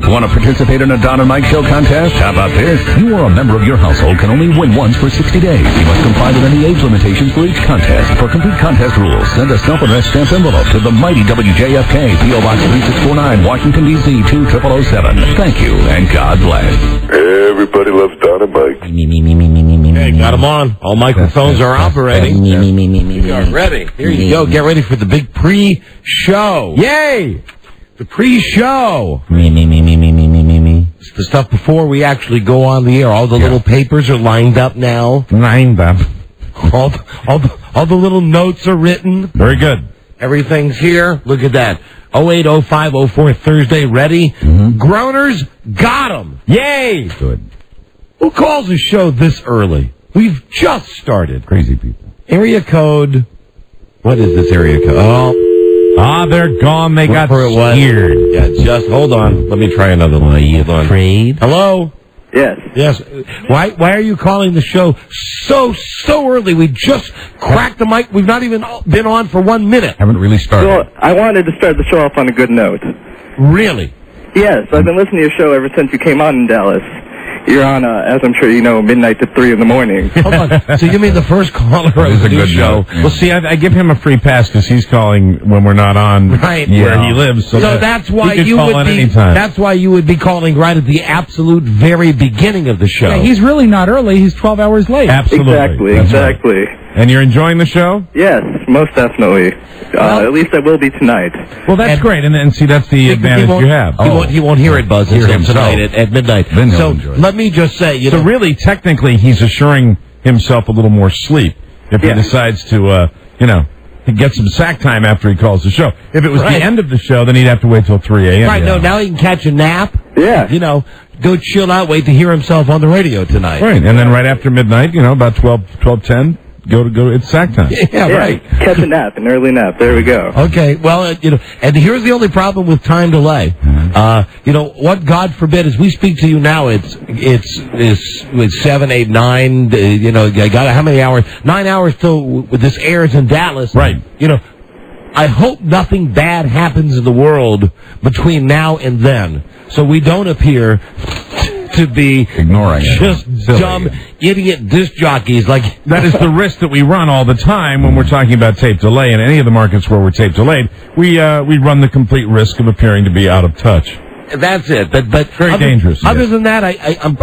Want to participate in a Don and Mike Show contest? How about this? You or a member of your household can only win once for 60 days. You must comply with any age limitations for each contest. For complete contest rules, send a self-addressed stamped envelope to the mighty WJFK, P.O. Box 3649, Washington, D.C. 20007. Thank you, and God bless. Everybody loves Don and Mike. Hey, got them on. All microphones are operating. We are ready. Here you go. Get ready for the big pre-show. Yay! The pre-show. It's the stuff before we actually go on the air. All the little papers are lined up now. All the little notes are written. Very good. Everything's here. Look at that. 080504 Thursday. Ready? Groaners, got 'em. Yay! Good. Who calls a show this early? We've just started. Crazy people. Area code. What is this area code? They're gone. They got scared. Yeah, just hold on. Let me try another one. Are you afraid? Hello? Yes. Yes. Why are you calling the show so early? We just cracked the mic. We've not even been on for 1 minute. Haven't really started. Well, I wanted to start the show off on a good note. Really? Yes, I've been listening to your show ever since you came on in Dallas. You're on, as I'm sure you know, midnight to 3 in the morning. Hold on. So you mean the first caller of the new show? Well, see, I give him a free pass because he's calling when we're not on where he lives. So that's why you would be. That's why you would be calling right at the absolute very beginning of the show. Yeah, he's really not early. He's 12 hours late. Absolutely. Exactly. Right. And you're enjoying the show? Yes, most definitely. At least I will be tonight. Well, that's great. And see, that's the advantage you have. He won't hear it buzz until tonight at midnight. Then so let me just say, so really, technically, he's assuring himself a little more sleep if he decides to, get some sack time after he calls the show. If it was the end of the show, then he'd have to wait till 3 a.m. Right, no, now he can catch a nap. Yeah. Go chill out, wait to hear himself on the radio tonight. Right, and then right after midnight, about 12:10, go, it's sack time. Yeah, right. Catch a nap, an early nap. There we go. Okay, well, and here's the only problem with time delay. What God forbid is we speak to you now, it's 7, 8, 9, I got how many hours? 9 hours till this airs in Dallas. Right. I hope nothing bad happens in the world between now and then, so we don't appear to be ignoring just dumb idiot disc jockeys. Like that is the risk that we run all the time when we're talking about tape delay. In any of the markets where we're tape delayed, we run the complete risk of appearing to be out of touch. That's it. But very dangerous. Other than that,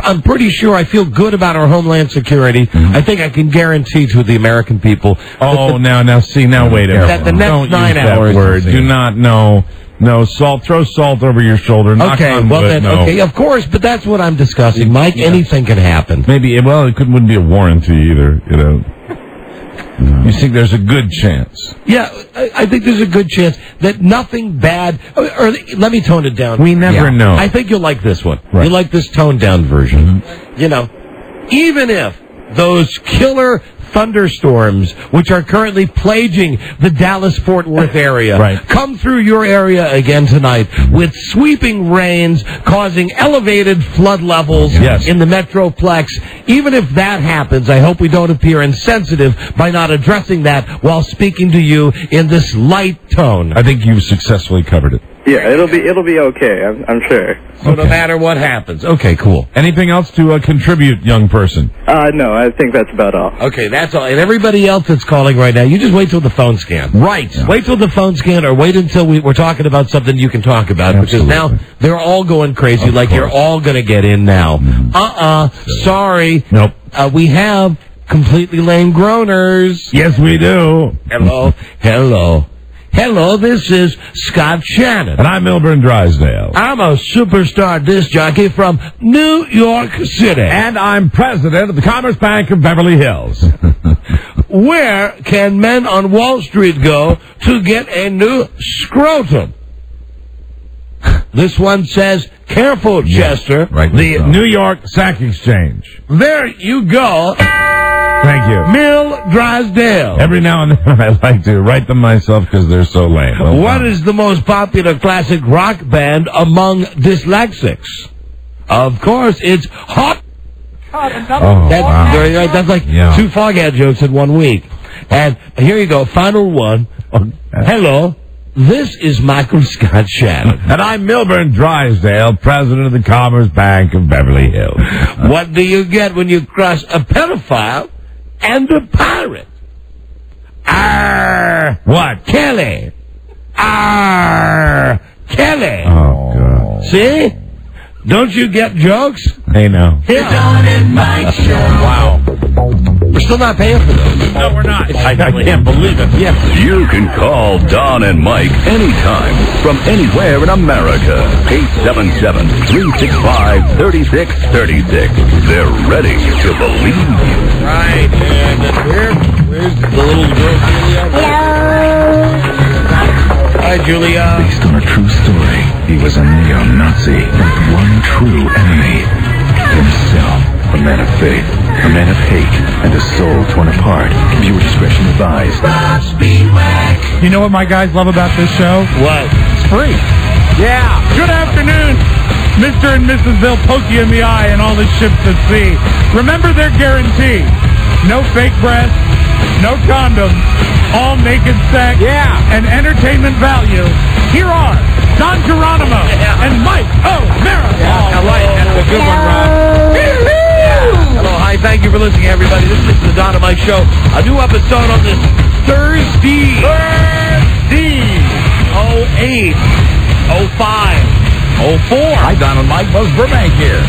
I'm pretty sure I feel good about our homeland security. I think I can guarantee to the American people. Oh, now wait a minute. That the next Don't 9 use hours. That word. Do not know. No, throw salt over your shoulder. Okay, okay, of course, but that's what I'm discussing, Mike. Yeah. Anything can happen. Maybe, it wouldn't be a warranty either, You think there's a good chance? Yeah, I think there's a good chance that nothing bad, or let me tone it down. We never know. I think you'll like this one. Right. You like this toned down version. Even if those killer thunderstorms, which are currently plaguing the Dallas-Fort Worth area, come through your area again tonight with sweeping rains causing elevated flood levels in the Metroplex. Even if that happens, I hope we don't appear insensitive by not addressing that while speaking to you in this light tone. I think you've successfully covered it. Yeah, it'll be okay, I'm sure. So no matter what happens. Okay, cool. Anything else to contribute, young person? No, I think that's about all. Okay, that's all. And everybody else that's calling right now, you just wait till the phone scan. Right. Yeah. Wait till the phone scan, or wait until we're talking about something you can talk about. Absolutely. Because now they're all going crazy, like you're all going to get in now. Sorry. Nope. We have completely lame groaners. Yes, we do. Hello, this is Scott Shannon. And I'm Milburn Drysdale. I'm a superstar disc jockey from New York City. And I'm president of the Commerce Bank of Beverly Hills. Where can men on Wall Street go to get a new scrotum? This one says, careful, Chester. Right. The New York Sack Exchange. There you go. Thank you. Mill Drysdale. Every now and then I like to write them myself because they're so lame. What is the most popular classic rock band among dyslexics? Of course, it's Hot. That's like 2 Foghat jokes in 1 week. And here you go, final one. Hello, This is Michael Scott Shannon. And I'm Milburn Drysdale, president of the Commerce Bank of Beverly Hills. What do you get when you cross a pedophile and a pirate? Arr! What? Kelly! Arr! Kelly! Oh, God. See? Don't you get jokes? Hey, no. Yeah. Don and Mike Show. Wow. We're still not paying for those. No, we're not. I can't believe it. Yeah. You can call Don and Mike anytime from anywhere in America. 877-365-3636. They're ready to believe you. Right. And where's the little girl, Julia? Hello. Hi, Julia. Based on a true story, he was a neo-Nazi with one true enemy. Himself. A man of faith, a man of hate, and a soul torn apart. Viewer discretion advised. You know what my guys love about this show? What? It's free. Yeah. Good afternoon, Mr. and Mrs. They'll poke you in the eye and all the ships at sea. Remember their guarantee. No fake breasts, no condoms, all naked sex, and entertainment value. Here are Don Geronimo and Mike O'Mara. All right. That's a good one, Rob. Hello, hi, thank you for listening, everybody. This is the Don and Mike Show. A new episode on this Thursday. 08, 05, 04. Hi, Don and Mike. Buzz Burbank here.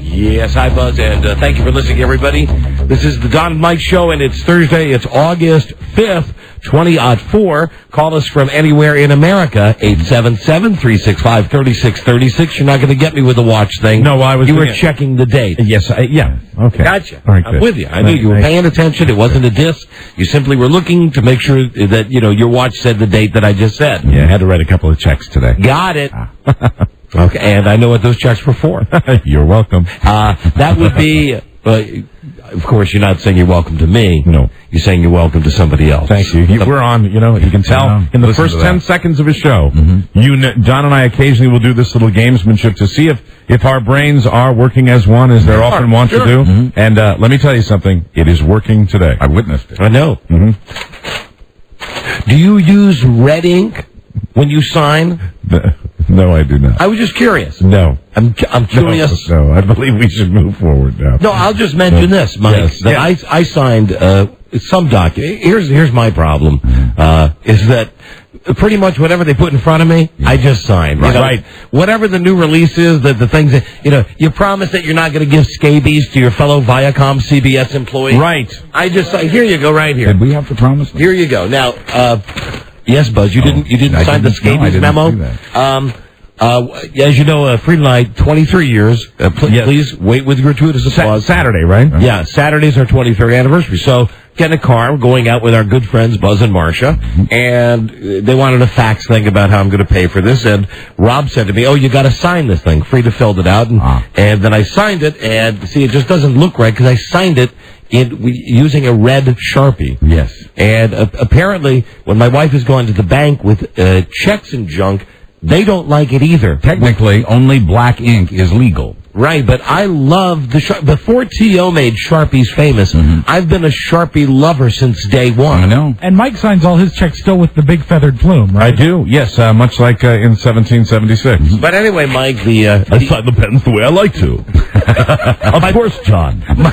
Yes, hi, Buzz, and thank you for listening, everybody. This is the Don and Mike Show, and it's Thursday. It's August 5th, 2004. Call us from anywhere in America, 877-365-3636. You're not going to get me with the watch thing. No, I was... You were checking the date. Yes, yeah. Okay. Gotcha. All right, I'm good. with you. I knew you were paying attention. It wasn't a diss. You simply were looking to make sure that, your watch said the date that I just said. Yeah, I had to write a couple of checks today. Got it. Okay, and I know what those checks were for. You're welcome. That would be, of course, you're not saying you're welcome to me. No. You're saying you're welcome to somebody else. Thank you. We're on, you can tell in the first 10 seconds of a show, John and I occasionally will do this little gamesmanship to see if our brains are working as one, as they're often wont to do. And let me tell you something. It is working today. I witnessed it. I know. Do you use red ink when you sign? No, I do not. I was just curious. No. I'm curious. No, I believe we should move forward now. No, I'll just mention this, Mike. That I signed some document. Here's my problem. Is that pretty much whatever they put in front of me, I just sign. Right. Whatever the new release is, the things that, you promise that you're not going to give scabies to your fellow Viacom CBS employee. Right. I just sign. Here you go, right here. Did we have to promise? Here you go. Now, yes, Buzz, you didn't sign the scabies memo. As you know, Friedlight, 23 years. Please wait with gratuitous applause. Saturday, right? Yeah, Saturday's our 23rd anniversary. So, getting a car, going out with our good friends Buzz and Marcia, and they wanted a fax thing about how I'm going to pay for this. And Rob said to me, "Oh, you got to sign this thing." Frida filled it out, and then I signed it. And see, it just doesn't look right because I signed it using a red Sharpie. Yes. And apparently, when my wife is going to the bank with checks and junk, they don't like it either. Technically, only black ink is legal. Right, but I love before T.O. made Sharpies famous, I've been a Sharpie lover since day one. I know. And Mike signs all his checks still with the big feathered plume, right? I do, yes, much like in 1776. But anyway, Mike, I sign the pens the way I like to. Of course, John. My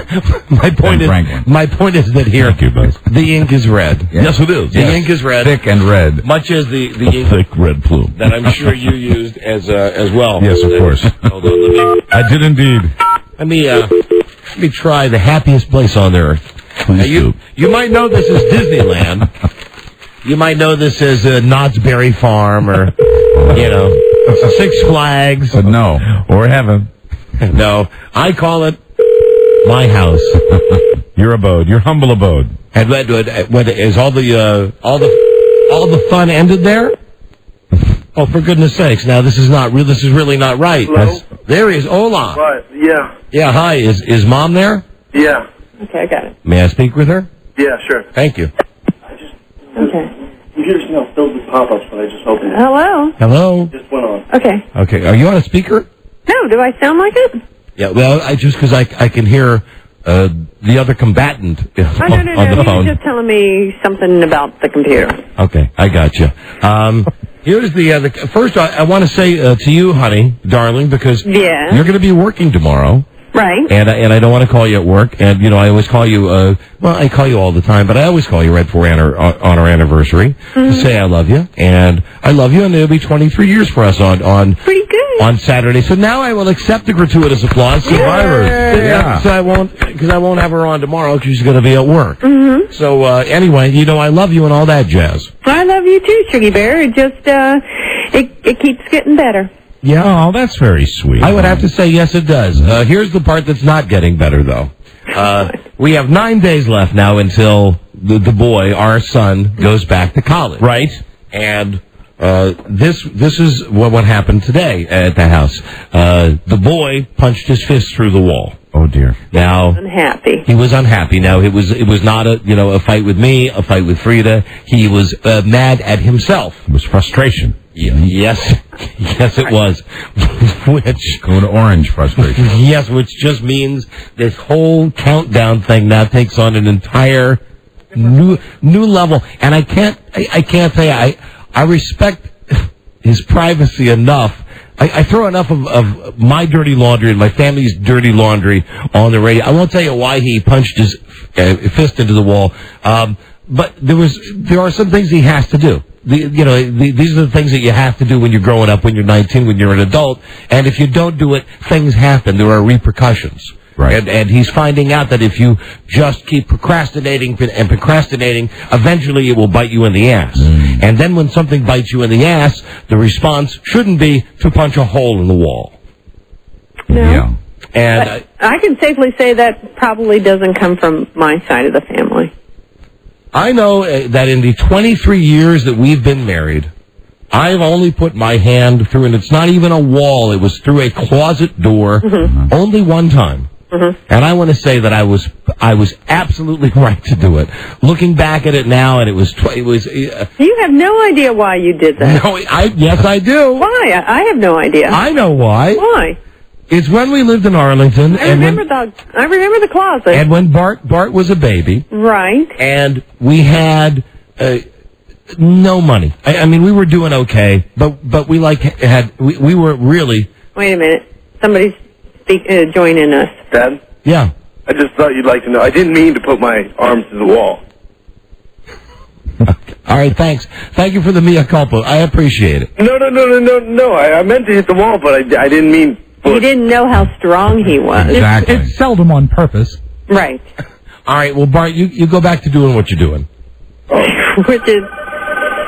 point is that here, the ink is red. Yes, it is. The ink is red. Thick and red. Much as the ink thick red plume. that I'm sure you used as well. Yes, of course. Hold on, I did indeed. let me try the happiest place on earth. Now, you might know this as Disneyland. You might know this as Knott's Berry Farm or, Six Flags. But no. Or heaven. No, I call it my house. Your abode, your humble abode. And what is all the fun ended there? Oh, for goodness sakes! Now this is not real. This is really not right. Hello? There he is. Hola. What? Yeah. Yeah. Hi. Is Mom there? Yeah. Okay, I got it. May I speak with her? Yeah, sure. Thank you. Okay. Computer's now filled with pop-ups, but I just opened it. Hello? Hello. Just went on. Okay. Okay. Are you on a speaker? No, do I sound like it? Yeah. Well, because I can hear the other combatant No, on the he phone. was just telling me something about the computer. Okay, I got you. Here's the first. I want to say to you, honey, darling, because Yeah. you're going to be working tomorrow. Right. And I don't want to call you at work, and I always call you. Well, I call you all the time, but I always call you right before on our anniversary to say I love you, and I love you, and it'll be 23 years for us on Pretty good. on Saturday. So now I will accept the gratuitous applause, survivors. Yeah. So I won't have her on tomorrow because she's going to be at work. Mm-hmm. So anyway, I love you and all that jazz. I love you too, Sugar Bear. It just it keeps getting better. Yeah. Oh, that's very sweet. I would have to say yes, it does. Here's the part that's not getting better, though. We have 9 days left now until the boy, our son, goes back to college. Right. And this is what happened today at the house. The boy punched his fist through the wall. Oh dear. Now Unhappy. he was unhappy. Now it was not a fight with me, a fight with Fredya. He was mad at himself. It was frustration. Yes, it was. Which Go to orange frustration. yes, which just means this whole countdown thing now takes on an entire new level. And I can't say I respect his privacy enough. I throw enough of my dirty laundry and my family's dirty laundry on the radio. I won't tell you why he punched his fist into the wall, but there are some things he has to do. These are the things that you have to do when you're growing up, when you're 19, when you're an adult. And if you don't do it, things happen. There are repercussions. Right. And he's finding out that if you just keep procrastinating, eventually it will bite you in the ass. And then when something bites you in the ass, the response shouldn't be to punch a hole in the wall. No. Yeah. And I can safely say that probably doesn't come from my side of the family. I know that in the 23 years that we've been married, I've only put my hand through, and it's not even a wall, it was through a closet door, only one time. And I want to say that I was absolutely right to do it. Looking back at it now, and it was. You have no idea why you did that. No, yes, I do. Why? I have no idea. I know why. Why? It's when we lived in Arlington. I remember the closet. And when Bart was a baby. Right. And we had no money. I mean, we were doing okay, but we we were really. Wait a minute. Somebody's joining us. Dad? Yeah. I just thought you'd like to know. I didn't mean to put my arms to the wall. All right, thanks. Thank you for the mea culpa. I appreciate it. No. I meant to hit the wall, but I didn't mean... You didn't know how strong he was. Exactly. It's seldom on purpose. Right. All right, well, Bart, you go back to doing what you're doing. Which is...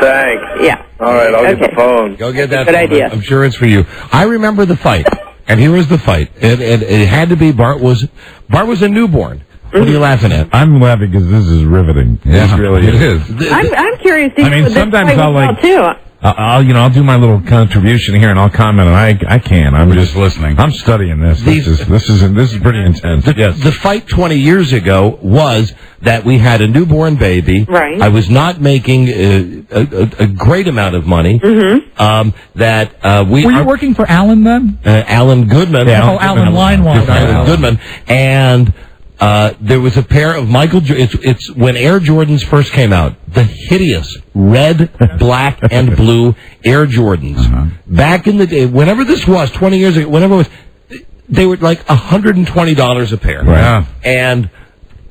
Thanks. Yeah. All right, I'll get the phone. Go get that Good phone. idea. I'm sure it's for you. I remember the fight, and here was the fight. It had to be Bart was a newborn. What are you laughing at? I'm laughing because this is riveting. Yeah, This really it is. I'm curious to I hear mean, what this sometimes fight I'll was about, too. I'll do my little contribution here and I'll comment. And I can't. I'm just listening. I'm studying this. This is pretty intense. Yes. The fight 20 years ago was that we had a newborn baby. Right. I was not making a great amount of money. Were you working for Alan then? Alan Goodman. Alan Linewald. Alan Goodman. And there was a pair of it's when Air Jordans first came out, the hideous red, black, and blue Air Jordans. Back in the day, whenever this was, 20 years ago, whenever it was, they were like $120 a pair. Right. And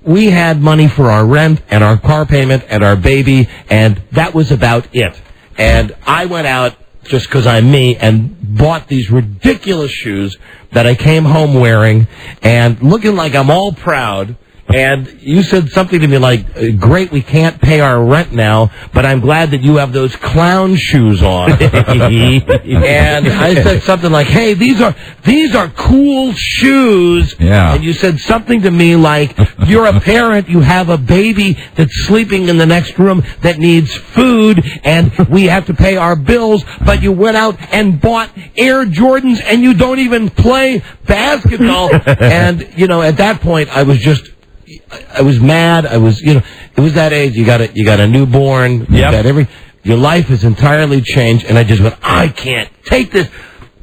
we had money for our rent and our car payment and our baby, and that was about it. And I went out, just because I'm me, and bought these ridiculous shoes that I came home wearing and looking like I'm all proud. And you said something to me like, great, we can't pay our rent now, but I'm glad that you have those clown shoes on. And I said something like, hey, these are cool shoes. Yeah. And you said something to me like, you're a parent, you have a baby that's sleeping in the next room that needs food, and we have to pay our bills, but you went out and bought Air Jordans, and you don't even play basketball. And, at that point, I was mad. I was, it was that age. You got a newborn. Yep. Your life has entirely changed. And I just went, I can't take this.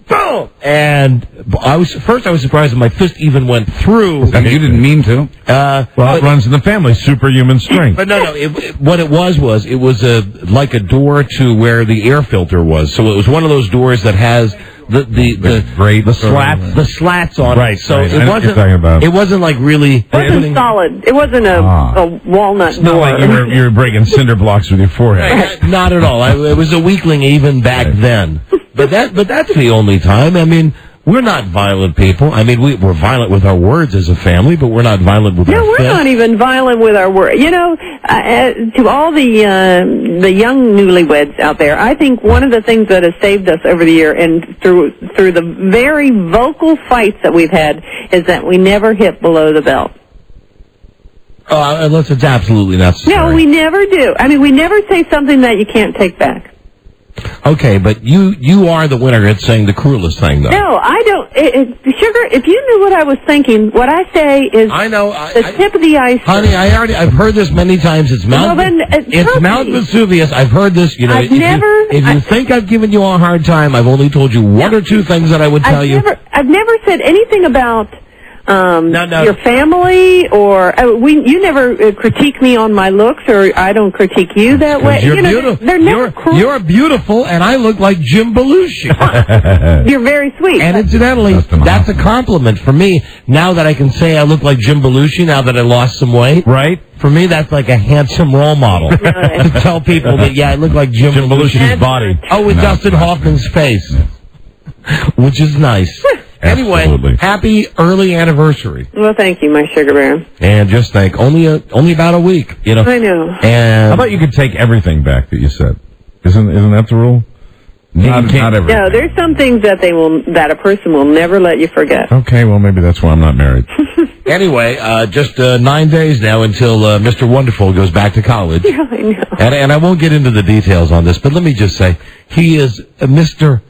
boom! And I was surprised that my fist even went through. And you didn't mean to. It runs in the family, superhuman strength. But no, what it was like a door to where the air filter was. So it was one of those doors that has the slats on it. So it wasn't like really. It wasn't solid. It wasn't a walnut door. Not like you were breaking cinder blocks with your forehead. Not at all. It was a weakling even back then. But that's the only time. I mean, we're not violent people. I mean, we're violent with our words as a family, but we're not violent with our fists. No, we're not even violent with our words. You know, to all the young newlyweds out there, I think one of the things that has saved us over the year and through the very vocal fights that we've had is that we never hit below the belt. Unless it's absolutely necessary. No, we never do. I mean, we never say something that you can't take back. Okay, but you are the winner at saying the cruelest thing, though. No, I don't. Sugar, if you knew what I was thinking, what I say is the tip of the iceberg. Honey, I've heard this many times. It's Mount Vesuvius. I've heard this. You know, if you think I've given you a hard time, I've only told you one or two things that I would tell you. I've never said anything about your family, or you never critique me on my looks, or I don't critique you that way. You're beautiful. They're never cruel. You're beautiful, and I look like Jim Belushi. You're very sweet. And incidentally, that's a compliment for me. Now that I can say I look like Jim Belushi, now that I lost some weight, right? For me, that's like a handsome role model to tell people that I look like Jim Belushi's body. Oh, with Dustin Hoffman's face, which is nice. Anyway, happy early anniversary. Well, thank you, my sugar bear. And just think, only about a week, you know. I know. And how about you could take everything back that you said? Isn't that the rule? Not everything. No, there's some things that a person will never let you forget. Okay, well, maybe that's why I'm not married. Anyway, just 9 days now until Mr. Wonderful goes back to college. Yeah, I know. And I won't get into the details on this, but let me just say, he is Mr.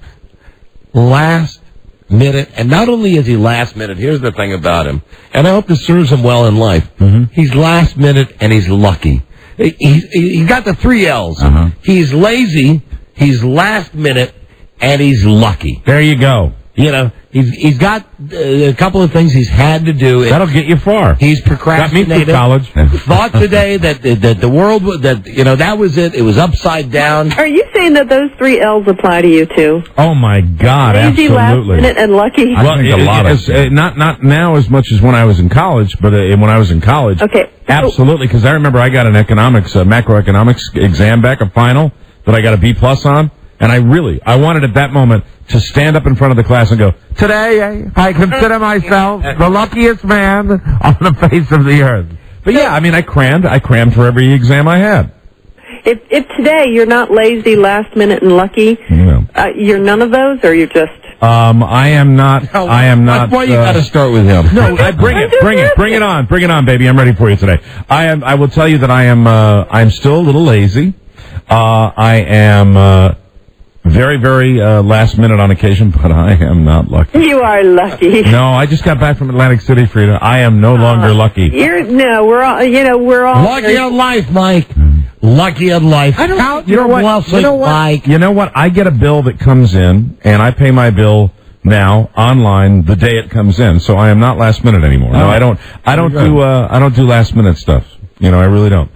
Last Minute, and not only is he last minute, here's the thing about him, and I hope this serves him well in life. Mm-hmm. He's last minute, and he's lucky. He's got the 3 L's. Uh-huh. He's lazy, he's last minute, and he's lucky. There you go. You know, he's got a couple of things he's had to do. That'll get you far. He's procrastinated. Got me through college. Thought today that the world, that was it. It was upside down. Are you saying that those 3 L's apply to you too? Oh my God, lazy, absolutely. Last minute, and lucky. I think a lot of not now as much as when I was in college, but when I was in college, okay, absolutely. Because I remember I got an macroeconomics exam back, a final that I got a B+ on. And I wanted at that moment to stand up in front of the class and go, today I consider myself the luckiest man on the face of the earth. But yeah, I mean, I crammed for every exam I had. If today you're not lazy, last minute, and lucky, you're none of those, or you're just... I am not. That's why you got to start with him. No, bring it on, baby. I'm ready for you today. I will tell you that I'm still a little lazy. I am... very, very last minute on occasion, but I am not lucky. You are lucky. No, I just got back from Atlantic City, Frida. I am no longer lucky. We're all lucky in life, Mike. Lucky in life. I don't count your blessings, Mike. You know what? I get a bill that comes in, and I pay my bill now online the day it comes in. So I am not last minute anymore. No, I don't do last minute stuff. You know, I really don't.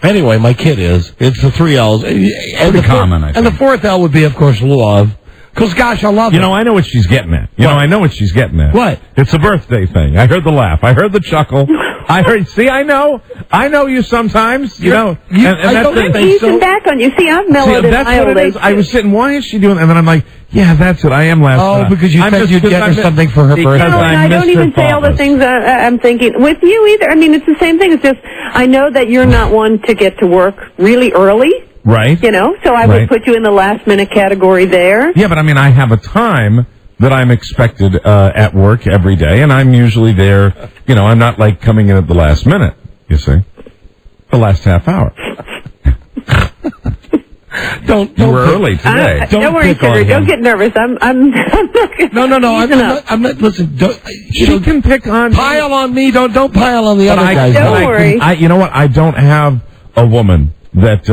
Anyway, my kid is. It's the 3 L's. And common, I think. And the 4th L would be, of course, love. Because, gosh, I love it. You know, I know what she's getting at. I know what she's getting at. What? It's a birthday thing. I heard the laugh. I heard the chuckle. See, I know you sometimes, you know. I'm easing back on you. See, I've mellowed in my old age. I was sitting, why is she doing, and then I'm like, yeah, that's it. I am last time. Because you said you'd get her something for her birthday. No, I don't even say all the things I'm thinking. With you either. I mean, it's the same thing. It's just, I know that you're not one to get to work really early. Right. You know, so I would put you in the last minute category there. Yeah, but I mean, I have a time that I'm expected at work every day, and I'm usually there. You know, I'm not like coming in at the last minute, you see. The last half hour. Don't you were early today. Don't worry, sugar. Don't get nervous. I'm No. I'm not. Listen. She can pick on me. Pile on me. Don't pile on the other guys. Don't worry. You know what? I don't have a woman that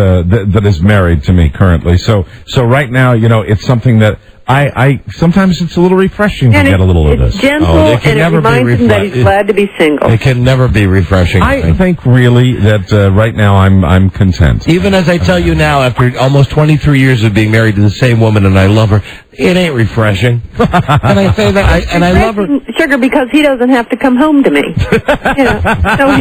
is married to me currently. So right now, you know, it's something that I sometimes it's a little refreshing to get a little of this. It's gentle, and it reminds him that he's glad to be single. It can never be refreshing. I think really that right now I'm content. Even as I tell you now, after almost 23 years of being married to the same woman, and I love her, it ain't refreshing. And I say that, and I love her. Sugar, because he doesn't have to come home to me. So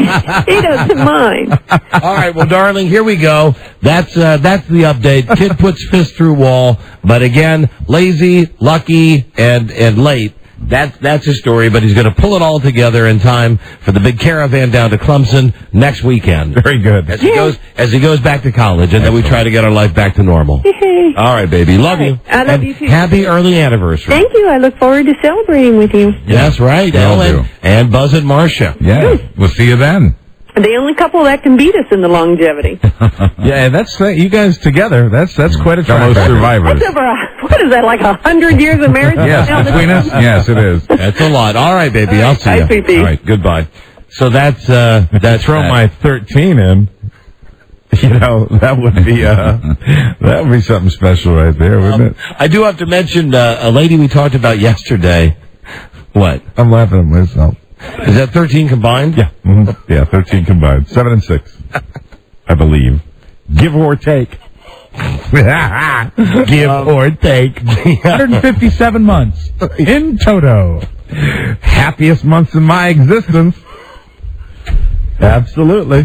he doesn't mind. All right, well, darling, here we go. That's the update. Kid puts fist through wall, but again, lazy, lucky, and late. That's his story, but he's going to pull it all together in time for the big caravan down to Clemson next weekend. Very good. As he goes back to college, and then we try to get our life back to normal. All right, baby. Love you. I love you too. Happy early anniversary. Thank you. I look forward to celebrating with you. That's right. Ellen and Buzz and Marcia. Yeah. We'll see you then. The only couple that can beat us in the longevity. Yeah, that's you guys together. That's quite a fellow survivors. That's over what is that, like 100 years of marriage? Yes, between us. Yes, it is. That's a lot. All right, baby. I'll see you. Sweetie. All right, goodbye. So that's throw my 13 in. That would be something special right there, wouldn't it? I do have to mention a lady we talked about yesterday. What? I'm laughing at myself. Is that 13 combined? Yeah. Mm-hmm. Yeah, 13 combined. 7 and 6, I believe. Give or take. Give or take. 157 months in toto. Happiest months in my existence. Absolutely.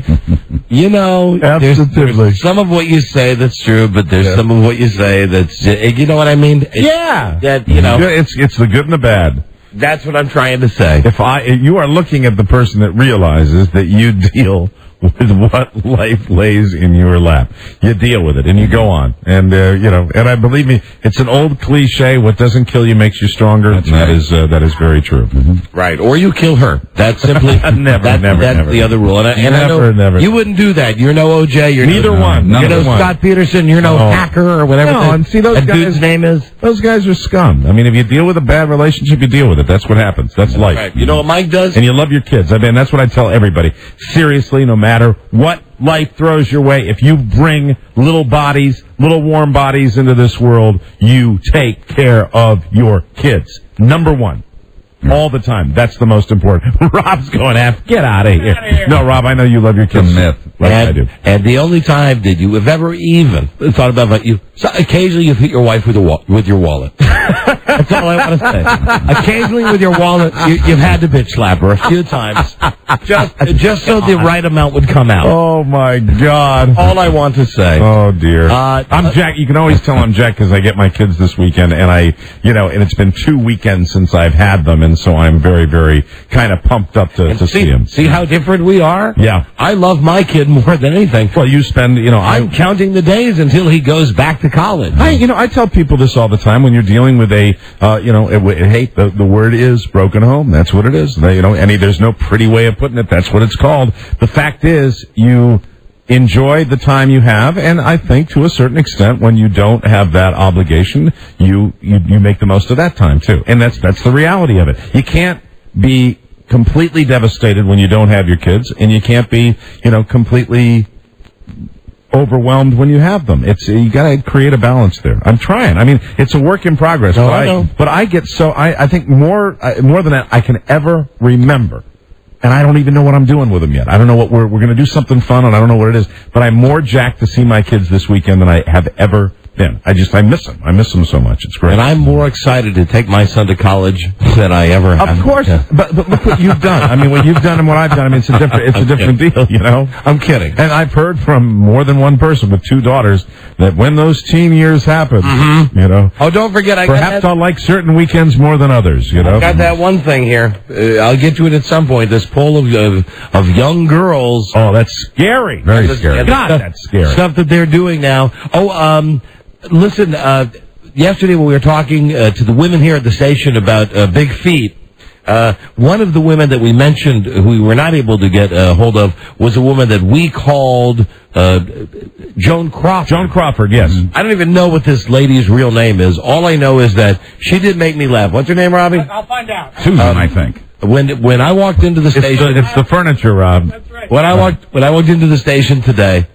There's some of what you say that's true, but there's some of what you say that's, you know what I mean? It's the good and the bad. That's what I'm trying to say. If you are looking at the person that realizes that you deal with what life lays in your lap. You deal with it, and you go on. And, and I believe me, it's an old cliche, what doesn't kill you makes you stronger. That is very true. Mm-hmm. Right. Or you kill her. That's simply, never. That's the other rule. And I know you wouldn't do that. You're no OJ. You're neither one. You're no Scott Peterson. You're no hacker or whatever that dude's name is. Those guys are scum. I mean, if you deal with a bad relationship, you deal with it. That's what happens. That's life. Right. You know what Mike does? And you love your kids. I mean, that's what I tell everybody. Seriously, no matter what life throws your way, if you bring little warm bodies into this world, you take care of your kids. Number one. All the time. That's the most important. Rob's going get out of here. No, Rob, I know you love your kids. Myth. Like I do. And the only time that you have ever even thought about you, so occasionally you hit your wife with your wallet. That's all I want to say. Occasionally with your wallet, you've had to bitch slap her a few times, just so the right amount would come out. Oh my God! All I want to say. Oh dear. I'm Jack. You can always tell I'm Jack because I get my kids this weekend, and and it's been 2 weekends since I've had them, and so I'm very, very kind of pumped up to see them. See how different we are? Yeah. I love my kid more than anything. Well, you spend, I'm counting the days until he goes back to college. I tell people this all the time when you're dealing with the word is broken home. That's what it is. There's no pretty way of putting it. That's what it's called. The fact is, you enjoy the time you have, and I think to a certain extent, when you don't have that obligation, you make the most of that time too. And that's the reality of it. You can't be completely devastated when you don't have your kids, and you can't be, completely overwhelmed when you have them. You got to create a balance there. I'm trying. I mean, it's a work in progress. No, I know. But I get I think more than I can ever remember. And I don't even know what I'm doing with them yet. I don't know what we're going to do something fun, and I don't know what it is. But I'm more jacked to see my kids this weekend than I have ever been. I miss them. I miss them so much. It's great. And I'm more excited to take my son to college than I ever have. Of course. Yeah. But look what you've done. I mean, what you've done and what I've done. I mean, it's a different deal, I'm kidding. And I've heard from more than one person with 2 daughters that when those teen years happen, Oh, don't forget, perhaps I'll like certain weekends more than others, I got that one thing here. I'll get to it at some point. This poll of young girls. Oh, that's scary. Very scary. God, that's scary. Stuff that they're doing now. Listen, yesterday when we were talking to the women here at the station about big feet, one of the women that we mentioned who we were not able to get hold of was a woman that we called Joan Crawford. Joan Crawford, yes. I don't even know what this lady's real name is. All I know is that she did make me laugh. What's her name, Robbie? I'll find out. Susan, I think. When I walked into the station, it's the furniture, Rob. That's right. When I walked into the station today,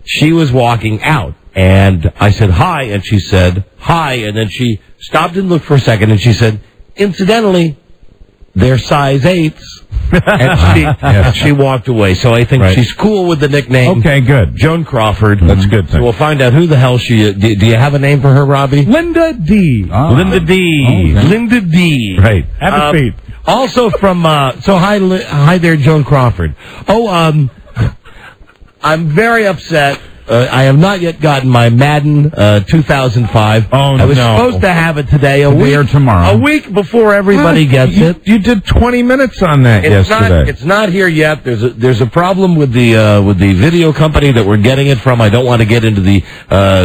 she was walking out. And I said, hi, and she said, hi, and then she stopped and looked for a second, and she said, incidentally, they're size 8s. And she walked away. So I think she's cool with the nickname. Okay, good. Joan Crawford. That's good. So we'll find out who the hell she is. Do you have a name for her, Robbie? Linda D. Linda D. Okay. Linda D. Right. Have a seat. Also from, hi there, Joan Crawford. I'm very upset. I have not yet gotten my Madden 2005. I was supposed to have it today, or tomorrow. A week before everybody gets it. You did 20 minutes on that yesterday. It's not here yet. There's a problem with the video company that we're getting it from. I don't want to get into the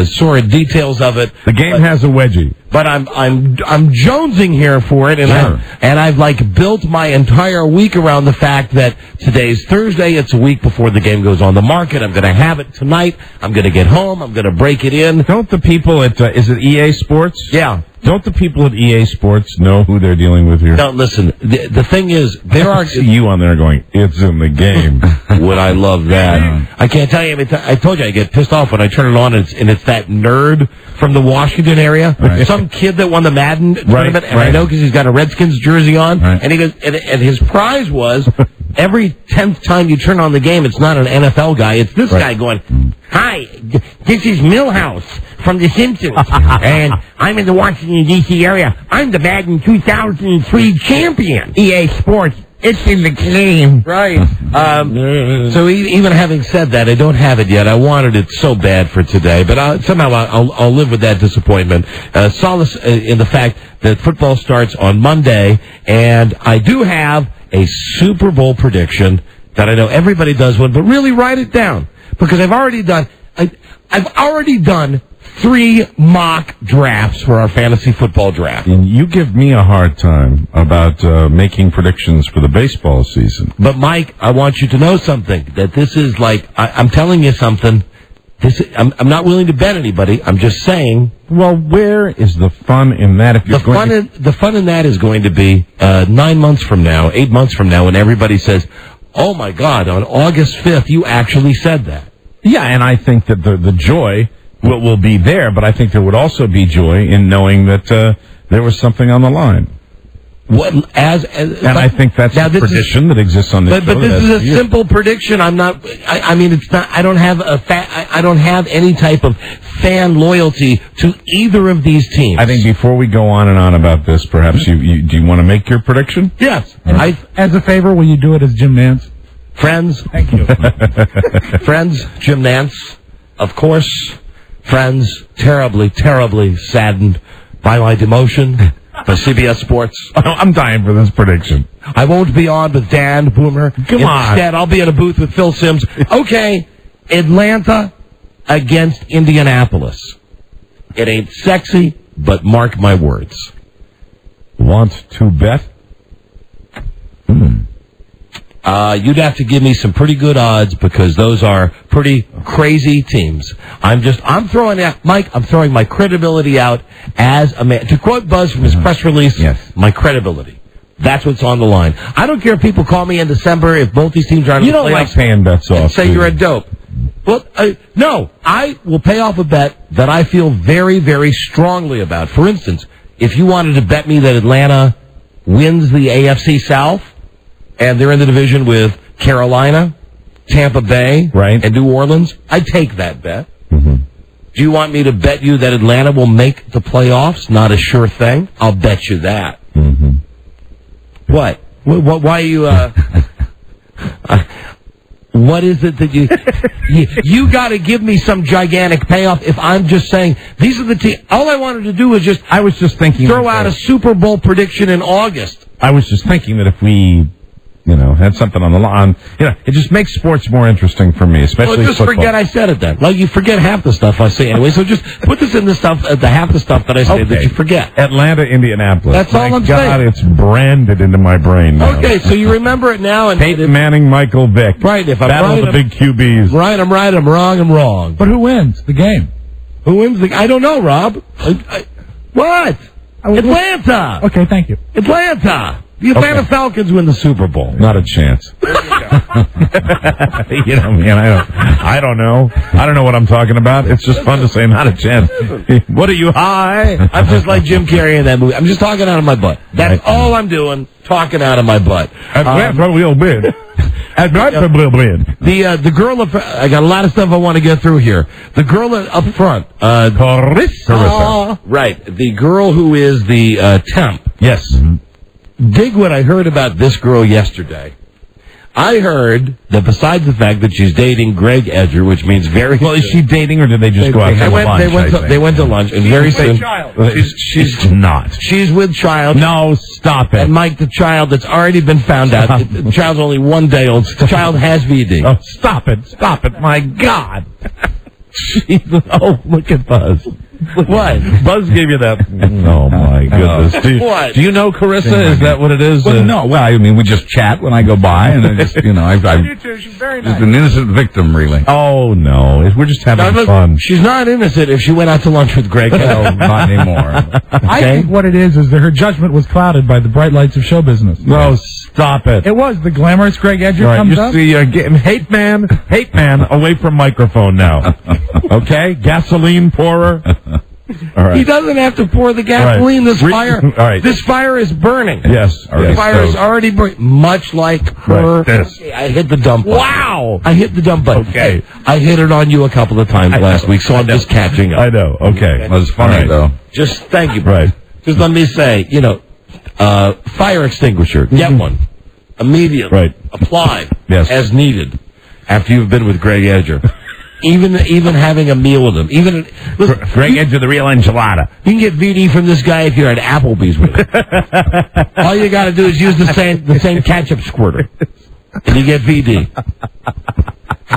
sordid details of it. The game has a wedgie. But I'm jonesing here for it, and I've built my entire week around the fact that today's Thursday. It's a week before the game goes on the market. I'm going to have it tonight. I'm going to get home. I'm going to break it in. Don't the people at is it EA Sports? Yeah. Don't the people at EA Sports know who they're dealing with here? No, listen. The thing is, there are you on there going, it's in the game. Would I love that? I can't tell you. I told you I get pissed off when I turn it on, and it's that nerd from the Washington area, some kid that won the Madden tournament, and I know because he's got a Redskins jersey on, and he goes, and his prize was every 10th time you turn on the game, it's not an NFL guy, it's this guy going, hi, this is Milhouse from The Simpsons, and I'm in the Washington, D.C. area. I'm the Madden 2003 champion. EA Sports. It's in the game. Right. So even having said that, I don't have it yet. I wanted it so bad for today, but somehow I'll live with that disappointment. Solace in the fact that football starts on Monday, and I do have a Super Bowl prediction that I know everybody does one, but really write it down, because I've already done 3 mock drafts for our fantasy football draft. And you give me a hard time about making predictions for the baseball season. But, Mike, I want you to know something, that this is I'm telling you something. I'm not willing to bet anybody. I'm just saying. Well, where is the fun in that? If you're the fun in that is going to be 9 months from now, 8 months from now, when everybody says, oh, my God, on August 5th, you actually said that. Yeah, and I think that the joy will be there, but I think there would also be joy in knowing that there was something on the line. I think that's a tradition that exists on this show. But this is a simple prediction. I'm not. I mean, it's not. I don't have I don't have any type of fan loyalty to either of these teams. I think before we go on and on about this, perhaps do you want to make your prediction? Yes. As a favor, will you do it as Jim Nance? Friends. Thank you. Friends, Jim Nance, of course. Friends, terribly, terribly saddened by my demotion for CBS Sports. I'm dying for this prediction. I won't be on with Dan Boomer. Come on. Instead, I'll be in a booth with Phil Simms. Okay, Atlanta against Indianapolis. It ain't sexy, but mark my words. Want to bet? You'd have to give me some pretty good odds, because those are pretty crazy teams. I'm throwing my credibility out as a man. To quote Buzz from his press release, my credibility. That's what's on the line. I don't care if people call me in December if both these teams are in the playoffs. You don't like paying bets off. Say you're a dope. Well, no, I will pay off a bet that I feel very, very strongly about. For instance, if you wanted to bet me that Atlanta wins the AFC South, and they're in the division with Carolina, Tampa Bay, and New Orleans, I'd take that bet. Mm-hmm. Do you want me to bet you that Atlanta will make the playoffs? Not a sure thing. I'll bet you that. Mm-hmm. What? Why are you... what is it that you got to give me some gigantic payoff if I'm just saying, these are the teams... All I wanted to do was I was just thinking... Throw out a Super Bowl prediction in August. I was just thinking that if we... had something on the line. It just makes sports more interesting for me, especially just football. Forget I said it then. You forget half the stuff I say anyway, so just put this in the half the stuff that I say that you forget. Atlanta, Indianapolis. That's all I'm saying. God, it's branded into my brain now. Okay, so you remember it now. And Peyton Manning, Michael Vick. Right, if I'm Battle right, of the big QBs. Right, I'm right, I'm wrong, I'm wrong. But who wins the game? Who wins I don't know, Rob. What? Atlanta! Okay, thank you. Atlanta! The Atlanta Falcons win the Super Bowl. Not a chance. You know, man, I don't know. I don't know what I'm talking about. It's just fun to say not a chance. What are you, high? I'm just like Jim Carrey in that movie. I'm just talking out of my butt. That's all I'm doing, talking out of my butt. The girl up, I got a lot of stuff I want to get through here. The girl up front, Carissa. Right, the girl who is the temp. Yes. Dig what I heard about this girl yesterday. I heard that besides the fact that she's dating Greg Edger, which means very... Well, is she dating or did they just go out to lunch? They went to lunch, and very soon... She's not. She's with child. No, stop it. And Mike, the child that's already been found out, the child's only 1 day old, the child has VD. Oh, stop it, my God. Oh, look at Buzz. What? Buzz gave you that. Oh, my goodness. What? Do you know Carissa? Is that what it is? Well, no. Well, I mean, we just chat when I go by, and I just, you know, I'm She's very nice. just an innocent victim, really. Oh, no. We're just having fun. She's not innocent if she went out to lunch with Greg. Well, not anymore. I think what it is that her judgment was clouded by the bright lights of show business. No, stop it. It was the glamorous Greg Edger Right, comes you up. see, hate man, away from microphone now. Okay? Gasoline pourer. All right. He doesn't have to pour the gasoline. Right. This fire is burning. Yes. The fire is already burning. Much like her. Right, this. Okay, I hit the dump button. Wow. I hit the dump button. Okay. I hit it on you a couple of times last week, so I'm just catching up. I know. Okay. It was funny, though. Just thank you. Right. Just let me say, fire extinguisher. Get one. Immediately. Right. Apply. Yes. As needed. After you've been with Greg Edger. Even having a meal with him. Greg Edger, the real enchilada. You can get VD from this guy if you're at Applebee's with him. All you got to do is use the same ketchup squirter, and you get VD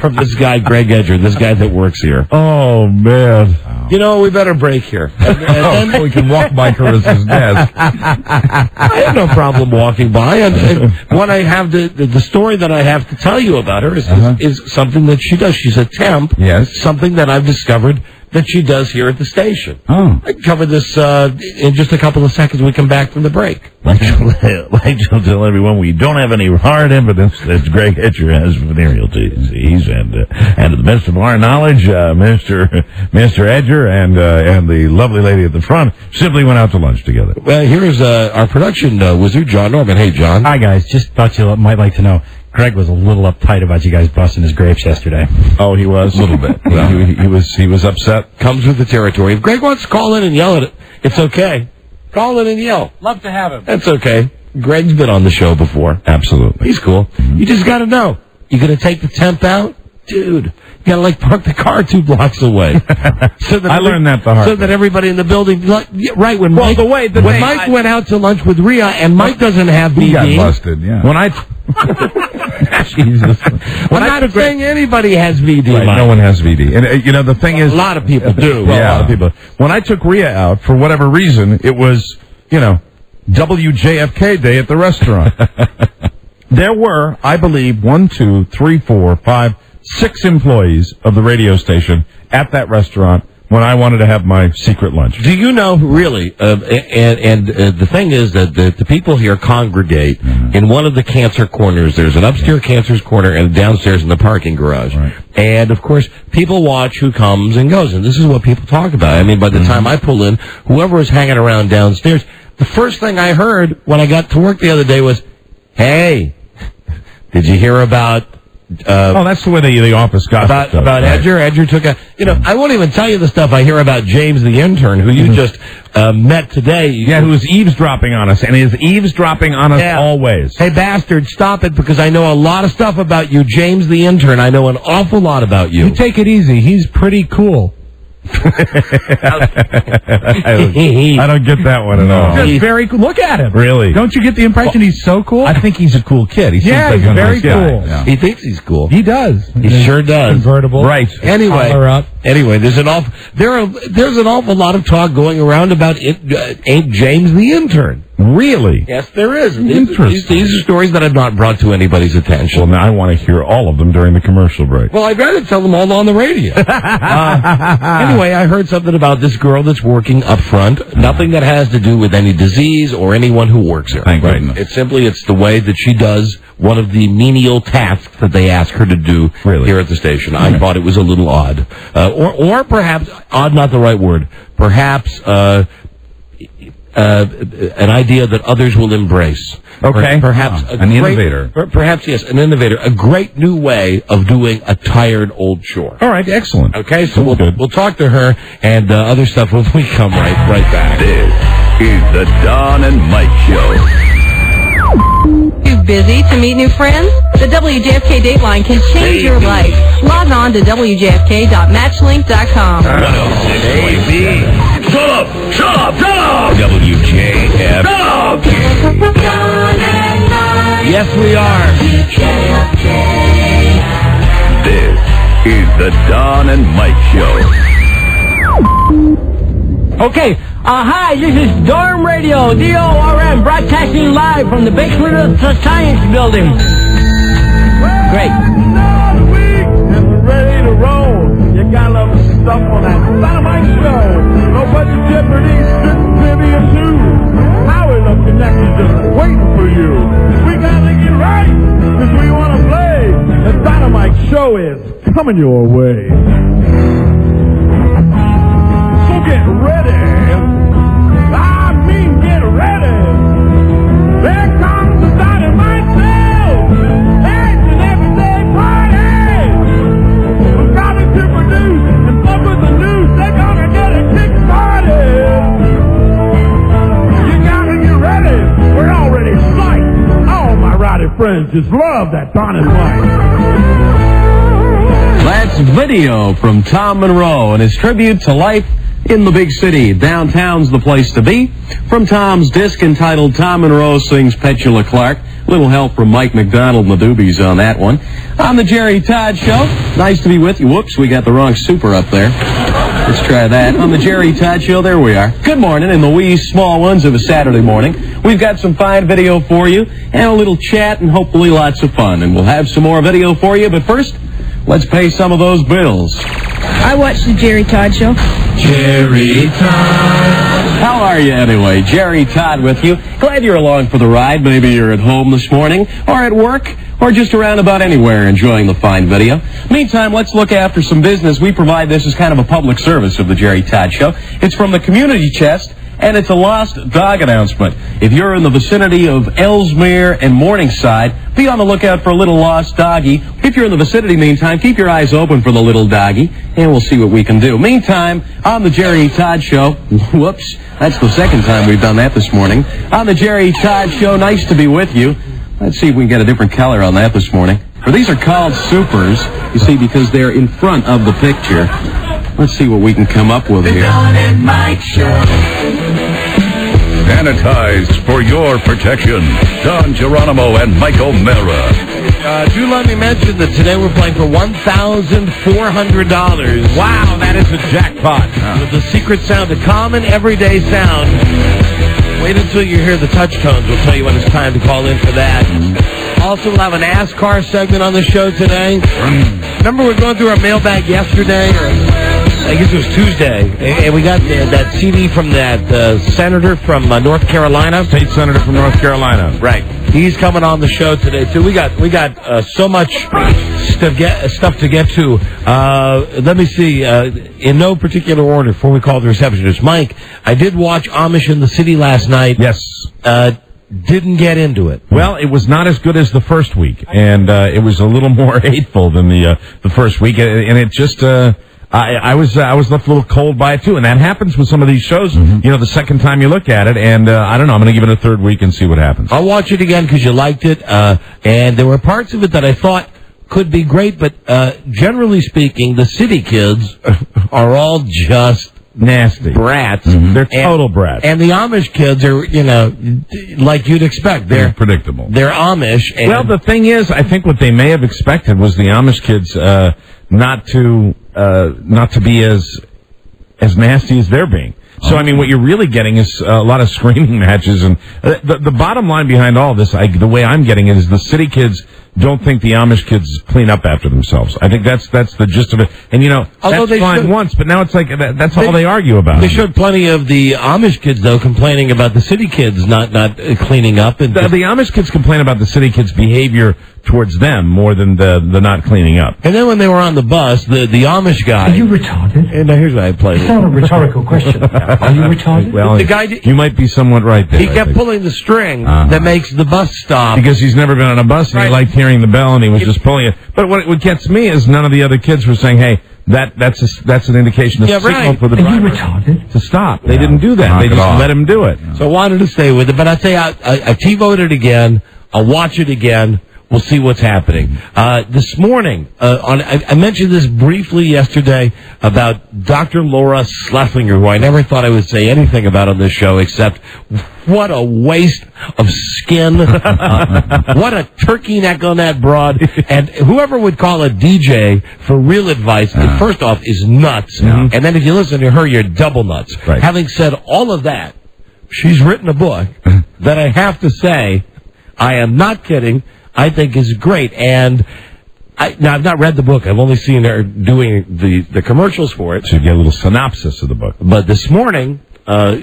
from this guy, Greg Edger, this guy that works here. Oh, man. You know, we better break here. And we can walk by Carissa's desk. I have no problem walking by. And what I have the story that I have to tell you about her is something that she does. She's a temp. Yes. Something that I've discovered that she does here at the station. Oh. I can cover this in just a couple of seconds when we come back from the break. Like to tell everyone, we don't have any hard evidence that Greg Edger has venereal disease, and to the best of our knowledge, Mr. Edger and the lovely lady at the front simply went out to lunch together. Well, here's our production wizard, John Norman. Hey, John. Hi, guys. Just thought you might like to know. Greg was a little uptight about you guys busting his grapes yesterday. Oh, he was? A little bit. He was upset. Comes with the territory. If Greg wants to call in and yell at it, it's okay. Call in and yell. Love to have him. That's okay. Greg's been on the show before. Absolutely. He's cool. You just got to know. You going to take the temp out? Dude, you got to, park the car 2 blocks away. I learned that the hard So that everybody in the building... Right, when Mike went out to lunch with Rhea, and Mike doesn't have BD... He got busted, yeah. When I... Jesus. I'm not saying anybody has VD, right, Mike. no one has VD. And, the thing is... A lot of people do. Well, a lot of people. When I took Rhea out, for whatever reason, it was, WJFK Day at the restaurant. There were, I believe, 1, 2, 3, 4, 5, 6 employees of the radio station at that restaurant when I wanted to have my secret lunch. Do you know, really, the thing is that the people here congregate in one of the cancer corners. There's an upstairs cancer's corner and downstairs in the parking garage. Right. And, of course, people watch who comes and goes, and this is what people talk about. I mean, by the time I pull in, whoever is hanging around downstairs, the first thing I heard when I got to work the other day was, hey, did you hear about... that's the way the office got about Edger. Edger took a... I won't even tell you the stuff I hear about James the intern, who you just met today. Yeah, who is eavesdropping on us, and is eavesdropping on us always. Hey, bastard, stop it, because I know a lot of stuff about you, James the intern. I know an awful lot about you. You take it easy. He's pretty cool. I don't get that one at all. Just very cool. Look at him. Really? Don't you get the impression he's so cool? I think he's a cool kid. He's very cool. Yeah. He thinks he's cool. He does. He sure does. Convertible. Right. Anyway, there's an awful lot of talk going around about James the intern. Really? Yes, there is. Interesting. These are stories that I've not brought to anybody's attention. Well, now I want to hear all of them during the commercial break. Well, I'd rather tell them all on the radio. Anyway, I heard something about this girl that's working up front. Nothing that has to do with any disease or anyone who works here. Thank goodness. It's the way that she does one of the menial tasks that they ask her to do here at the station. I thought it was a little odd. Or perhaps, odd not the right word, perhaps an idea that others will embrace. Okay. Perhaps an innovator. Perhaps, yes, an innovator. A great new way of doing a tired old chore. All right, excellent. Okay, so we'll talk to her and other stuff when we come right back. This is the Don and Mike Show. Too busy to meet new friends? The WJFK Dateline can change your life. Log on to WJFK.matchlink.com. 106.B. Shut up! Shut up! Shut up! WJFK. Yes, we are. This is the Don and Mike Show. Okay, hi, this is Dorm Radio, DORM, broadcasting live from the basement of the Science Building. Great. Another week and we're ready to roll. You gotta love the stuff on that Dynamite Show. No budget Jeopardy, strict trivia news. Howie Love Connected just waiting for you. We gotta get right, because we wanna play. The Dynamite Show is coming your way. So get ready. I mean get ready. There comes the Dynamite Show. It's an everyday party. We've got it to produce and fuck with the news. They're gonna get a kick started. You gotta get ready. We're already psyched. All my rowdy friends just love that Don and Mike. That's video from Tom Monroe and his tribute to life in the big city. Downtown's the place to be. From Tom's disc entitled Tom Monroe Sings Petula Clark. Little help from Mike McDonald and the Doobies on that one. On the Jerry Todd Show. Nice to be with you. Whoops, we got the wrong super up there. Let's try that. On the Jerry Todd Show, there we are. Good morning in the wee small ones of a Saturday morning. We've got some fine video for you and a little chat and hopefully lots of fun. And we'll have some more video for you. But first, let's pay some of those bills. I watched the Jerry Todd Show. Jerry Todd. How are you anyway? Jerry Todd with you. Glad you're along for the ride. Maybe you're at home this morning or at work or just around about anywhere enjoying the fine video. Meantime, let's look after some business. We provide this as kind of a public service of the Jerry Todd Show. It's from the community chest. And it's a lost dog announcement. If you're in the vicinity of Ellesmere and Morningside, be on the lookout for a little lost doggy. If you're in the vicinity, meantime, keep your eyes open for the little doggy, and we'll see what we can do. Meantime, on the Jerry Todd Show, whoops, that's the second time we've done that this morning. On the Jerry Todd Show, nice to be with you. Let's see if we can get a different color on that this morning. These are called supers, you see, because they're in front of the picture. Let's see what we can come up with here. Don and Mike Show. Sanitized for your protection. Don Geronimo and Mike O'Mara. Do let me mention that today we're playing for $1,400. Wow, that is a jackpot. With the secret sound, the common everyday sound. Wait until you hear the touch tones. We'll tell you when it's time to call in for that. Also, we'll have an NASCAR segment on the show today. Remember, we were going through our mailbag yesterday, or I guess it was Tuesday, and we got that CD from that senator from North Carolina. State senator from North Carolina. Right. He's coming on the show today, too. We got so much stuff to get to. Let me see, in no particular order before we call the receptionist. Mike, I did watch Amish in the City last night. Yes. Didn't get into it. Well, it was not as good as the first week, and it was a little more hateful than the first week, and it just I was left a little cold by it too, and that happens with some of these shows. You know, the second time you look at it, and I don't know, I'm going to give it a third week and see what happens. I'll watch it again because you liked it, and there were parts of it that I thought could be great, but generally speaking, the city kids are all just nasty brats. They're total brats. And the Amish kids are, you know, like you'd expect. They're predictable. They're Amish. And well, the thing is, I think what they may have expected was the Amish kids not to be as nasty as they're being. So, I mean, what you're really getting is a lot of screaming matches. And the bottom line behind all this, the way I'm getting it, is the city kids don't think the Amish kids clean up after themselves. I think that's the gist of it. And, that's fine once, but now it's like that's all they argue about. They showed plenty of the Amish kids, though, complaining about the city kids not cleaning up. And the Amish kids complain about the city kids' behavior towards them more than the not cleaning up. And then when they were on the bus, the Amish guy... Are you retarded? And here's what I played. It's not a rhetorical question. Are you retarded? Well, the guy, you might be somewhat right there. He kept pulling the string that makes the bus stop. Because he's never been on a bus, and he liked hearing the bell, and he was just pulling it. But what gets me is none of the other kids were saying, hey, that's an indication, a signal for the driver. Are you retarded? To stop. They didn't do that. They just let him do it. So I wanted to stay with it. But I say I T-vote it again. I'll watch it again. We'll see what's happening. This morning, I mentioned this briefly yesterday about Dr. Laura Schlesinger, who I never thought I would say anything about on this show, except what a waste of skin. What a turkey neck on that broad. And whoever would call a DJ for real advice, first off, is nuts. And then if you listen to her, you're double nuts. Right. Having said all of that, she's written a book that I have to say, I am not kidding, I think is great. And now I've not read the book. I've only seen her doing the commercials for it. So you get a little synopsis of the book. But this morning,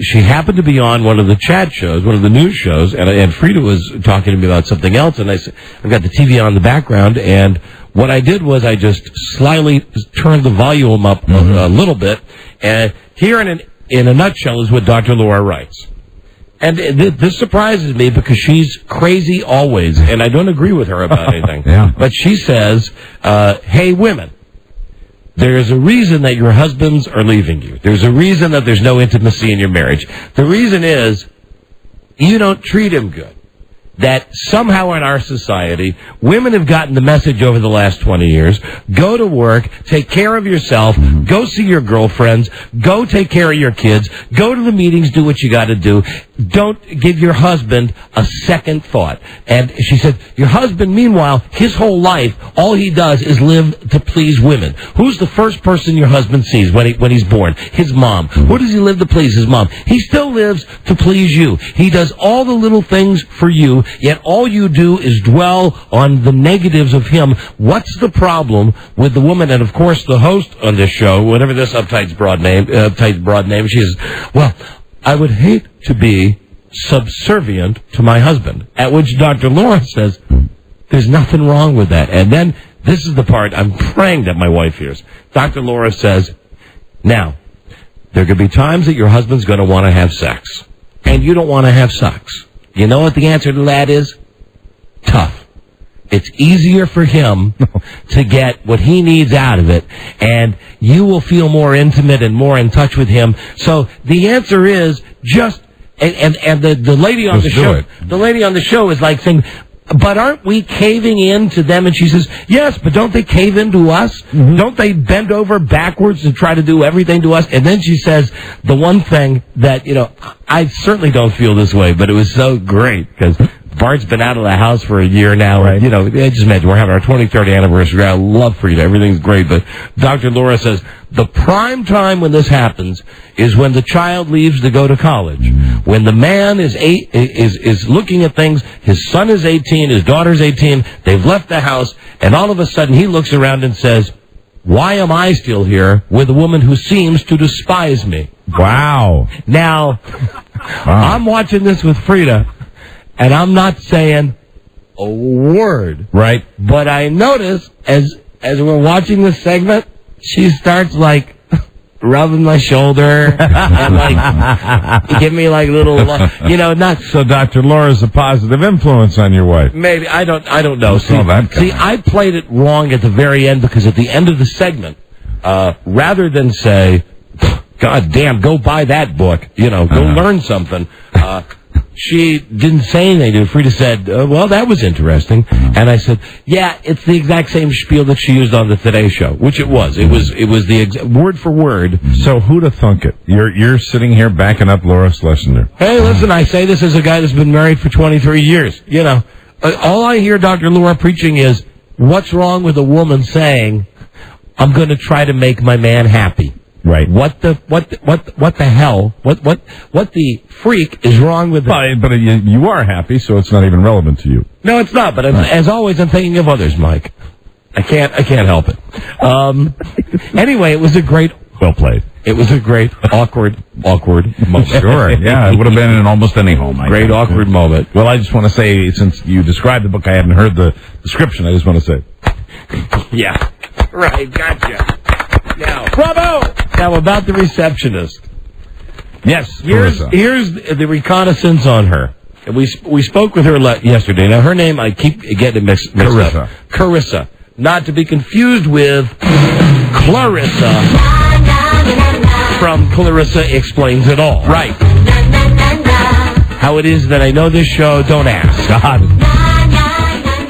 she happened to be on one of the chat shows, one of the news shows, and Fredya was talking to me about something else, and I said, I've got the TV on the background, and what I did was I just slyly turned the volume up a little bit, and here in a nutshell is what Dr. Laura writes. And this surprises me because she's crazy always, and I don't agree with her about anything. But she says, hey, women, there's a reason that your husbands are leaving you. There's a reason that there's no intimacy in your marriage. The reason is you don't treat him good. That somehow in our society, women have gotten the message over the last 20 years. Go to work, take care of yourself, go see your girlfriends, go take care of your kids, go to the meetings, do what you got to do. Don't give your husband a second thought. And she said, your husband, meanwhile, his whole life, all he does is live to please women. Who's the first person your husband sees when he's born? His mom. Who does he live to please? His mom. He still lives to please you. He does all the little things for you, yet all you do is dwell on the negatives of him. What's the problem with the woman? And, of course, the host on this show, whatever this uptight broad name, she says, well, I would hate to be subservient to my husband. At which Dr. Laura says, there's nothing wrong with that. And then this is the part I'm praying that my wife hears. Dr. Laura says, now, there could be times that your husband's going to want to have sex, and you don't want to have sex. You know what the answer to that is? Tough. It's easier for him to get what he needs out of it, and you will feel more intimate and more in touch with him. So the answer is just, and the lady on the show, the lady on the show is like saying, but aren't we caving in to them? And she says, yes, but don't they cave into us? Don't they bend over backwards to try to do everything to us? And then she says the one thing that, I certainly don't feel this way, but it was so great because Bart's been out of the house for a year now. Right. And, just imagine we're having our 23rd anniversary. I love Fredya. Everything's great. But Dr. Laura says the prime time when this happens is when the child leaves to go to college. When the man is looking at things, his son is 18, his daughter's 18, they've left the house, and all of a sudden he looks around and says, why am I still here with a woman who seems to despise me? Wow. Now, I'm watching this with Fredya, and I'm not saying a word. Right. But I notice, as we're watching this segment, she starts, rubbing my shoulder and, give me, little, not... So Dr. Laura's a positive influence on your wife. Maybe. I don't know. See, I played it wrong at the very end because at the end of the segment, rather than say, God damn, go buy that book, go learn something, she didn't say anything. Fredya said, well, that was interesting. And I said, yeah, it's the exact same spiel that she used on the Today Show, which it was. It was the word for word. So who'd have thunk it? You're sitting here backing up Laura Schlesinger. Hey, listen, I say this as a guy that's been married for 23 years. All I hear Dr. Laura preaching is, what's wrong with a woman saying, I'm going to try to make my man happy? Right. What the hell? What the freak is wrong with it? But you are happy, so it's not even relevant to you. No, it's not. But as always, I'm thinking of others, Mike. I can't help it. Anyway, it was a great. Well played. It was a great awkward moment. Sure. Yeah, it would have been in almost any home. Great awkward moment. Well, I just want to say, since you described the book, I hadn't heard the description. I just want to say. Yeah. Right. Gotcha. Now, bravo! Now, about the receptionist. Yes, here's the reconnaissance on her. We spoke with her yesterday. Now, her name, I keep getting mixed up. Carissa. Not to be confused with Clarissa from Clarissa Explains It All. Right. How it is that I know this show, don't ask. God.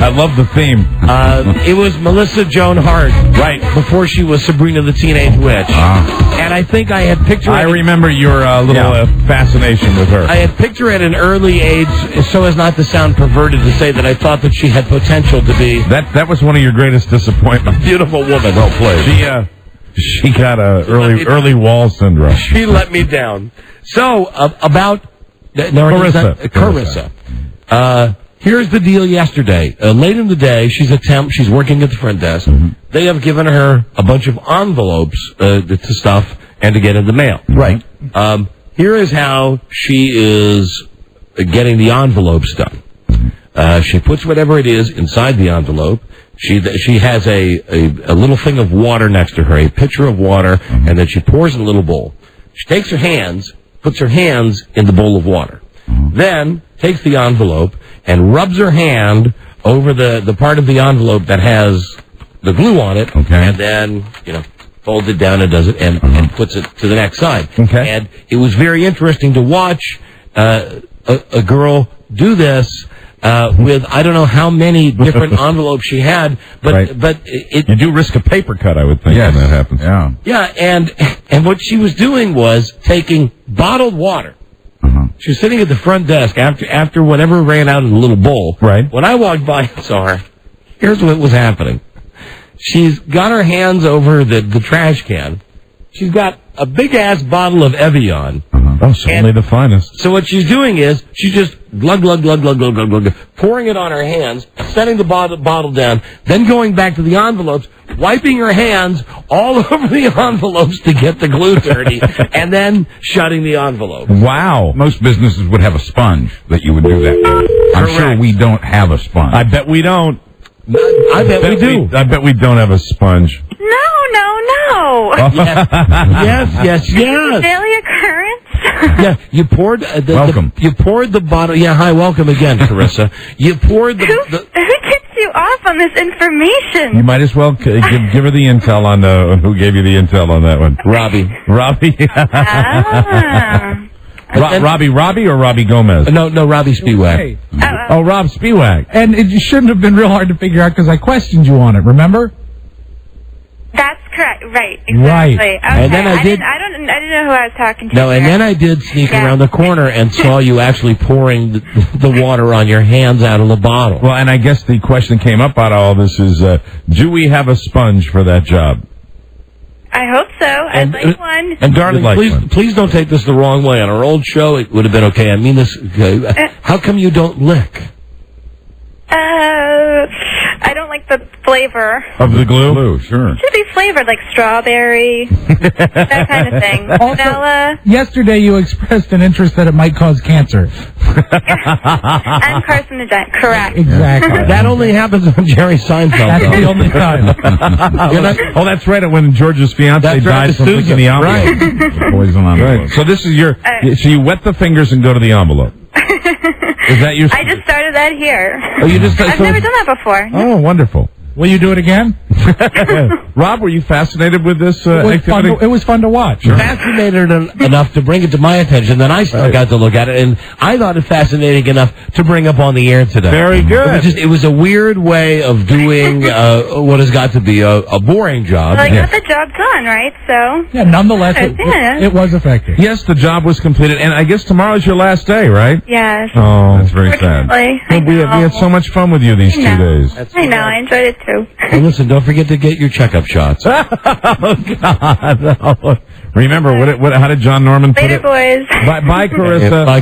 I love the theme. It was Melissa Joan Hart, right, before she was Sabrina the Teenage Witch. And I think I had pictured... I remember your little fascination with her. I had pictured her at an early age, so as not to sound perverted, to say that I thought that she had potential to be... That was one of your greatest disappointments. Beautiful woman. Well played. She got early wall syndrome. She let me down. So, about... Carissa. Here's the deal yesterday. Late in the day, she's working at the front desk. Mm-hmm. They have given her a bunch of envelopes to stuff and to get in the mail. Right. Here is how she is getting the envelopes done. She puts whatever it is inside the envelope. She has a little thing of water next to her, a pitcher of water, and then she pours in a little bowl. She takes her hands, puts her hands in the bowl of water. Then takes the envelope and rubs her hand over the part of the envelope that has the glue on it, and then, folds it down and does it and puts it to the next side. Okay. And it was very interesting to watch a girl do this with I don't know how many different envelopes she had, but you do risk a paper cut, I would think, when that happens. Yeah. Yeah, and what she was doing was taking bottled water. She was sitting at the front desk after whatever ran out in the little bowl. Right. When I walked by and saw her, here's what was happening. She's got her hands over the trash can. She's got a big-ass bottle of Evian. Oh, certainly the finest. So what she's doing is she's just glug, glug, glug, glug, glug, glug, glug, pouring it on her hands, setting the bottle down, then going back to the envelopes, wiping her hands all over the envelopes to get the glue dirty, and then shutting the envelope. Wow. Most businesses would have a sponge that you would do that. I'm sure we don't have a sponge. I bet we don't. I bet we do. I bet we don't have a sponge. No. Yes. Daily occurrence. Yeah, you poured welcome. You poured the bottle. Yeah, hi, welcome again, Carissa. You poured the. Who gets you off on this information? You might as well give her the intel on who gave you the intel on that one. Robbie. Robbie or Robbie Gomez? No, Robbie Spiewak. Oh, Rob Spiewak. And it shouldn't have been real hard to figure out because I questioned you on it, remember? That's correct. Right. Exactly. Right. Okay. And then I didn't know who I was talking to. No, and then I did sneak around the corner and saw you actually pouring the water on your hands out of the bottle. Well, and I guess the question came up out of all this is, do we have a sponge for that job? I hope so. I'd like one. And darling, please don't take this the wrong way. On our old show, it would have been okay. I mean this. How come you don't lick? I don't like the flavor. Of the glue? Sure. It should be flavored, like strawberry, that kind of thing. Vanilla. Yesterday you expressed an interest that it might cause cancer. And carcinogenic, correct. Exactly. That only happens on Jerry Seinfeld. That's the only time. That's right. When George's fiance died from licking the envelope. Right. Poison envelope. Right. So this is so you wet the fingers and go to the envelope. Is that your? I just started that here. Oh, you just? I've never done that before. Oh, wonderful. Will you do it again? Rob, were you fascinated with this activity? It was fun to watch. Sure. Fascinated enough to bring it to my attention. Then I got to look at it, and I thought it fascinating enough to bring up on the air today. Very good. It was a weird way of doing what has got to be a boring job. Well, I got the job done, right? So. Yeah, nonetheless, it was effective. Yes, the job was completed, and I guess tomorrow's your last day, right? Yes. Oh, that's very sad. Well, we had so much fun with you these 2 days. I know. I enjoyed it too. And listen, don't forget to get your checkups. shots. Oh, God. Oh. Remember, how did John Norman put it? Boys. Bye, Carissa. Bye.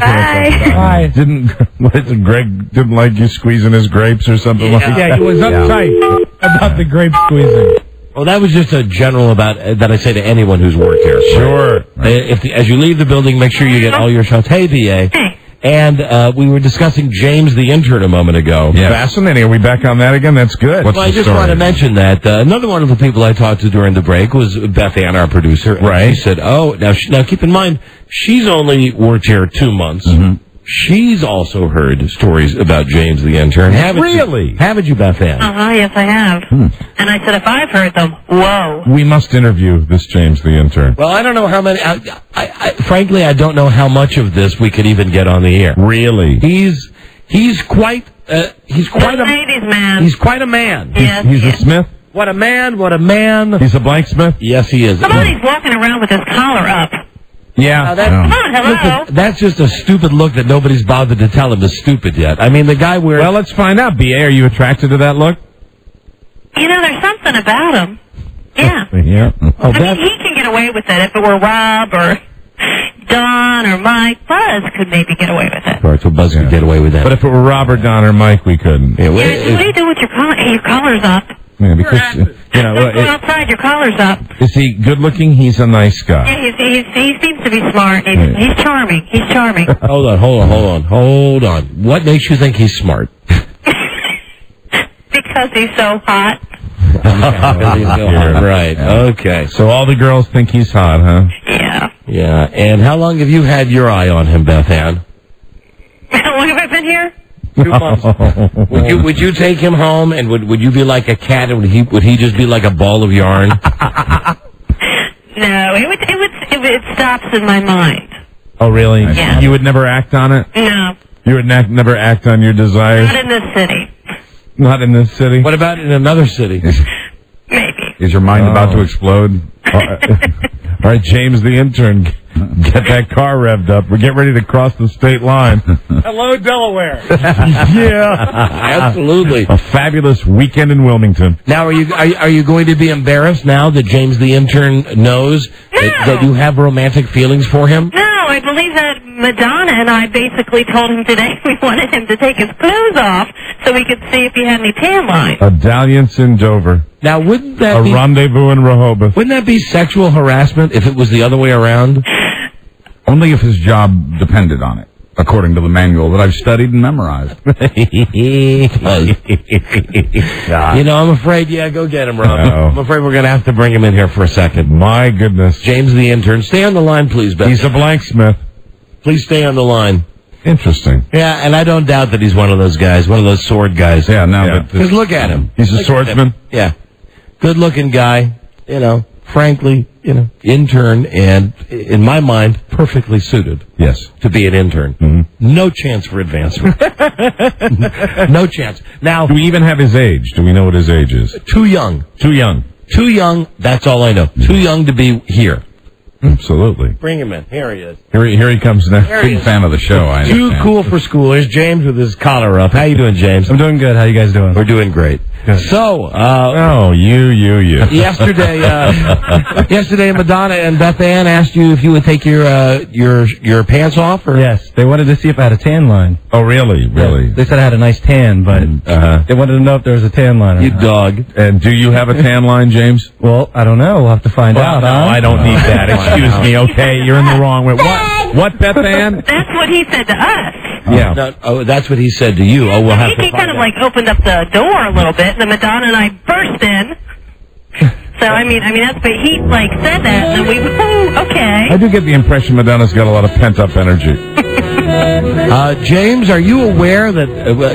Bye. Greg didn't like you squeezing his grapes or something like that? Yeah, he was uptight about the grape squeezing. Well, that was just a general that I say to anyone who's worked here. Sure. As you leave the building, make sure you get all your shots. Hey, VA. And we were discussing James the intern a moment ago. Yeah. Fascinating. Are we back on that again? That's good. Well, I just want to mention that another one of the people I talked to during the break was Beth Ann, our producer. Right. She said, now keep in mind, she's only worked here 2 months. Mm-hmm. She's also heard stories about James the intern. Really? Haven't you, Beth Ann? Yes, I have. And I said, if I've heard them, whoa. We must interview this James the intern. Well, I don't know how many. Frankly, I don't know how much of this we could even get on the air. Really? He's quite a ladies' man. He's quite a man. Yes, he's a Smith. What a man! What a man! He's a blank Smith. Yes, he is. Somebody's walking around with his collar up. Yeah. Come on, hello. Listen, that's just a stupid look that nobody's bothered to tell him is stupid yet. I mean, the guy wears... Well, let's find out. B.A., are you attracted to that look? You know, there's something about him. Yeah. Yeah. I mean, he can get away with it. If it were Rob or Don or Mike, Buzz could maybe get away with it. All right, so Buzz could get away with that. But if it were Robert, Don, or Mike, we couldn't. What do you do with your collar? Hey, your collar's up. Yeah, because, Don't go outside, your collar's up. Is he good looking? He's a nice guy. Yeah, he seems to be smart. He's charming. He's charming. Hold on. What makes you think he's smart? Because he's so hot. Right, okay. So all the girls think he's hot, huh? Yeah. Yeah, and how long have you had your eye on him, Beth Ann? How long have I been here? 2 months. Would you take him home, and would you be like a cat, and would he just be like a ball of yarn? No, it stops in my mind. Oh, really? Yeah. You would never act on it? No. You would never act on your desires? Not in this city. Not in this city? What about in another city? Maybe. Is your mind about to explode? All right, James the intern, get that car revved up. We're getting ready to cross the state line. Hello, Delaware. Yeah. Absolutely. A fabulous weekend in Wilmington. Now, are you going to be embarrassed now that James the intern knows that you have romantic feelings for him? No, I believe that Madonna and I basically told him today we wanted him to take his clothes off so we could see if he had any tan lines. A dalliance in Dover. Now, wouldn't that be... A rendezvous in Rehoboth. Wouldn't that be sexual harassment if it was the other way around? Only if his job depended on it, according to the manual that I've studied and memorized. You know, I'm afraid, go get him, Rob. I'm afraid we're going to have to bring him in here for a second. My goodness. James the intern. Stay on the line, please, Beth. He's a blank Smith. Please stay on the line. Interesting. Yeah, and I don't doubt that he's one of those guys, one of those sword guys. Yeah, no, but... Because look at him. He's a swordsman? Yeah. Good-looking guy, frankly, intern, and in my mind, perfectly suited. Yes. To be an intern. Mm-hmm. No chance for advancement. No chance. Now, do we even have his age? Do we know what his age is? Too young. Too young. Too young, that's all I know. Too young to be here. Absolutely. Bring him in. Here he is. Here he comes now. Big fan of the show, I understand. Too cool for school. Here's James with his collar up. How you doing, James? I'm doing good. How you guys doing? We're doing great. Good. So, you. Yesterday, Madonna and Beth Ann asked you if you would take your pants off, or yes, they wanted to see if I had a tan line. Oh, really? Yeah, they said I had a nice tan, but they wanted to know if there was a tan line. You dog. And do you have a tan line, James? Well, I don't know. We'll have to find out. No, I don't need that. Excuse me. Okay, you're in the wrong way. What, Beth Ann? That's what he said to us. Yeah. That's what he said to you. Oh, we'll have to He find kind of out. like opened up the door a little bit, and then Madonna and I burst in. So I mean that's but he like said that, and then we okay. I do get the impression Madonna's got a lot of pent up energy. James, are you aware that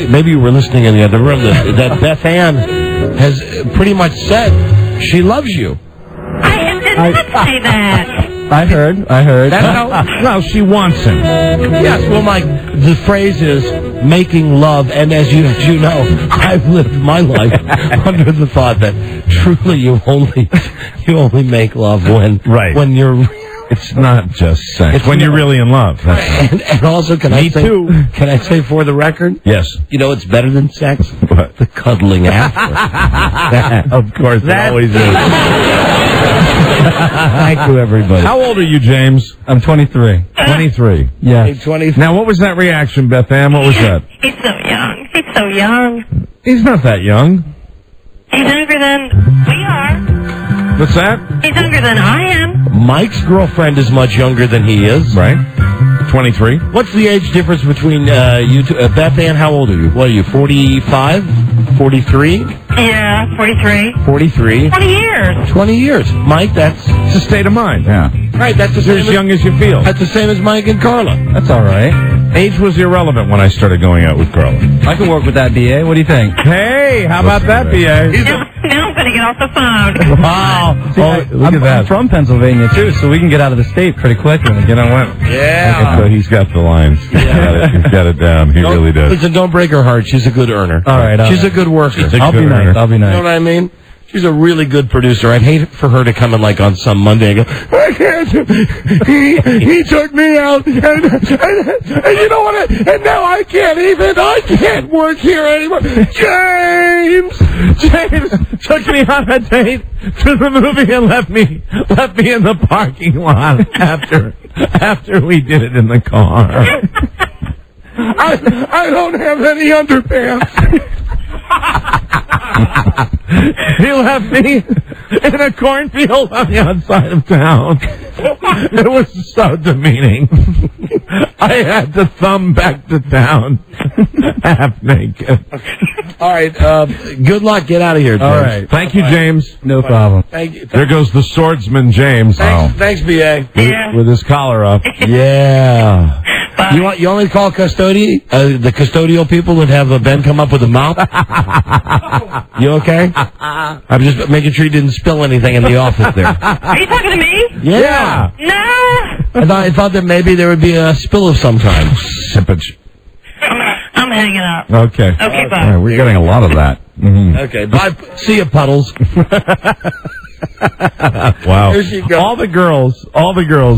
maybe you were listening in the other room that Beth Ann has pretty much said she loves you? I did not say that. I heard. That's how. Well, she wants him. Yes. Well, the phrase is making love, and as you know, I've lived my life under the thought that truly you only make love when you're It's not just sex. It's when you're really in love. And also, can I say for the record? Yes. You know what's better than sex? What? The cuddling after. Of course, it always is. Thank you, everybody. How old are you, James? I'm 23. 23. Yeah. 23. Now, what was that reaction, Beth Ann? What was that? He's so young. He's so young. He's not that young. He's younger than we are. What's that? He's younger than I am. Mike's girlfriend is much younger than he is. Right. 23. What's the age difference between you two? Beth Ann, how old are you? What are you, 45? 43? Yeah, 43. 43. 20 years. 20 years. Mike, that's It's a state of mind. Yeah. right. That's the You're same as young as you feel. That's the same as Mike and Carla. That's all right. Age was irrelevant when I started going out with Carla. I can work with that, BA. What do you think? Hey, how about that, BA? Now I'm going to get off the phone. Wow. See, I'm from Pennsylvania, too, so we can get out of the state pretty quickly. You know what? Yeah. So he's got the lines. He's got it down. He really does. Listen, don't break her heart. She's a good earner. All right. She's a good worker. I'll be nice. I'll be You nice. know what I mean? She's a really good producer. I'd hate for her to come in like on some Monday and go, I can't. He took me out, and you know what? And now I can't work here anymore. James took me on a date to the movie and left me in the parking lot after we did it in the car. I don't have any underpants. He left me in a cornfield on the outside of town. It was so demeaning. I had to thumb back to town, half naked. All right, good luck. Get out of here, James. All right. Thank you, James. No problem. Thank you. There goes the swordsman, James. Thanks, BA. With his collar up. Yeah. You only call the custodial people that have Ben come up with a mop? You okay? I'm just making sure you didn't spill anything in the office there. Are you talking to me? Yeah. No. I thought that maybe there would be a spill of some kind. Sippage. I'm hanging up. Okay. Okay, bye. All right, we're getting a lot of that. Mm-hmm. Okay, bye. See you, Puddles. Wow. Here she goes. All the girls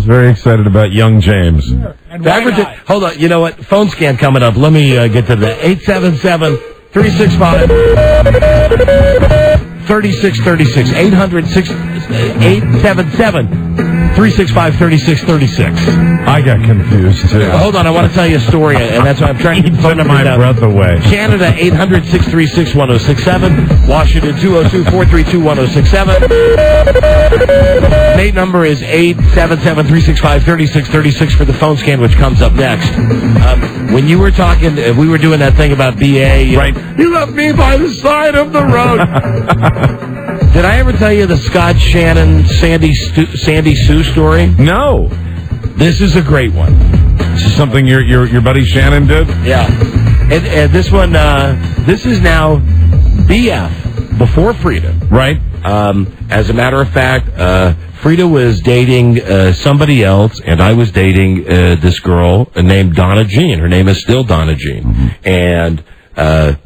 very excited about young James. Hold on. You know what? Phone scan coming up. Let me get to the 877-365. 3636 877-365-3636. I got confused too. Hold on, I want to tell you a story, and that's why I'm trying to get the phone number my down. breath away. Canada 800-636-1067. Washington 202-432-1067. Nate number is 877-365-3636 for the phone scan, which comes up next. When you were talking, we were doing that thing about BA. Right. You left me by the side of the road. Did I ever tell you the Scott Shannon Sandy Sue story? No. This is a great one. This is something your buddy Shannon did? Yeah. And this one, this is now BF, before Frida. Right. As a matter of fact, Frida was dating somebody else, and I was dating this girl named Donna Jean. Her name is still Donna Jean. Mm-hmm. And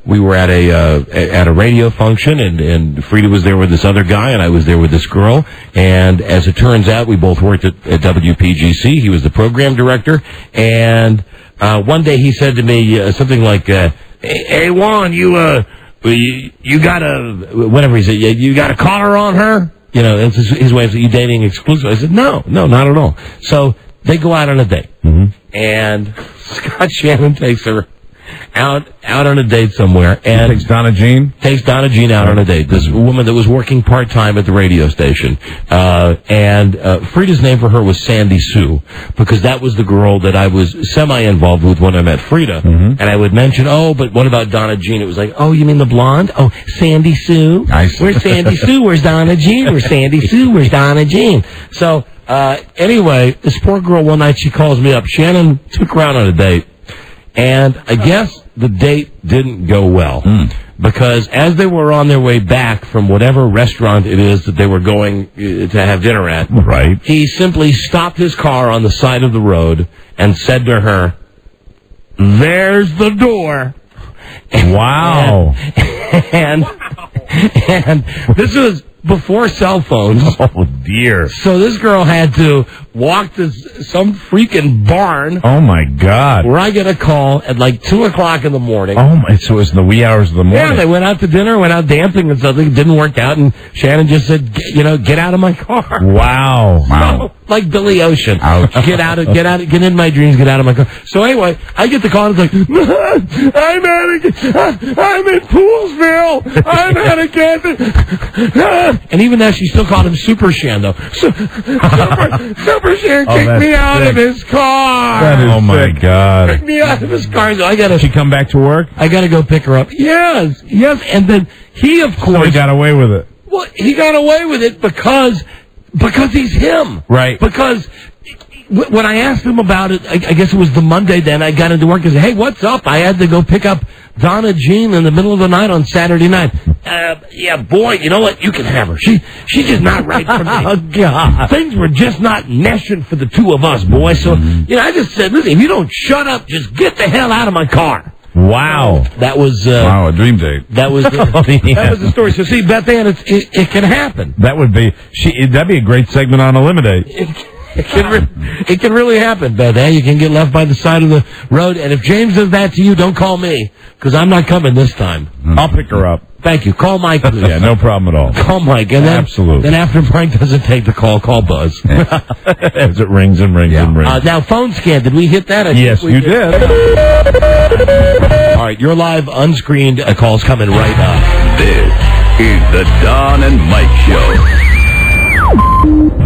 we were at a radio function, and Frida was there with this other guy, and I was there with this girl. And as it turns out, we both worked at WPGC. He was the program director. And one day he said to me something like, "Hey Juan, you got whatever he said. You got a collar on her? You know, it's his way of saying, you dating exclusively." I said, no, not at all. So they go out on a date, and Scott Shannon takes her out on a date somewhere, and takes Donna Jean out on a date. This woman that was working part-time at the radio station, and Frida's name for her was Sandy Sue, because that was the girl that I was semi-involved with when I met Frida. And I would mention, but what about Donna Jean? It was like, you mean the blonde? Oh, Sandy Sue. Nice. Where's Sandy Sue? Where's Donna Jean? Where's Sandy Sue? Where's Donna Jean? So anyway, this poor girl, one night she calls me up. Shannon took her out on a date. And I guess the date didn't go well, because as they were on their way back from whatever restaurant it is that they were going to have dinner at, right, he simply stopped his car on the side of the road and said to her, "There's the door." Wow. And this was before cell phones. Oh, dear. So this girl had to walk to some freaking barn. Oh, my God. Where I get a call at like 2 o'clock in the morning. Oh, my. So it was in the wee hours of the morning. Yeah, they went out to dinner, went out dancing and something. It didn't work out, and Shannon just said, get out of my car. Wow. So, like Billy Ocean. Ouch. Get in my dreams, get out of my car. So anyway, I get the call and it's like, I'm in Poolsville. I'm at a campus. And even now, she still called him Super Shan, though. Super Shan kicked me out of his car. Oh, my God. Kicked me out of his car. So Did she come back to work? I got to go pick her up. Yes. And then he, of course. So he got away with it. Well, he got away with it because he's him. Right. Because when I asked him about it, I guess it was the Monday then, I got into work and said, hey, what's up? I had to go pick up Donna Jean in the middle of the night on Saturday night. Yeah, boy, you know what? You can have her. She's just not right for me. Oh, God. Things were just not meshing for the two of us, boy. So, I just said, listen, if you don't shut up, just get the hell out of my car. Wow. That was... a dream date. That was that was the story. So, see, Beth Ann, it can happen. That'd be a great segment on Eliminate. It can really happen, Beth Ann. You can get left by the side of the road. And if James does that to you, don't call me, because I'm not coming this time. I'll pick her up. Thank you. Call Mike, please. Yeah, no problem at all. Call Mike. And then, absolutely. Then after Mike doesn't take the call Buzz. As it rings and rings and rings. Now, phone scan. Did we hit that? Yes, you did. All right, your live unscreened calls coming right up. This is the Don and Mike Show.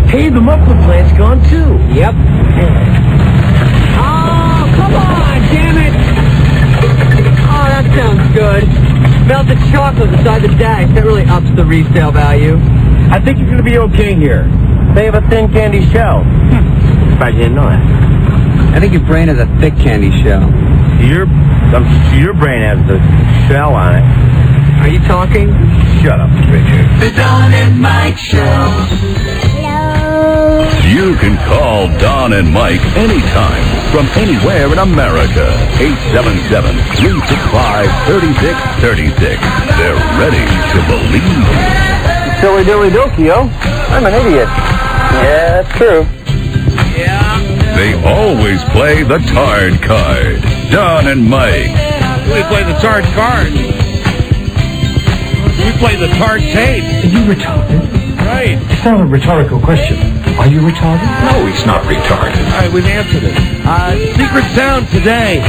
Hey, the muffler plant's gone too. Yep. Oh, come on, damn it! Oh, that sounds good. Melted chocolate beside the dash. That really ups the resale value. I think you're going to be okay here. They have a thin candy shell. I didn't know that. I think your brain has a thick candy shell. Your brain has the shell on it. Are you talking? Shut up, Richard. The Don and Mike Show. You can call Don and Mike anytime from anywhere in America. 877-365-3636. They're ready to believe. Silly dilly dokio. I'm an idiot. Yeah, that's true. Yeah. They always play the Tard card. Don and Mike. We play the Tard card. We play the Tard tape. Are you retarded? Right. It's not a rhetorical question. Are you retarded? No, he's not retarded. All right, we've answered it. Secret sound today,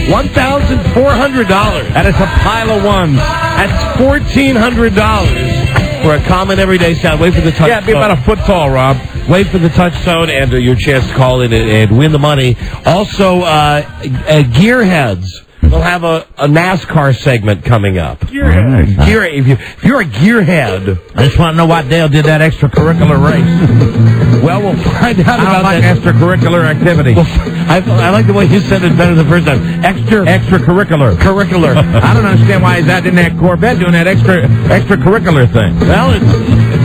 $1,400. That is a pile of ones. That's $1,400 for a common everyday sound. Wait for the touch. Yeah, it'd be about a foot tall, Rob. Wait for the touchstone and your chance to call in and win the money. Also, Gearheads. We'll have a NASCAR segment coming up. Gearhead. If you're a gearhead, I just want to know why Dale did that extracurricular race. Well, we'll find out about like that. extracurricular activity. Well, I like the way you said it better the first time. Extracurricular. Curricular. I don't understand why he's out in that Corvette doing that extracurricular thing. Well,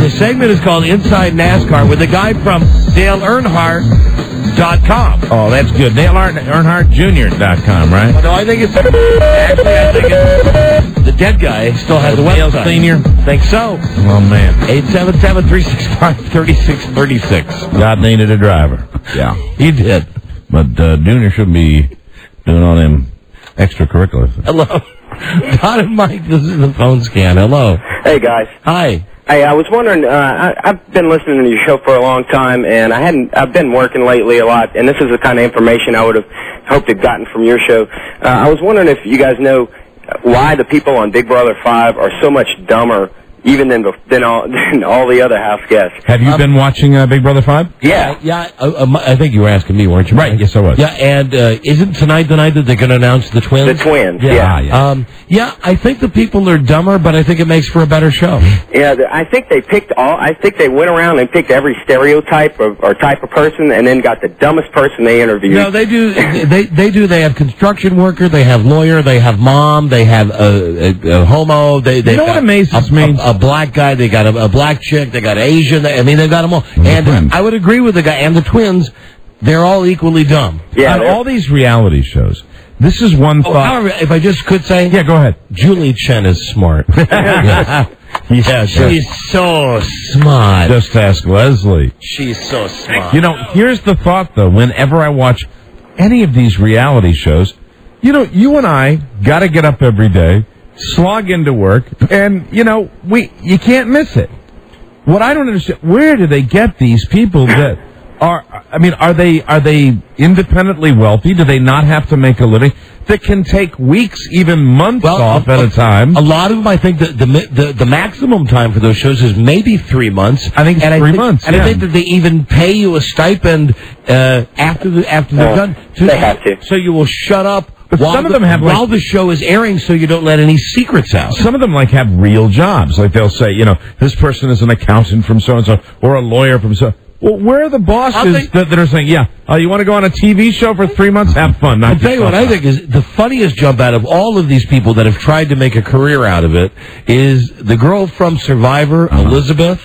the segment is called Inside NASCAR with a guy from Dale Earnhardt.com. Oh, that's good. Dale EarnhardtJr.com, right? No, I think it's the dead guy still has a Dale website. Senior? Think so. Oh, man. 877-365-3636. God needed a driver. Yeah. He did. But Junior should be doing all them extracurricular things. Hello. Don and Mike, this is the phone scan. Hello. Hey, guys. Hi. Hey, I was wondering, I've been listening to your show for a long time, and I've been working lately a lot, and this is the kind of information I would have hoped to have gotten from your show. I was wondering if you guys know why the people on Big Brother 5 are so much dumber even than all the other house guests. Have you been watching Big Brother 5? Yeah. I think you were asking me, weren't you? Right, yes, I was. Yeah, and isn't tonight the night that they're going to announce the twins? The twins, yeah. Yeah, I think the people are dumber, but I think it makes for a better show. Yeah, I think they went around and picked every stereotype or type of person and then got the dumbest person they interviewed. No, they do. They have construction worker, they have lawyer, they have mom, they have a homo. You know what amazes me? A black guy, they got a black chick, they got Asian. They've got them all. And I would agree with the guy. And the twins, they're all equally dumb. Yeah, on all these reality shows. This is one thought. However, if I just could say... Yeah, go ahead. Julie Chen is smart. Yeah, she's so smart. Just ask Leslie. She's so smart. You know, here's the thought, though. Whenever I watch any of these reality shows, you know, you and I got to get up every day, slog into work, and, you know, you can't miss it. What I don't understand, where do they get these people that are they independently wealthy? Do they not have to make a living? That can take weeks, even months off at a time. A lot of them, I think, the maximum time for those shows is maybe 3 months. I think it's 3 months. And I think that they even pay you a stipend after they're done. They have to. So you will shut up. But some of them have while the show is airing, so you don't let any secrets out. Some of them have real jobs. Like they'll say, you know, this person is an accountant from so and so, or a lawyer from so. Well, where are the bosses that are saying, yeah, you want to go on a TV show for 3 months? Have fun. I'll tell you what I think is the funniest jump out of all of these people that have tried to make a career out of it is the girl from Survivor, Elizabeth,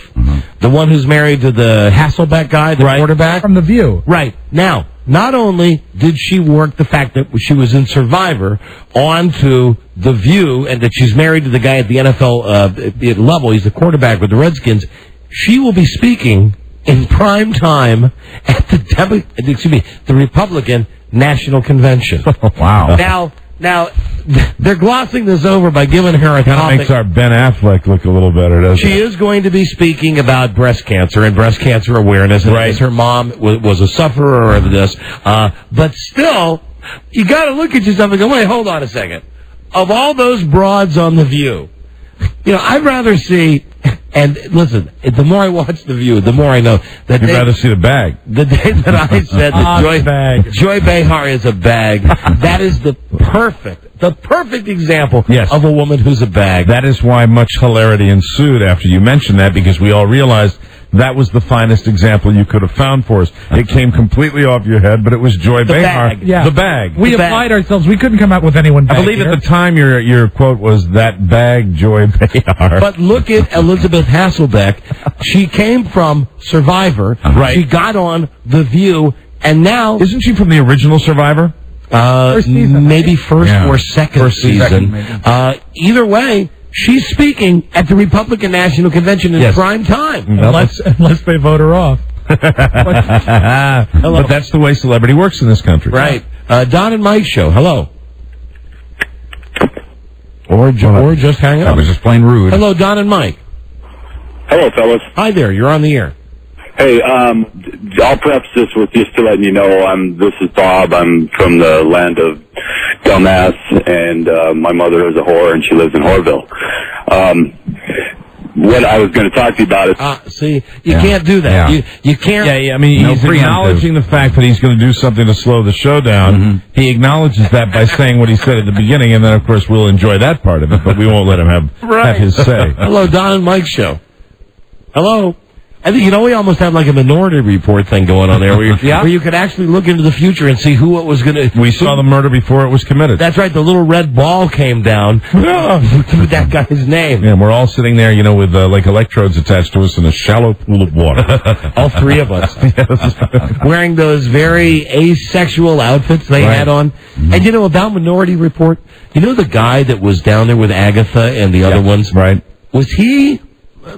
the one who's married to the Hasselbeck guy, the quarterback. From The View. Right. Now, not only did she work the fact that she was in Survivor onto The View and that she's married to the guy at the NFL level, he's the quarterback with the Redskins, she will be speaking in prime time at the Republican National Convention. Wow. Now, they're glossing this over by giving her a kind of topic. makes our Ben Affleck look a little better, doesn't it? She is going to be speaking about breast cancer and breast cancer awareness, and as her mom was a sufferer of this. But still, you got to look at yourself and go, wait, hold on a second. Of all those broads on The View, you know, I'd rather see. And listen, the more I watch The View, the more I know that you'd rather see the bag. The day that I said that Joy Behar is a bag, that is the perfect example of a woman who's a bag. That is why much hilarity ensued after you mentioned that, because we all realized that was the finest example you could have found for us. It came completely off your head, but it was Joy Behar. Yeah. The bag. We applied ourselves. We couldn't come out with anyone I believe at the time your quote was, that bag, Joy Behar. But look at Elizabeth Hasselbeck. She came from Survivor. Right. She got on The View, and now... Isn't she from the original Survivor? First season, maybe first or second season. Either way, she's speaking at the Republican National Convention in prime time. Unless they vote her off. But that's the way celebrity works in this country. Right. Don and Mike show. Hello. Or just hang up. I was just plain rude. Hello, Don and Mike. Hello, fellas. Hi there. You're on the air. Hey, I'll preface this with just to letting you know this is Bob. I'm from the land of dumbass, and my mother is a whore, and she lives in Whoreville. What I was going to talk to you about is... see, you can't do that. Yeah. You can't... I mean, he's acknowledging the fact that he's going to do something to slow the show down. He acknowledges that by saying what he said at the beginning, and then, of course, we'll enjoy that part of it, but we won't let him have his say. Hello, Don and Mike show. Hello. I think, we almost have like a Minority Report thing going on there where you could actually look into the future and see who it was going to... We saw the murder before it was committed. That's right. The little red ball came down with that guy's name. Yeah, and we're all sitting there, with like electrodes attached to us in a shallow pool of water. All three of us. Wearing those very asexual outfits they had on. And about Minority Report, the guy that was down there with Agatha and the other ones? Right. Was he...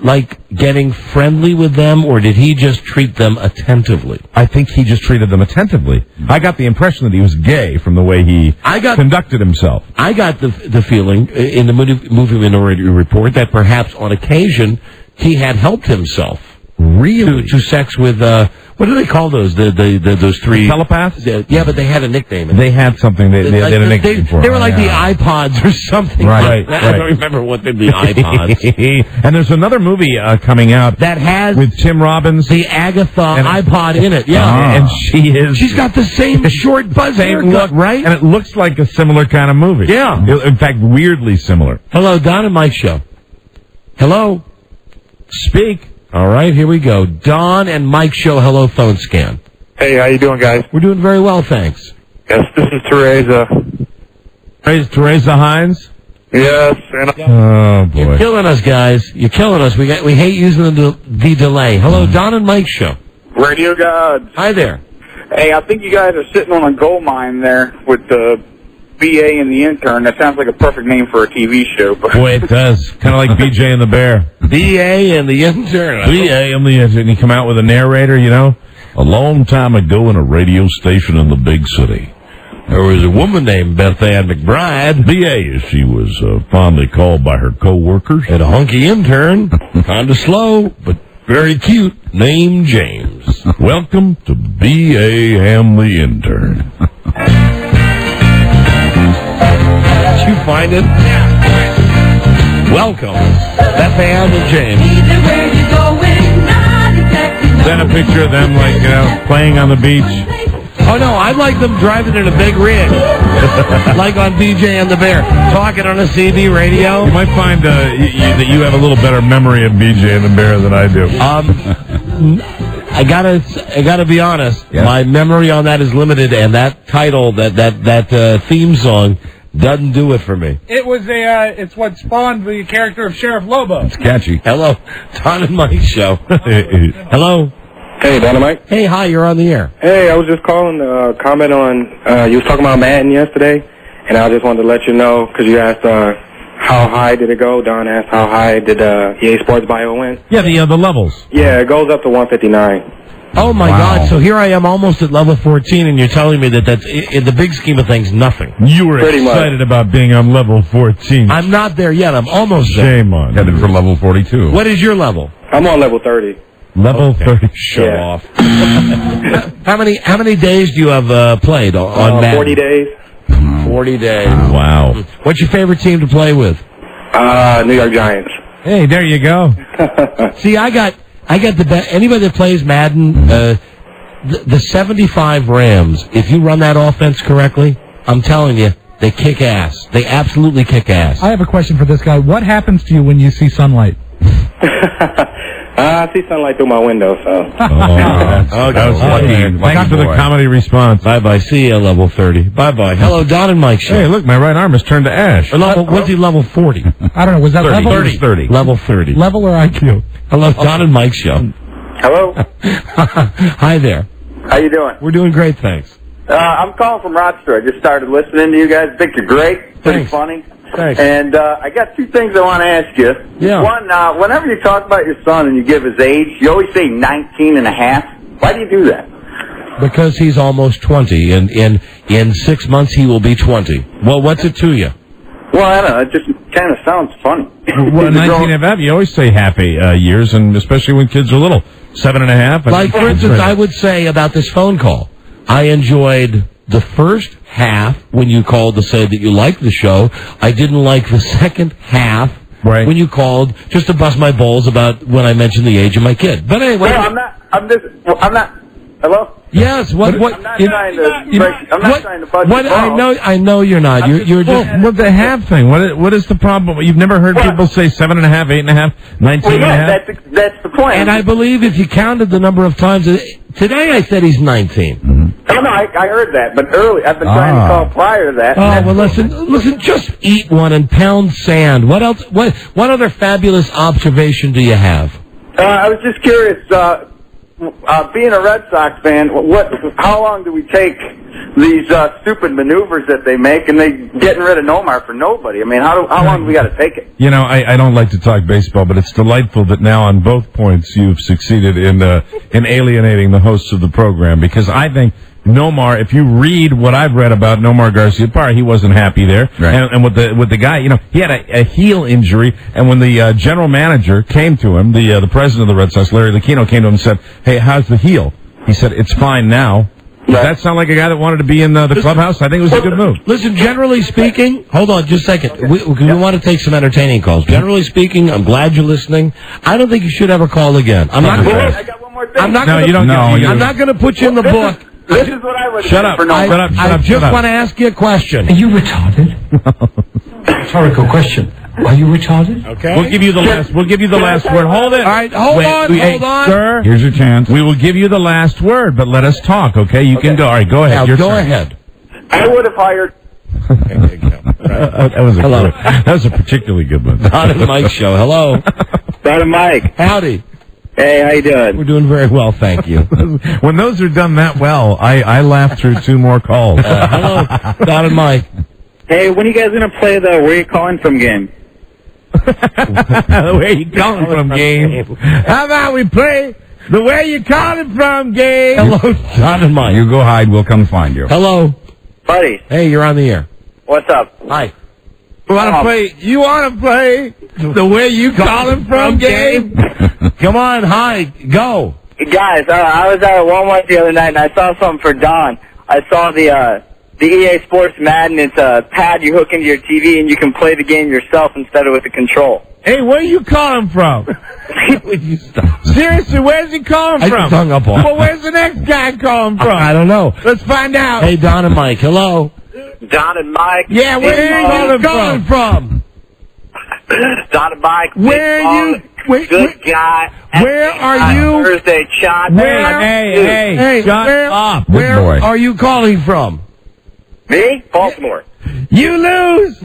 like getting friendly with them, or did he just treat them attentively? I think he just treated them attentively. I got the impression that he was gay from the way he conducted himself. I got the feeling in the movie Minority Report that perhaps on occasion he had helped himself. Really? To sex with, what do they call those? Those three... Telepaths? Yeah, but they had a nickname. They had something. They had a nickname for They were like the iPods or something. Right. I don't remember what the iPods. And there's another movie coming out that has with Tim Robbins, the Agatha iPod in it. Yeah, and she's got the same short buzz haircut, right? And it looks like a similar kind of movie. Yeah, in fact, weirdly similar. Hello, Don and Mike show. Hello, speak. All right, here we go. Don and Mike show. Hello, phone scan. Hey, how you doing, guys? We're doing very well, thanks. Yes, this is Teresa. Teresa Hines? Yes. Oh, boy. You're killing us, guys. You're killing us. We hate using the delay. Hello, Don and Mike show. Radio gods. Hi there. Hey, I think you guys are sitting on a gold mine there with the BA and the Intern. That sounds like a perfect name for a TV show. But Boy, it does. Kind of like BJ and the Bear. BA and the Intern. BA and the Intern. And you come out with a narrator, you know. A long time ago in a radio station in the big city, there was a woman named Beth Ann McBride. BA, as she was fondly called by her co-workers. And a hunky intern, kind of slow, but very cute, named James. Welcome to BA and the Intern. Did you find it? Yeah. Welcome, Beth Ann and James. Then a picture of them, like, playing on the beach. Oh, no, I like them driving in a big rig, like on BJ and the Bear, talking on a CB radio. You might find that you have a little better memory of BJ and the Bear than I do. I gotta be honest. Yeah. My memory on that is limited, and that title, that theme song, doesn't do it for me. It was it's what spawned the character of Sheriff Lobo. It's catchy. Hello, Don and Mike show. Hello. Hey, Dynamite. Hey, hi, you're on the air. Hey, I was just calling to comment on, you was talking about Madden yesterday, and I just wanted to let you know, because you asked how high did it go. Don asked how high did EA Sports Bio win. Yeah, the levels. Yeah, it goes up to 159. Oh, my God. So here I am almost at level 14, and you're telling me that's, in the big scheme of things, nothing. You were excited about being on level 14. I'm not there yet. I'm almost there. Shame on. Headed for level 42. What is your level? I'm on level 30. Level 30. Show off. How many days do you have played on Madden? 40 days. 40 days. Wow. What's your favorite team to play with? New York Giants. Hey, there you go. See, I got the best. Anybody that plays Madden, the 75 Rams, if you run that offense correctly, I'm telling you, they kick ass. They absolutely kick ass. I have a question for this guy. What happens to you when you see sunlight? I see sunlight through my window, so. That was lucky. Thanks for the comedy response. Bye-bye. See you, level 30. Bye-bye. Hello, Don and Mike show. Hey, look, my right arm has turned to ash. What's he, level 40? I don't know. Was that 30. level? 30. Level 30. Level or IQ? Hello, Don and Mike show. Hello. Hi there. How you doing? We're doing great, thanks. I'm calling from Rochester. I just started listening to you guys. I think you're great. Pretty funny. Thanks. And I got two things I want to ask you. Yeah. One, whenever you talk about your son and you give his age, you always say 19 and a half. Why do you do that? Because he's almost 20, and in 6 months he will be 20. Well, what's it to you? Well, I don't know. It just kind of sounds funny. Well, 19 and a half, you always say happy years, and especially when kids are little. 7 and a half. Like, for instance, I would say about this phone call, I enjoyed the first half when you called to say that you liked the show. I didn't like the second half when you called just to bust my balls about when I mentioned the age of my kid. But anyway. No, I'm not. Hello? Yes. I'm not trying to bust your balls. I know you're not. You're just. Well, the half thing. What is the problem? You've never heard people say 7 and a half, 8 and a half, 19 and a half? That's the point. And I believe if you counted the number of times today, I said he's 19. No, I heard that, but early. I've been trying to call prior to that. Oh, well, listen, just eat one and pound sand. What else? What other fabulous observation do you have? I was just curious, being a Red Sox fan, how long do we take these stupid maneuvers that they make, and they getting rid of Nomar for nobody? I mean, how long do we got to take it? You know, I don't like to talk baseball, but it's delightful that now on both points you've succeeded in alienating the hosts of the program, because I think Nomar, if you read what I've read about Nomar Garciaparra, he wasn't happy there. Right. And with the guy, you know, he had a heel injury, and when the general manager came to him, the president of the Red Sox, Larry Lucchino, came to him and said, "Hey, how's the heel?" He said, "It's fine now." Does that sound like a guy that wanted to be in the clubhouse? I think it was a good move. Listen, generally speaking, hold on just a second. We want to take some entertaining calls. Generally speaking, I'm glad you're listening. I don't think you should ever call again. I got one more thing. I'm not going to put you in the book. This is what I would Shut up. I just want to ask you a question. Are you retarded? Rhetorical question. Are you retarded? Okay. We'll give you the last word. Hold it. All right, hold on. Sir, here's your chance. We will give you the last word, but let us talk, okay? You can go. All right, go ahead. Now, go ahead. I would have hired... That was a particularly good one. Don and Mike show. Hello. Don and Mike. Howdy. Hey, how you doing? We're doing very well, thank you. When those are done that well, I laugh through 2 more calls. Hello, Don and Mike. Hey, when are you guys going to play the Where You Calling From game? The Where You Calling From game. How about we play the Where You Calling From game? Hello, Don and Mike. You go hide, we'll come find you. Hello. Buddy, Hey, you're on the air. what's up? Hi. You want to play the Where You Calling From game? Come on, hi, go. Guys, I was out at Walmart the other night and I saw something for Don. I saw the EA Sports Madden. It's a pad you hook into your TV and you can play the game yourself instead of with the control. Hey, where are you calling from? Seriously, where's he calling from? I just hung up on. Well, where's the next guy calling from? I don't know. Let's find out. Hey, Don and Mike, hello. Don and Mike. Yeah, where are you calling from? Don and Mike. Where are you? Good guy. Where are you? Thursday shot. Hey, shut up. Where are you calling from? Me? Baltimore. You lose.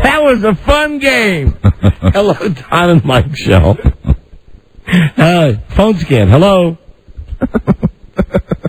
That was a fun game. Hello, Don and Mike show. Phone scan. Hello.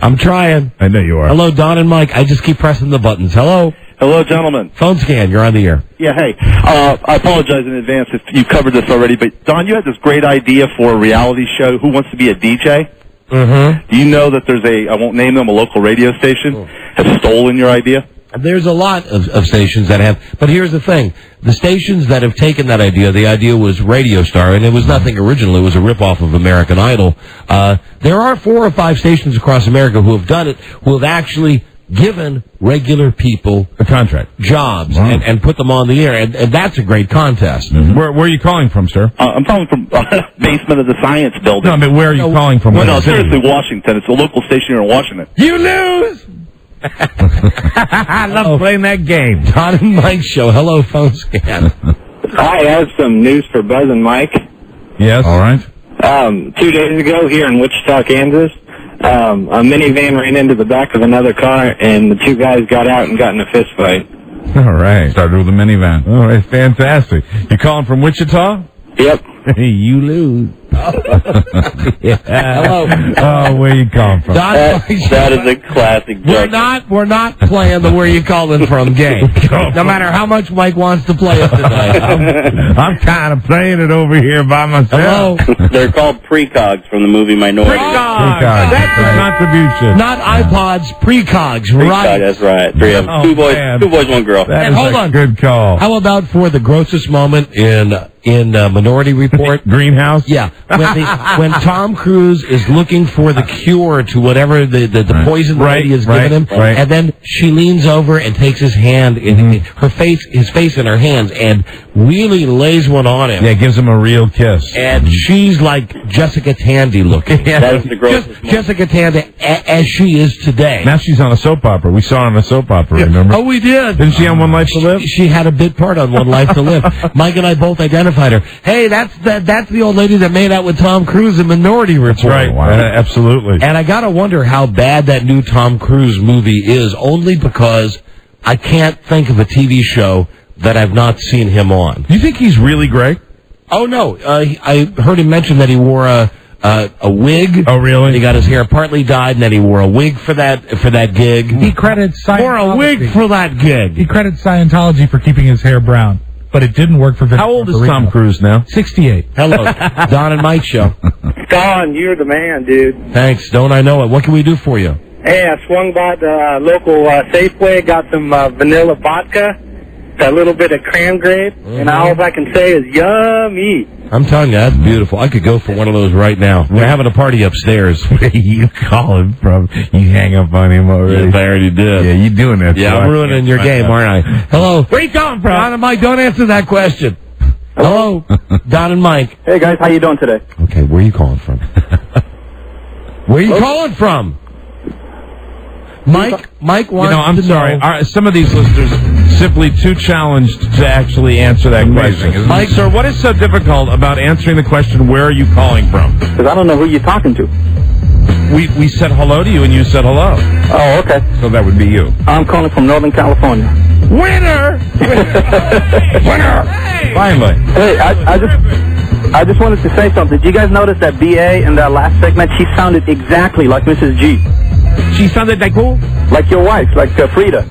I'm trying. I know you are. Hello, Don and Mike. I just keep pressing the buttons. Hello. Hello, gentlemen. Phone scan. You're on the air. Yeah, hey. I apologize in advance if you covered this already, but Don, you had this great idea for a reality show, Who Wants to Be a DJ? Mm-hmm. Do you know that there's I won't name them, a local radio station has stolen your idea? There's a lot of stations that have, but here's the thing. The stations that have taken that idea, the idea was Radio Star, and it was nothing original. It was a ripoff of American Idol. There are 4 or 5 stations across America who have done it, who have actually given regular people a contract, jobs, and put them on the air, and that's a great contest. Mm-hmm. Where are you calling from, sir? I'm calling from basement of the science building. No, but where are you calling from? No, seriously, Washington. It's a local station here in Washington. You lose! I love playing that game. Don and Mike show. Hello, phone scan. I have some news for Buzz and Mike. Yes. All right. 2 days ago here in Wichita, Kansas, a minivan ran into the back of another car, and the 2 guys got out and got in a fist fight. All right. Started with a minivan. All right. Fantastic. You calling from Wichita? Yep. You lose. Hello. Oh, where you calling from? That is a classic joke. We're not playing the Where You Calling From game. No matter how much Mike wants to play it tonight. I'm kind of playing it over here by myself. Hello. They're called precogs from the movie Minority. Precogs. That's a contribution. Not iPods, precogs, Precog, right? that's right. 3 of them. 2 boys, man. 2 boys, 1 girl. That is hold a on. good call. How about for the grossest moment in Minority Report? Greenhouse? Yeah. When Tom Cruise is looking for the cure to whatever the poison the lady has given him, and then she leans over and takes his hand in his face in her hands and really lays one on him. Yeah, gives him a real kiss. And she's like Jessica Tandy looking. That is the grossest Jessica Tandy as she is today. Now she's on a soap opera. We saw her on a soap opera, remember? Oh, we did. Didn't she on One Life to Live? She had a big part on One Life to Live. Mike and I both identified her. Hey, that's the old lady that made out with Tom Cruise in Minority Report. That's right. Wow. Absolutely. And I gotta wonder how bad that new Tom Cruise movie is, only because I can't think of a TV show that I've not seen him on. You think he's really gray? Oh, no. I heard him mention that he wore a wig. Oh, really? He got his hair partly dyed, and then he wore a wig for that gig. He credits Scientology. Wore a wig for that gig. He credits Scientology for keeping his hair brown, but it didn't work for Vince. How old is Tom Cruise now? 68. Hello. Don and Mike show. Don, you're the man, dude. Thanks. Don't I know it? What can we do for you? Hey, I swung by the local Safeway, got some vanilla vodka, a little bit of cranberry, and all I can say is yummy. I'm telling you, that's beautiful. I could go for one of those right now. We're having a party upstairs. Where you calling from? You hang up on him already. Yes, I already did. Yeah, you doing that. Yeah, I'm ruining your game, aren't I? Hello. Where you calling from? Don and Mike, don't answer that question. Hello. Don and Mike. Hey, guys, how you doing today? Okay, where are you calling from? Where are you calling from? Mike wants to know. I'm sorry. Some of these listeners simply too challenged to actually answer that question. Mike, sir, what is so difficult about answering the question, where are you calling from? Because I don't know who you're talking to. We said hello to you, and you said hello. Oh, okay. So that would be you. I'm calling from Northern California. Winner! Winner! Finally. Hey, I just wanted to say something. Did you guys notice that BA in that last segment, she sounded exactly like Mrs. G? She sounded like who? Like your wife, like Frida.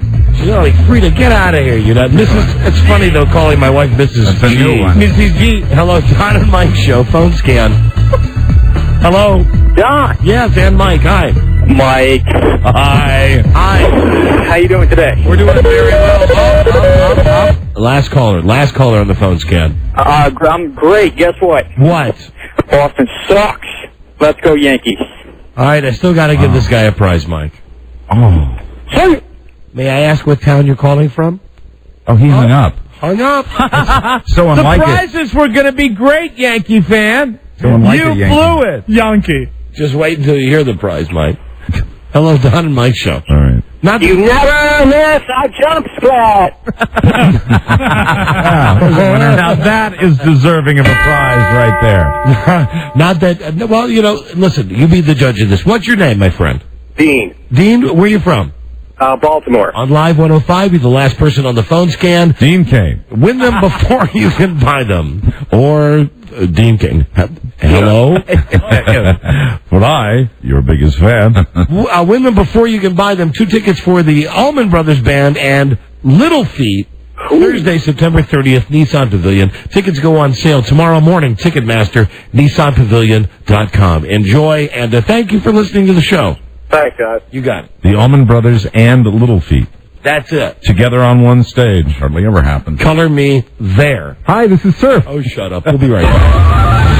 You know, like, Frida, get out of here. You know, it's funny, though, calling my wife Mrs. That's a G. new one. Mrs. G. Hello, Don and Mike show. Phone scan. Hello? Don. Yes, and Mike. Hi. Mike. Hi. How you doing today? We're doing very well. Up. Last caller on the phone scan. I'm great. Guess what? What? Boston sucks. Let's go Yankees. All right, I still got to give this guy a prize, Mike. Oh. Hey. May I ask what town you're calling from? Oh, he hung up. Hung up. So unlike the prizes were going to be great, Yankee fan. So unlike you a Yankee. blew it. Yankee. Just wait until you hear the prize, Mike. Hello, Don and Mike show. All right. You never miss a jump splat. Now that is deserving of a prize right there. Not that. Well, you know, listen. You be the judge of this. What's your name, my friend? Dean. Dean, where are you from? Baltimore. On Live 105, you're the last person on the phone scan. Dean Kane. Win them before you can buy them. Or Dean Kane. Hello? But your biggest fan. Win them before you can buy them. 2 tickets for the Allman Brothers Band and Little Feat. Thursday, September 30th, Nissan Pavilion. Tickets go on sale tomorrow morning. Ticketmaster, NissanPavilion.com. Enjoy, and thank you for listening to the show. Thanks, guys. You got it. The Allman Brothers and Little Feat. That's it. Together on one stage. Hardly ever happens. Color me there. Hi, this is Surf. Oh, shut up. We'll be right back.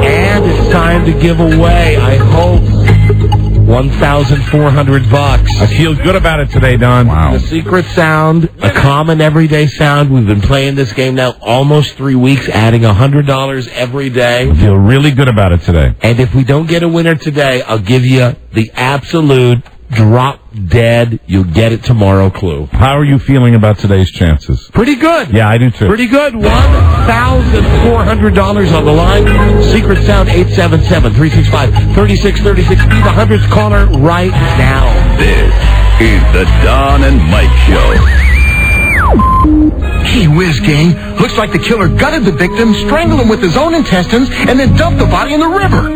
And it's time to give away, I hope, $1,400. I feel good about it today, Don. Wow. The secret sound, a common everyday sound. We've been playing this game now almost 3 weeks, adding $100 every day. I feel really good about it today. And if we don't get a winner today, I'll give you the absolute drop dead, you'll get it tomorrow clue. How are you feeling about today's chances? Pretty good. Yeah, I do too. Pretty good. $1,400 on the line. Secret sound 877-365-3636. Be the 100th caller right now. This is the Don and Mike Show. Gee whiz, gang. Looks like the killer gutted the victim, strangled him with his own intestines, and then dumped the body in the river.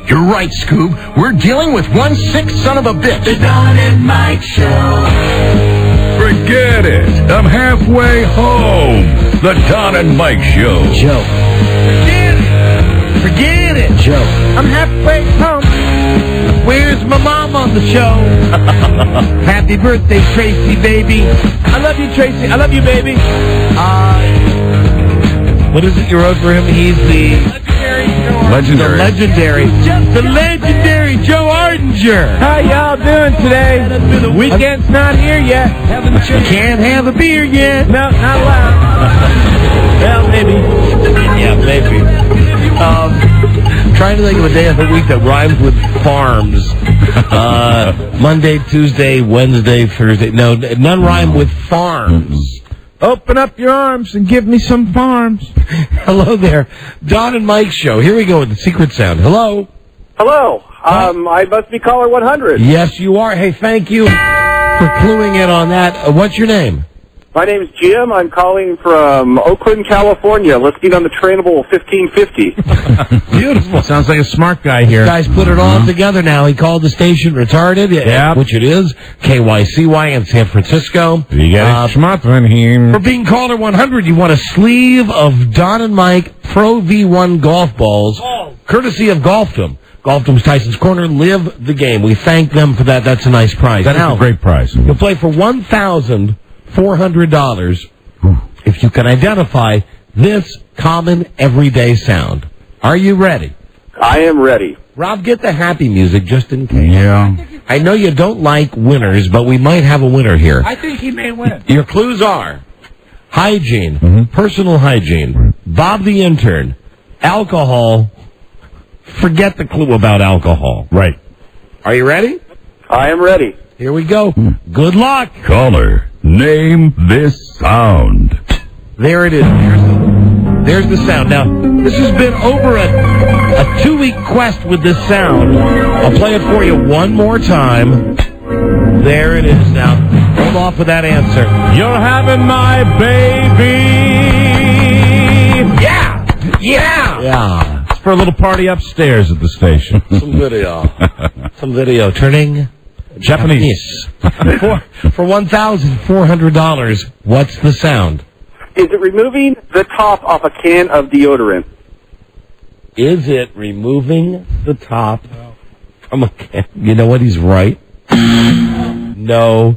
You're right, Scoob. We're dealing with one sick son of a bitch. The Don and Mike Show. Forget it. I'm halfway home. The Don and Mike Show. Joe. Forget it. Joe. I'm halfway home. Where's my mom on the show? Happy birthday, Tracy, baby. I love you, Tracy. I love you, baby. What is it you wrote for him? He's the... Legendary. The legendary Joe Ardinger. How y'all doing today? Weekend's not here yet. You can't have a beer yet. No, not allowed. Well, maybe. Yeah, maybe. Trying to think of a day of the week that rhymes with farms. Monday, Tuesday, Wednesday, Thursday. No, none rhyme with farms. Open up your arms and give me some farms. Hello there. Don and Mike Show. Here we go with the secret sound. Hello. Hello. I must be caller 100. Yes, you are. Hey, thank you for cluing in on that. What's your name? My name is Jim. I'm calling from Oakland, California, listening on the trainable 1550. Beautiful. Sounds like a smart guy here. This guy's put it all together now. He called the station retarded, which it is, KYCY in San Francisco. You get it smart from him. For being caller 100, you want a sleeve of Don and Mike Pro V1 golf balls, courtesy of Golfdom. Golfdom's Tyson's Corner. Live the game. We thank them for that. That's a nice prize. That is a great prize. You'll play for $1,400 if you can identify this common everyday sound. Are you ready? I am ready. Rob, get the happy music just in case. Yeah. I know you don't like winners, but we might have a winner here. I think he may win. Your clues are hygiene, personal hygiene, Bob the intern, alcohol. Forget the clue about alcohol. Right. Are you ready? I am ready. Here we go. Good luck. Caller, name this sound. There it is. There's the sound. Now, this has been over a 2-week quest with this sound. I'll play it for you one more time. There it is. Now, hold off with that answer. You're having my baby. Yeah! Yeah! Yeah. It's for a little party upstairs at the station. Some video. Turning Japanese. For $1,400, what's the sound? Is it removing the top off a can of deodorant? Is it removing the top from a can? You know what? He's right. No.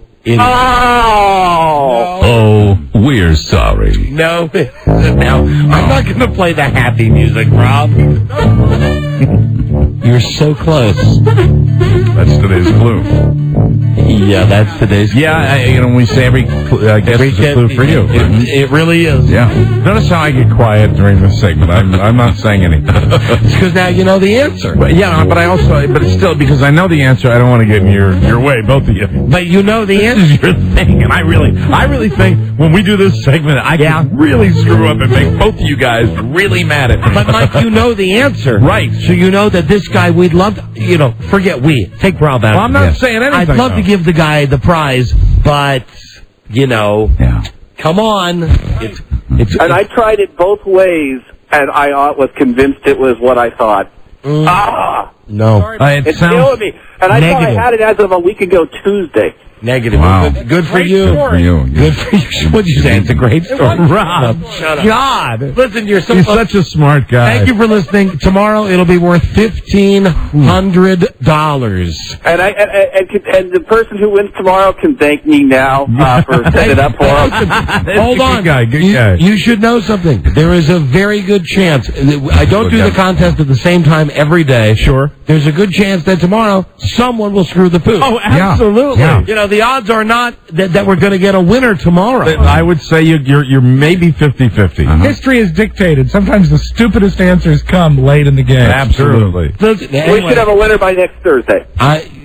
Oh, we're sorry. No. Now, I'm not going to play the happy music, Rob. You're so close. That's today's clue. Yeah, that's today's clue. Yeah, we say every guess is a clue for you. It really is. Yeah. Notice how I get quiet during this segment. I'm not saying anything. It's because now you know the answer. But it's still, because I know the answer, I don't want to get in your way, both of you. But you know the answer. This is your thing, and I really think when we do this segment, I can really screw up and make both of you guys really mad at me. But, Mike, you know the answer. Right. So you know that this guy, we'd love to, forget we. Take Rob out. Well, I'm not saying anything. I'd love to give the guy the prize, but, come on. And I tried it both ways, and I was convinced it was what I thought. No. It's killing me. And I thought I had it as of a week ago Tuesday. Negative. Wow. Good for you. Good for you. Good for you. What'd you say? It's a great story. Rob, Shut up. God. Listen, you're such a smart guy. Thank you for listening. Tomorrow it'll be worth $1,500. And the person who wins tomorrow can thank me now for setting it up for him. Hold on. Good guy. You should know something. There is a very good chance. I don't do the contest at the same time every day. Sure. There's a good chance that tomorrow someone will screw the pooch. Oh, absolutely. Yeah. The odds are not that we're going to get a winner tomorrow. I would say you're maybe 50-50. History is dictated. Sometimes the stupidest answers come late in the game. Absolutely. We should have a winner by next Thursday.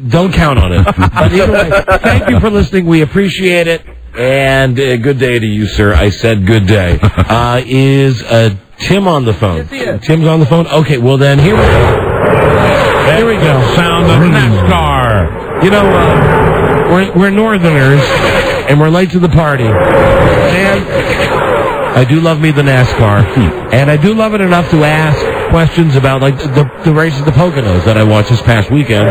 Don't count on it. But either way, thank you for listening. We appreciate it. And good day to you, sir. I said good day. Is Tim on the phone? Yes, Tim's on the phone? Okay, well then, here we go. Here we go. Sound of NASCAR. We're Northerners, and we're late to the party. And I do love me the NASCAR, and I do love it enough to ask questions about the race at the Poconos that I watched this past weekend.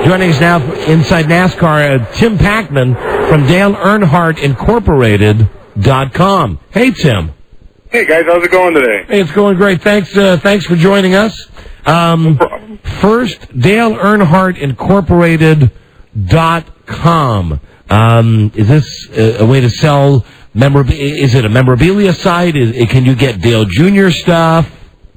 Joining us now inside NASCAR, Tim Packman from Dale Earnhardt Incorporated.com. Hey, Tim. Hey, guys. How's it going today? Hey, it's going great. Thanks for joining us. No problem. First, Dale Earnhardt Incorporated.com. Is this a way to sell memorabilia? Is it a memorabilia site? Can you get Dale Jr. stuff?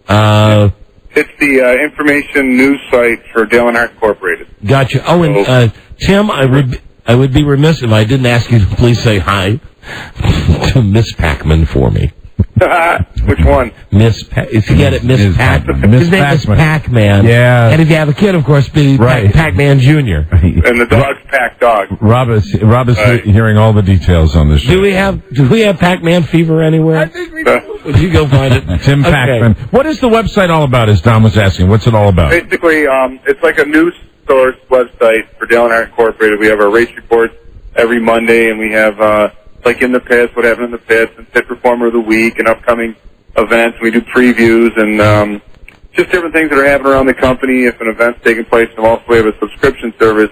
It's the information news site for Dale Earnhardt Incorporated. Gotcha. Oh, and Tim, I would be remiss if I didn't ask you to please say hi to Miss Packman for me. Which one? If you get it, Miss Pac-Man. His name is Pac-Man. Yeah. And if you have a kid, of course, be Pac-Man Jr. And the dog's Pac Dog. Rob is hearing all the details on this show. Do we have Pac-Man fever anywhere? I think we do. Would you go find it? Tim Packman. What is the website all about, as Don was asking? What's it all about? Basically, it's like a news source website for Dale Earnhardt Incorporated. We have our race reports every Monday, and we have like in the past, what happened in the past, and Pit Performer of the Week, and upcoming events. We do previews and just different things that are happening around the company. If an event's taking place, and also we have a subscription service.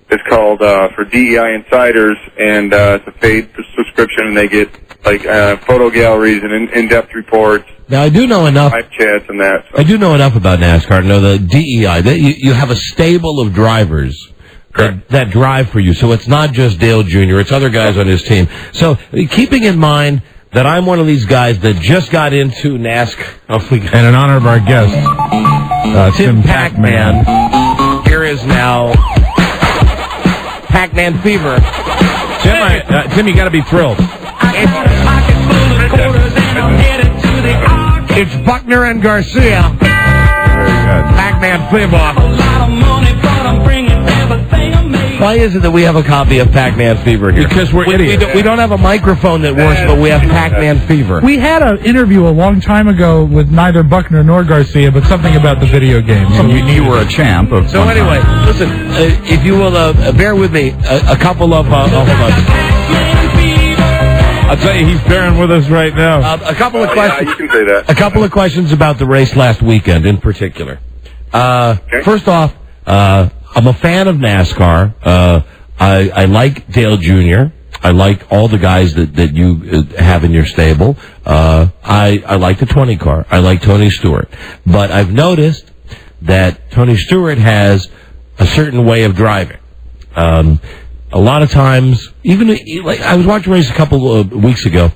It's called for DEI Insiders, and it's a paid subscription, and they get like photo galleries and in-depth reports. Now, I do know enough. Live chats and that. So. I do know enough about NASCAR to know the DEI. That you have a stable of drivers that drive for you. So it's not just Dale Jr., it's other guys on his team. So keeping in mind that I'm one of these guys that just got into NASCAR. And in honor of our guest, Tim Packman. Here is now Pac-Man fever. Tim, you got to be thrilled. It's Buckner and Garcia. Very good. Pac-Man fever. Why is it that we have a copy of Pac-Man fever here? Because we're idiots. We don't have a microphone that works, but we have Pac-Man fever. We had an interview a long time ago with neither Buckner nor Garcia, but something about the video game. You were a champ. So anyway, listen, if you will bear with me, a couple of... hold on. I'll tell you, he's bearing with us right now. A couple of questions. Yeah, you can say that. A couple of questions about the race last weekend in particular. First off, I'm a fan of NASCAR. I like Dale Jr. I like all the guys that you have in your stable. I like the 20 car. I like Tony Stewart. But I've noticed that Tony Stewart has a certain way of driving. A lot of times, even like I was watching a race a couple of weeks ago.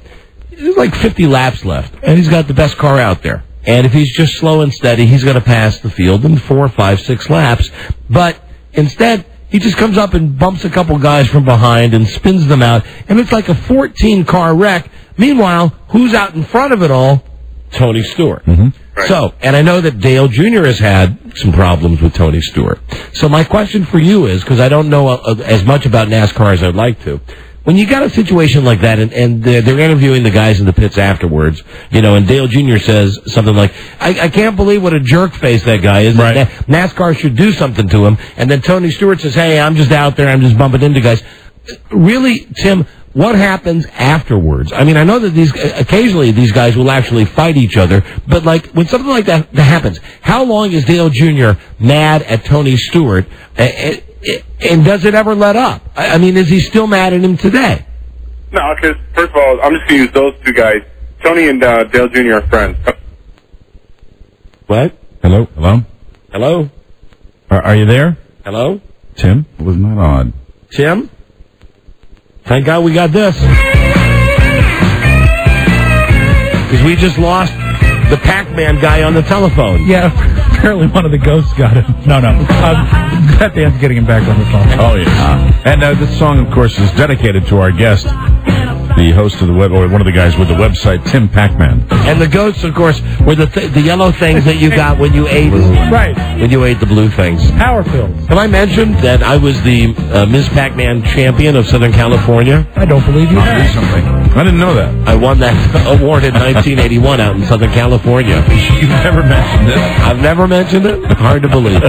There's like 50 laps left, and he's got the best car out there. And if he's just slow and steady, he's going to pass the field in 4, 5, 6 laps. But instead, he just comes up and bumps a couple guys from behind and spins them out, and it's like a 14-car wreck. Meanwhile, who's out in front of it all? Tony Stewart. Right. So, and I know that Dale Jr. has had some problems with Tony Stewart. So my question for you is, because I don't know as much about NASCAR as I'd like to, when you got a situation like that, and they're interviewing the guys in the pits afterwards, and Dale Jr. says something like, I can't believe what a jerk face that guy is. Right. NASCAR should do something to him. And then Tony Stewart says, hey, I'm just out there, I'm just bumping into guys. Really, Tim, what happens afterwards? I mean, I know that occasionally these guys will actually fight each other, but like when something like that happens, how long is Dale Jr. mad at Tony Stewart? And does it ever let up? I mean, is he still mad at him today? No, because, first of all, I'm just going to use those two guys. Tony and Dale Jr. are friends. What? Hello? Hello? Hello? Are you there? Hello? Tim? Wasn't that odd? Tim? Thank God we got this. Because we just lost the Pac-Man guy on the telephone. Yeah, apparently one of the ghosts got him. No. That Dan's getting him back on the phone. Oh, yeah. And this song, of course, is dedicated to our guest, the host of the web, or one of the guys with the website, Tim Pac-Man. And the ghosts, of course, were the yellow things that you got when you ate when you ate the blue things. Power pills. Have I mentioned that I was the Ms. Pac-Man champion of Southern California? I don't believe you have. Recently. I didn't know that. I won that award in 1981 out in Southern California. You've never mentioned it. I've never mentioned it? Hard to believe.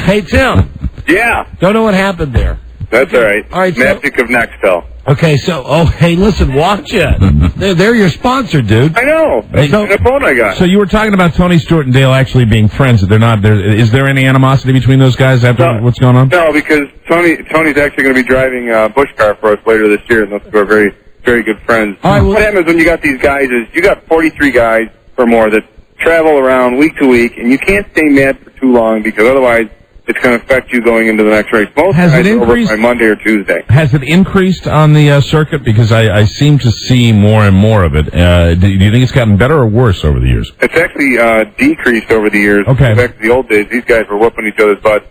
Hey, Tim. Yeah. Don't know what happened there. That's all right. All right. Magic of Nextel. Okay, hey, listen, watch it. They're your sponsor, dude. I know. That's the phone I got. So you were talking about Tony Stewart and Dale actually being friends. They're not. Is there any animosity between those guys after what's going on? No, because Tony's actually going to be driving a Busch car for us later this year, and those two are very, very good friends. All right, what happens when you got these guys is you got 43 guys or more that travel around week to week, and you can't stay mad for too long because otherwise it's going to affect you going into the next race. Most guys are over by Monday or Tuesday. Has it increased on the circuit? Because I seem to see more and more of it. Do you think it's gotten better or worse over the years? It's actually decreased over the years. Okay. Back to the old days, these guys were whooping each other's butts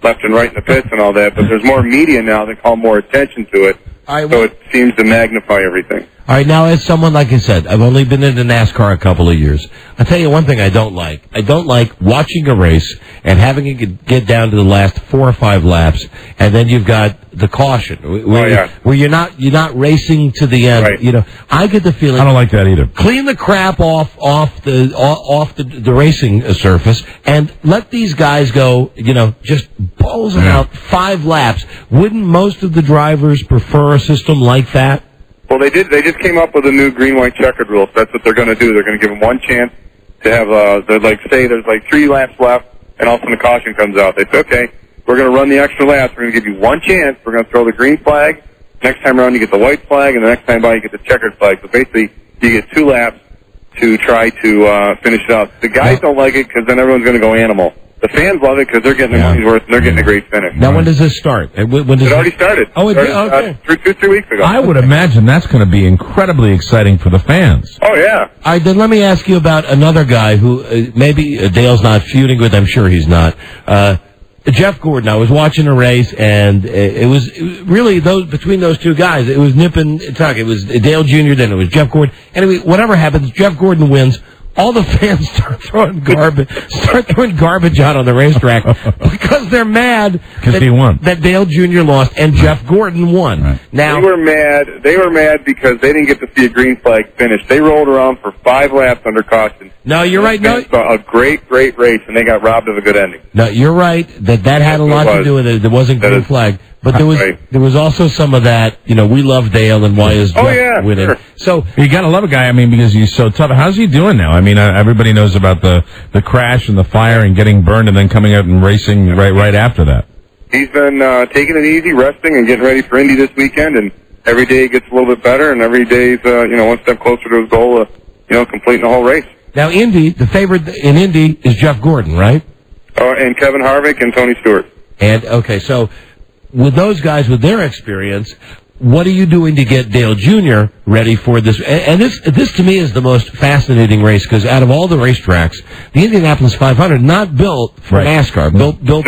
left and right in the pits and all that, but there's more media now that call more attention to it, so it seems to magnify everything. All right, now as someone, like I said, I've only been into NASCAR a couple of years. I'll tell you one thing I don't like. I don't like watching a race and having it get down to the last 4 or 5 laps, and then you've got the caution where you're not racing to the end. Right. I get the feeling I don't like that either. Clean the crap off the racing surface and let these guys go. Just balls them out 5 laps. Wouldn't most of the drivers prefer a system like that? Well, they did. They just came up with a new green-white checkered rule. So that's what they're going to do. They're going to give them one chance to have. Say there's 3 laps left, and all of a sudden the caution comes out. They say, okay, we're going to run the extra laps. We're going to give you one chance. We're going to throw the green flag. Next time around, you get the white flag, and the next time by, you get the checkered flag. So basically, you get 2 laps to try to finish it out. The guys don't like it because then everyone's going to go animal. The fans love it because they're getting their money's worth and they're getting a great finish. Now, when does this start? It already started. Oh, okay. 2-3 weeks ago. I would imagine that's going to be incredibly exciting for the fans. Oh, yeah. All right, then let me ask you about another guy who maybe Dale's not feuding with. I'm sure he's not. Jeff Gordon. I was watching a race, and it was really between those two guys. It was nip and tuck. It was Dale Jr., then it was Jeff Gordon. Anyway, whatever happens, Jeff Gordon wins. All the fans start throwing garbage out on the racetrack because they're mad because he won. That Dale Jr. lost and Jeff Gordon won. Right. Now they were mad because they didn't get to see a green flag finish. They rolled around for 5 laps under caution. No, you're right. No, a great race, and they got robbed of a good ending. No, you're right. That had a lot to do with it. There wasn't green flag. But there was also some of that, we love Dale and why is Jeff winning. Sure. So you got to love a guy, because he's so tough. How's he doing now? Everybody knows about the crash and the fire and getting burned and then coming out and racing right after that. He's been taking it easy, resting, and getting ready for Indy this weekend, and every day gets a little bit better, and every day he's, one step closer to his goal of, completing the whole race. Now, Indy, the favorite in Indy is Jeff Gordon, right? And Kevin Harvick and Tony Stewart. And, okay, so with those guys, with their experience, what are you doing to get Dale Jr. ready for this? And this to me is the most fascinating race, because out of all the racetracks, the Indianapolis 500, not built for NASCAR, built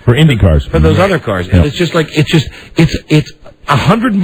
for Indy cars. For those other cars. And it's just like, it's 100,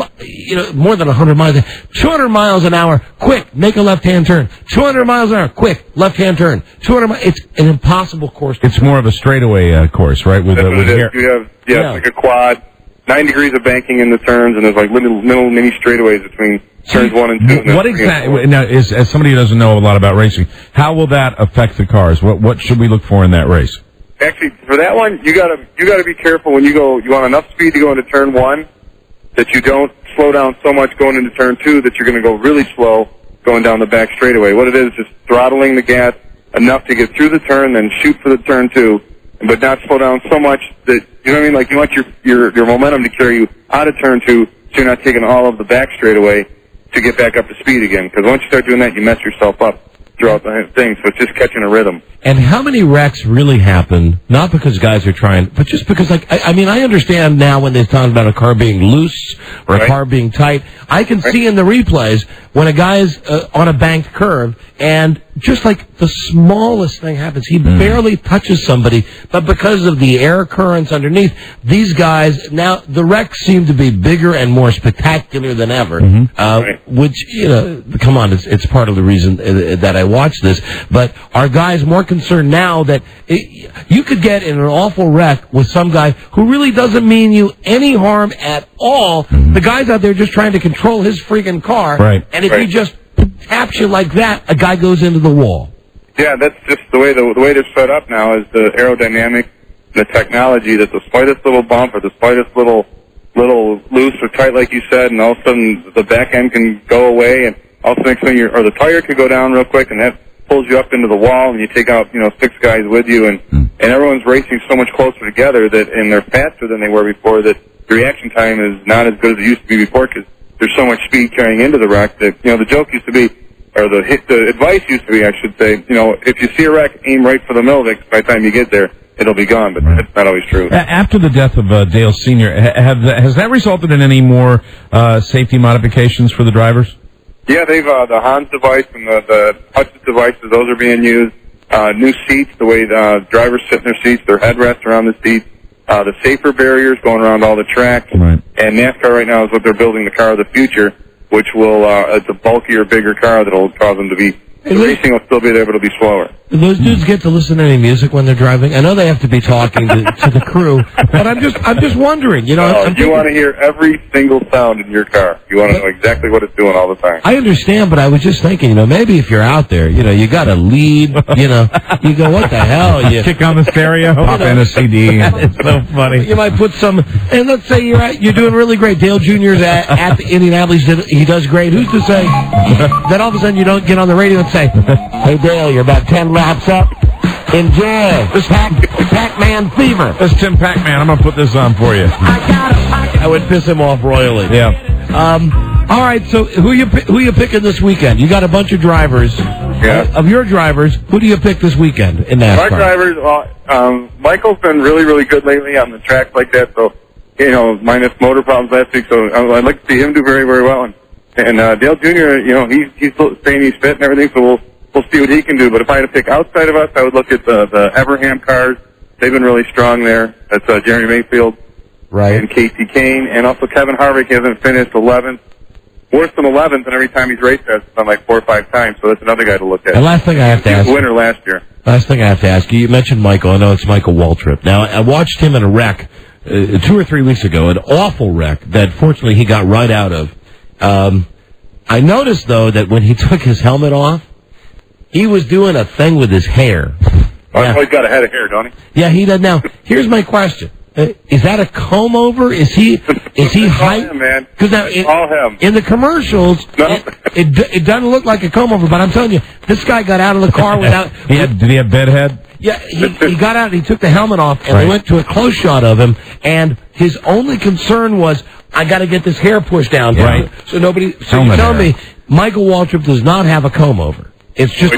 more than 100 miles, 200 miles an hour, quick, make a left-hand turn. 200 miles an hour, quick, left-hand turn. 200 miles, it's an impossible course. It's more of a straightaway course, right? With hair. You have, it's like a quad, 9 degrees of banking in the turns, and there's like little mini straightaways between turns 1 and 2. What exactly, now, as somebody who doesn't know a lot about racing, how will that affect the cars? What should we look for in that race? Actually, for that one, you gotta be careful when you want enough speed to go into turn 1, that you don't slow down so much going into turn 2 that you're going to go really slow going down the back straightaway. What it is throttling the gas enough to get through the turn, then shoot for the turn 2, but not slow down so much that, you know what I mean? Like, you want your momentum to carry you out of turn 2 so you're not taking all of the back straightaway to get back up to speed again. Because once you start doing that, you mess yourself up throughout the thing. So it's just catching a rhythm. And how many wrecks really happen, not because guys are trying, but just because, I understand now when they're talking about a car being loose or a car being tight. I can see in the replays when a guy's on a banked curve and just like the smallest thing happens, he barely touches somebody, but because of the air currents underneath, these guys, now the wrecks seem to be bigger and more spectacular than ever, which, come on, it's part of the reason that I watch this, but are guys more concerned now that you could get in an awful wreck with some guy who really doesn't mean you any harm at all. The guy's out there just trying to control his freaking car, and if he just taps you like that, a guy goes into the wall. Yeah, that's just the way they're set up now is the aerodynamic, the technology that the slightest little bump or the slightest little loose or tight, like you said, and all of a sudden the back end can go away, and all of a sudden the tire could go down real quick, and that pulls you up into the wall, and you take out 6 guys with you, and everyone's racing so much closer together and they're faster than they were before that the reaction time is not as good as it used to be before because there's so much speed carrying into the wreck that the joke used to be, or the advice used to be, I should say, if you see a wreck, aim right for the middle of it. By the time you get there, it'll be gone, but that's not always true. After the death of Dale Sr., has that resulted in any more safety modifications for the drivers? Yeah, they've the Hans device and the Hutchins devices, those are being used. New seats, the way the drivers sit in their seats, their headrests around the seats, the safer barriers going around all the tracks. And NASCAR right now is what they're building the car of the future, which will, it's a bulkier, bigger car that will cause them to be, the racing will still be there, but it'll be slower. Do those dudes get to listen to any music when they're driving? I know they have to be talking to the crew, but I'm just wondering, you want to hear every single sound in your car. You want to know exactly what it's doing all the time. I understand, but I was just thinking, maybe if you're out there, you got to lead, you go, what the hell? You kick on the stereo, pop in a CD. It's so funny. You might put some, and let's say you're doing really great. Dale Jr.'s at the Indianapolis, he does great. Who's to say that all of a sudden you don't get on the radio and say, hey, Dale, you're about 10 laps up. Enjoy. This Pac-Man fever. This Tim Pac-Man. I'm going to put this on for you. I would piss him off royally. Yeah. All right, so who you picking this weekend? You got a bunch of drivers. Yeah. Of your drivers, who do you pick this weekend in NASCAR? My drivers, Michael's been really, really good lately on the tracks like that, so, minus motor problems last week, so I'd like to see him do very, very well. And Dale Jr., he's saying he's fit and everything, so we'll see what he can do. But if I had to pick outside of us, I would look at the Everham cars. They've been really strong there. That's Jeremy Mayfield and Casey Kane. And also Kevin Harvick hasn't finished 11th. Worse than 11th, and every time he's raced has done like 4 or 5 times. So that's another guy to look at. And last thing I have to ask. He was a winner last year. Last thing I have to ask you. You mentioned Michael. I know it's Michael Waltrip. Now, I watched him in a wreck 2 or 3 weeks ago, an awful wreck that fortunately he got right out of. I noticed, though, that when he took his helmet off, he was doing a thing with his hair. He's got a head of hair, don't he? Yeah, he does. Now, here's my question. Is that a comb over? Is he hyped? Man, because all him. In the commercials, it doesn't look like a comb over. But I'm telling you, this guy got out of the car without. Did he have bedhead? Yeah, he got out and he took the helmet off, and they went to a close shot of him, and his only concern was, I got to get this hair pushed down. Yeah. Right. So you tell me, Michael Waltrip does not have a comb over. It's just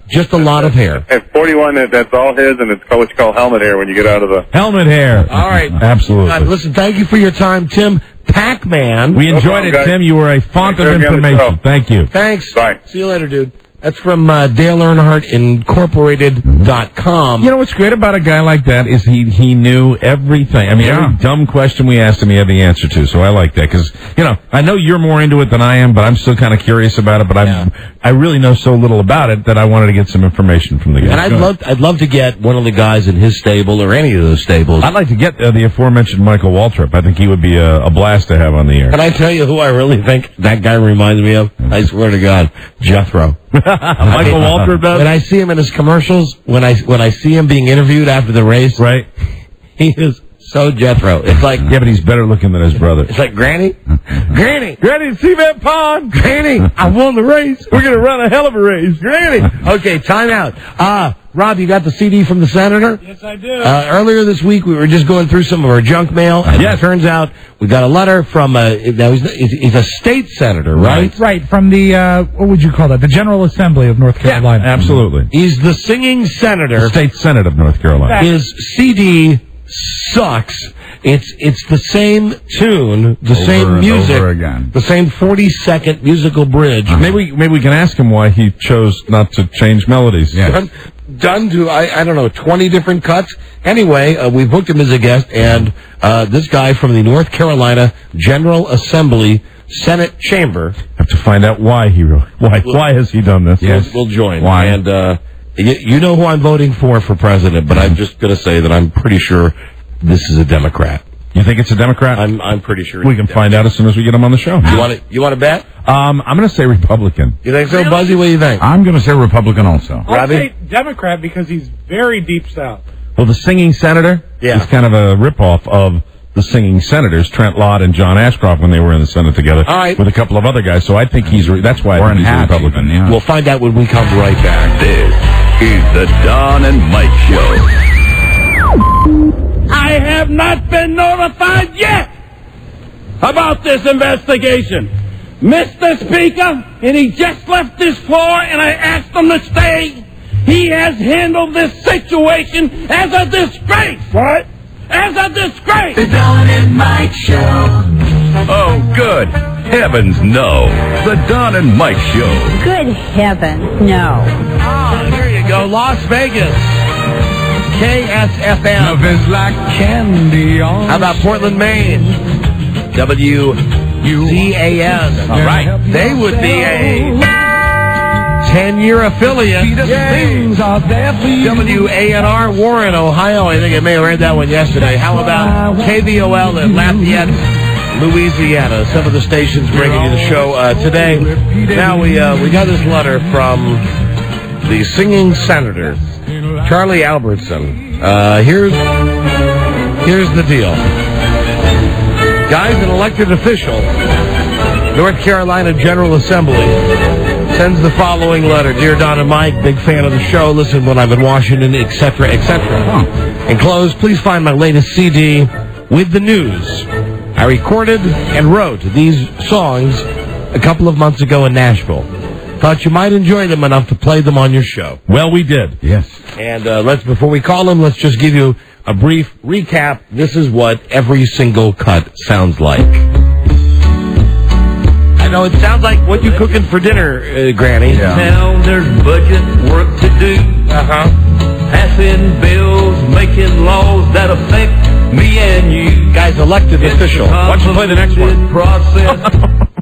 just a lot of hair. At 41, that's all his, and it's what you call helmet hair when you get out of the... Helmet hair. All right. Absolutely. Listen, thank you for your time, Tim Pac-Man. We enjoyed it, Tim. You were a font of information. Thank you. Thanks. Bye. See you later, dude. That's from Dale Earnhardt Incorporated.com. You know what's great about a guy like that is he knew everything. I mean, every dumb question we asked him, he had the answer to. So I like that because, I know you're more into it than I am, but I'm still kind of curious about it. But I really know so little about it that I wanted to get some information from the guy. And I'd love to get one of the guys in his stable or any of those stables. I'd like to get the aforementioned Michael Waltrip. I think he would be a blast to have on the air. Can I tell you who I really think that guy reminds me of? I swear to God, Jethro. Michael Waltrip does? When I see him in his commercials, when I see him being interviewed after the race, right? He is so Jethro. It's like but he's better looking than his brother. It's like Granny, Granny, see that pond? Granny, I won the race. We're gonna run a hell of a race, Granny. Okay, time out. Rob, you got the CD from the senator? Yes, I do. Earlier this week, we were just going through some of our junk mail, and it turns out we got a letter from he's a state senator, right? Right, from the, what would you call that? The General Assembly of North Carolina. Yeah, absolutely. He's the singing senator. The state senate of North Carolina. His CD sucks. It's the same tune, the same music, over again. the same 40-second musical bridge. Maybe we can ask him why he chose not to change melodies. Yes. Done to, I don't know, 20 different cuts. Anyway, we booked him as a guest, and this guy from the North Carolina General Assembly Senate Chamber. Have to find out why has he done this? Yes, we'll join. Why? And you know who I'm voting for president, but I'm just going to say that I'm pretty sure this is a Democrat. You think it's a Democrat? I'm pretty sure. We can find out as soon as we get him on the show. You want to bet? I'm going to say Republican. You think so, Buzzy? What do you think? I'm going to say Republican also. I'll say Democrat because he's very deep south. Well, the singing senator is kind of a ripoff of the singing senators, Trent Lott and John Ashcroft, when they were in the Senate together with a couple of other guys. So I think that's why I think he's a Republican. Even, We'll find out when we come right back. This is the Don and Mike Show. I have not been notified yet about this investigation. Mr. Speaker, and he just left this floor, and I asked him to stay. He has handled this situation as a disgrace. What? As a disgrace. The Don and Mike Show. Oh, good heavens, no. The Don and Mike Show. Good heavens, no. There you go, Las Vegas. KSFM. Love is like candy on. How about Portland, Maine? WZAN. All right. They would be a 10-year affiliate. WANR, Warren, Ohio. I think I may have read that one yesterday. How about KVOL in Lafayette, Louisiana? Some of the stations bringing you the show today. Now we got this letter from the singing senator, Charlie Albertson. Here's the deal. Guys, an elected official, North Carolina General Assembly, sends the following letter. Dear Don and Mike, big fan of the show. Listen when I'm in Washington, etc., etc. Enclosed, please find my latest CD with the news. I recorded and wrote these songs a couple of months ago in Nashville. Thought you might enjoy them enough to play them on your show. Well, we did. Yes. And before we call them, let's just give you a brief recap. This is what every single cut sounds like. I know it sounds like what you cooking for dinner, Granny. Yeah. Now there's budget work to do. Passing bills, making laws that affect me and you. Guys, elected official. Why don't you play the next one?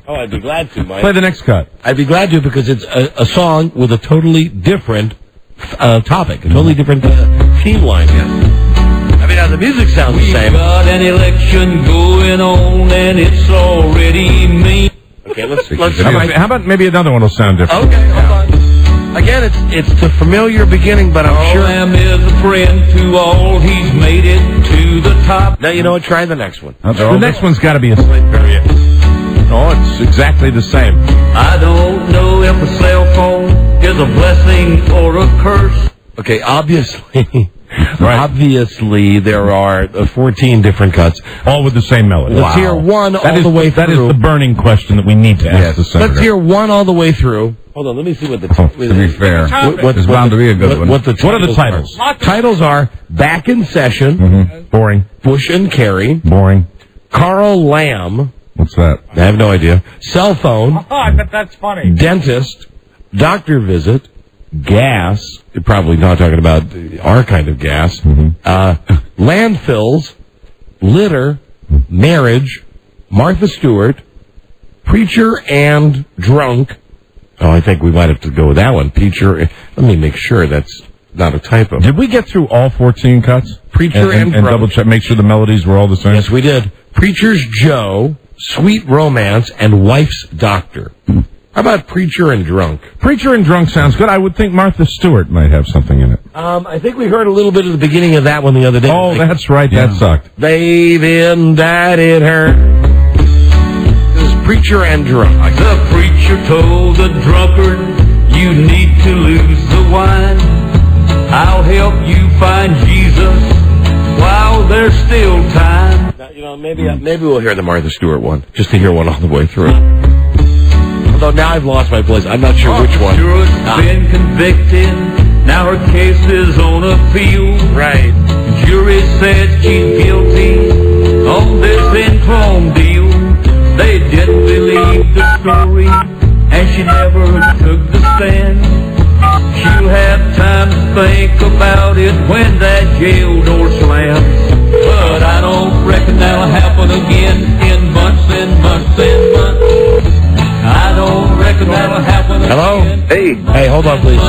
Oh, I'd be glad to, Mike. Play the next cut. I'd be glad to because it's a song with a totally different topic, a totally different theme line. I mean, the music sounds the same. We've got an election going on and it's already me. Okay, let's how about maybe another one will sound different? Okay, hold on. Again, it's the familiar beginning, but I'm sure... Lamb is a friend to all. He's made it to the top. Now, you know what? Try the next one. The next one's got to be a slight variation. No, it's exactly the same. I don't know if a cell phone is a blessing or a curse. Okay, obviously... Right. Obviously, there are 14 different cuts. All with the same melody. Let's hear one all the way through. That is the burning question that we need to ask the senator. Let's hear one all the way through. Hold on, let me see what the... to be fair, it's bound to be a good one. What are the titles? Titles are Back in Session. Mm-hmm. Boring. Bush and Carey. Boring. Carl Lamb. What's that? I have no idea. Cell phone. Oh, I bet that's funny. Dentist. Doctor visit. Gas. You're probably not talking about our kind of gas. Mm-hmm. Landfills. Litter. Marriage. Martha Stewart. Preacher and drunk. Oh, I think we might have to go with that one. Preacher. Let me make sure that's not a typo. Did we get through all 14 cuts? Preacher and drunk. Double check, make sure the melodies were all the same? Yes, we did. Preacher's Joe. Sweet Romance. And Wife's Doctor. How about Preacher and Drunk? Preacher and Drunk sounds good. I would think Martha Stewart might have something in it. I think we heard a little bit of the beginning of that one the other day. Oh, that's right. Yeah. That sucked. They've indicted her. This is Preacher and Drunk. The preacher told the drunkard, you need to lose the wine. I'll help you find Jesus while there's still time. Now, you know, maybe we'll hear the Martha Stewart one, just to hear one all the way through. Although now I've lost my place. I'm not sure which one. Stewart's been convicted. Now her case is on appeal. Right. Jury said she's guilty on this in-clone deal. They didn't believe the story, and she never took the stand. She'll have time to think about it when that jail door slams. But I don't reckon that'll happen again in months and months and months. I don't reckon that'll happen again. Hello? Hey, hold on, please.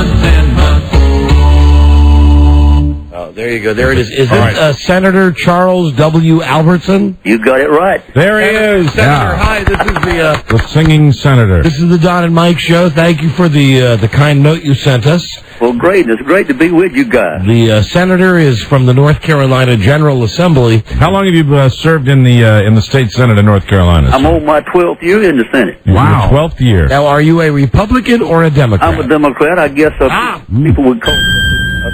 Oh, there you go. There it is. Is it Senator Charles W. Albertson? You got it right. There he is. Senator, hi. This is the singing senator. This is the Don and Mike show. Thank you for the kind note you sent us. Well, great. It's great to be with you guys. The senator is from the North Carolina General Assembly. How long have you served in the state senate of North Carolina? I'm on my 12th year in the Senate. Wow. 12th year. Now, are you a Republican or a Democrat? I'm a Democrat. I guess people would call me a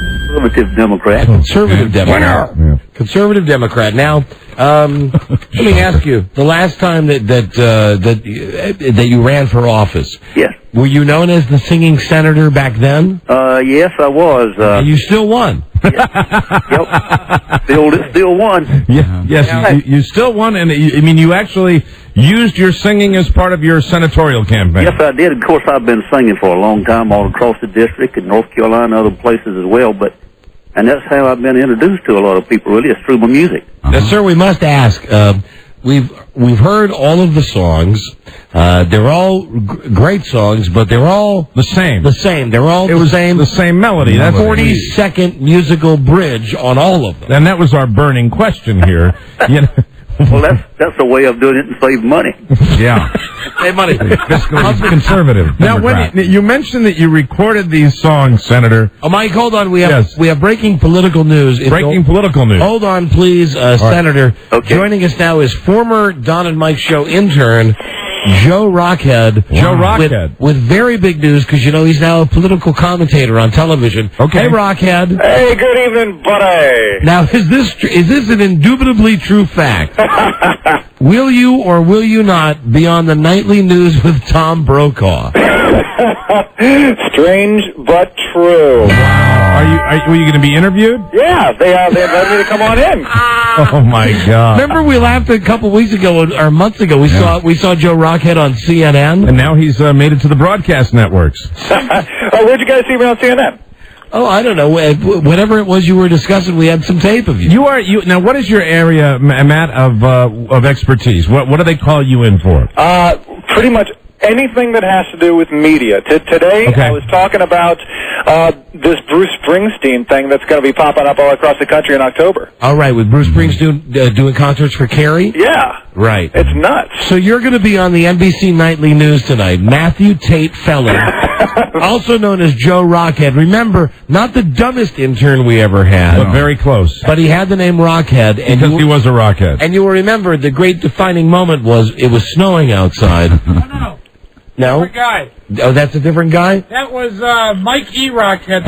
conservative Democrat. Conservative Democrat. Yeah. Conservative Democrat. Now, let me ask you: the last time that you ran for office, yes, were you known as the singing senator back then? Yes, I was. And you still won. Yep. Still won. Yeah. Yes, you still won, and I mean, you actually used your singing as part of your senatorial campaign. Yes, I did. Of course, I've been singing for a long time all across the district in North Carolina, other places as well, and that's how I've been introduced to a lot of people, really. It's through my music. Now, sir, we must ask, we've heard all of the songs. They're all great songs, but they're all the same. They're all the same. The same melody. That's 40-second musical bridge on all of them. And that was our burning question here. You know. Well, that's a way of doing it and save money. Yeah. Save money. Fiscally conservative. Now, when you mentioned that you recorded these songs, Senator. Oh, Mike, hold on. We have breaking political news. Breaking political news. Hold on, please, Senator. Okay. Joining us now is former Don and Mike show intern Joe Rockhead. Wow. Joe Rockhead. With very big news, because, you know, he's now a political commentator on television. Okay. Hey, Rockhead. Hey, good evening, buddy. Now, is this an indubitably true fact? Will you or will you not be on the nightly news with Tom Brokaw? Strange but true. Wow. Were you going to be interviewed? Yeah, they invited me to come on in. Oh my God! Remember we laughed a couple weeks ago or months ago. We saw Joe Rockhead on CNN, and now he's made it to the broadcast networks. Where'd you guys see me on CNN? Oh, I don't know. Whatever it was you were discussing, we had some tape of you. Now. What is your area, Matt, of expertise? What do they call you in for? Pretty much anything that has to do with media. Today, I was talking about this Bruce Springsteen thing that's going to be popping up all across the country in October. All right, with Bruce Springsteen doing concerts for Carrie? Yeah. Right. It's nuts. So you're going to be on the NBC Nightly News tonight. Matthew Tate Fellow, also known as Joe Rockhead. Remember, not the dumbest intern we ever had. But very close. But he had the name Rockhead. Because he was a rockhead. And you will remember the great defining moment was it was snowing outside. No? Different guy. Oh, that's a different guy? That was Mike E. Rockhead.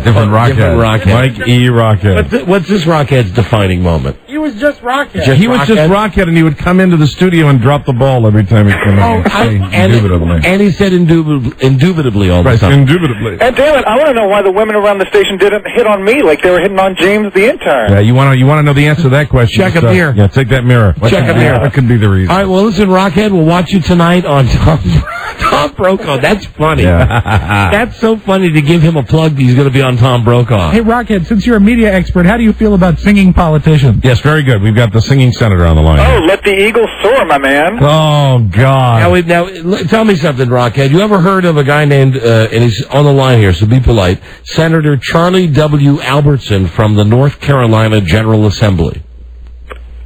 Different Rockhead. Different Rockhead. Mike E. Rockhead. What's this Rockhead's defining moment? He was just Rockhead. He was just Rockhead, and he would come into the studio and drop the ball every time he came in. And he said indubitably all the time. Indubitably. And damn it, I want to know why the women around the station didn't hit on me like they were hitting on James the intern. Yeah, you want to know the answer to that question? Check a mirror. Yeah, take that mirror. Check a mirror. That could be the reason. All right, well, listen, Rockhead, we'll watch you tonight on Tom Brokaw. That's funny. Yeah. That's so funny to give him a plug that he's going to be on Tom Brokaw. Hey, Rockhead, since you're a media expert, how do you feel about singing politicians? Yes, very good. We've got the singing senator on the line. Oh, let the eagle soar, my man. Oh, God. Now, tell me something, Rockhead. You ever heard of a guy named, and he's on the line here, so be polite, Senator Charlie W. Albertson from the North Carolina General Assembly?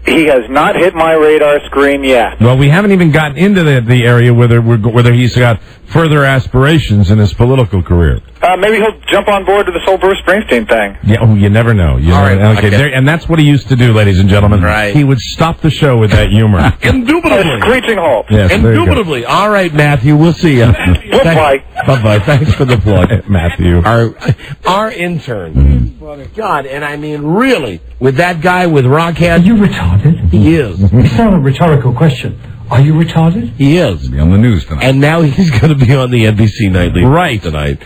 He has not hit my radar screen yet. Well, we haven't even gotten into the area whether he's got further aspirations in his political career. Maybe he'll jump on board to this whole Bruce Springsteen thing. Yeah, you never know. And that's what he used to do, ladies and gentlemen. Right. He would stop the show with that humor. Indubitably. A screeching halt. Yes, Indubitably. All right, Matthew, we'll see you. Bye-bye. Bye-bye. Thanks for the plug. Matthew. Our intern. God, and I mean, really, with that guy with Rockhead. Are you retarded? He is. It's not a rhetorical question. Are you retarded? He is. Be on the news tonight. And now he's going to be on the NBC Nightly News tonight.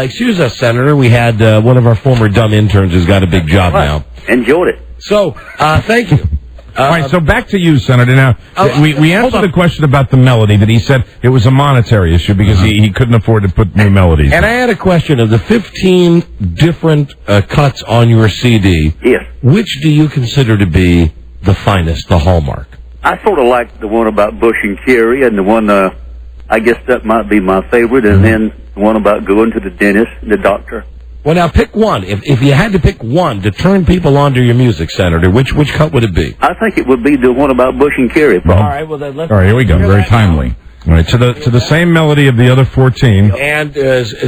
Excuse us, Senator. We had one of our former dumb interns who's got a big job now. Enjoyed it. So, thank you. All right, so back to you, Senator. Now, we answered the question about the melody, that he said it was a monetary issue because he couldn't afford to put new melodies. And I had a question of the 15 different cuts on your CD. Yes. Which do you consider to be the finest, the hallmark? I sort of like the one about Bush and Kerry, and the one, I guess that might be my favorite, and then the one about going to the dentist and the doctor. Well, now pick one. If you had to pick one to turn people on to your music, Senator, which cut would it be? I think it would be the one about Bush and Kerry. All right, well then let's. All right, here we go. Very timely. All right, to the same melody of the other 14. And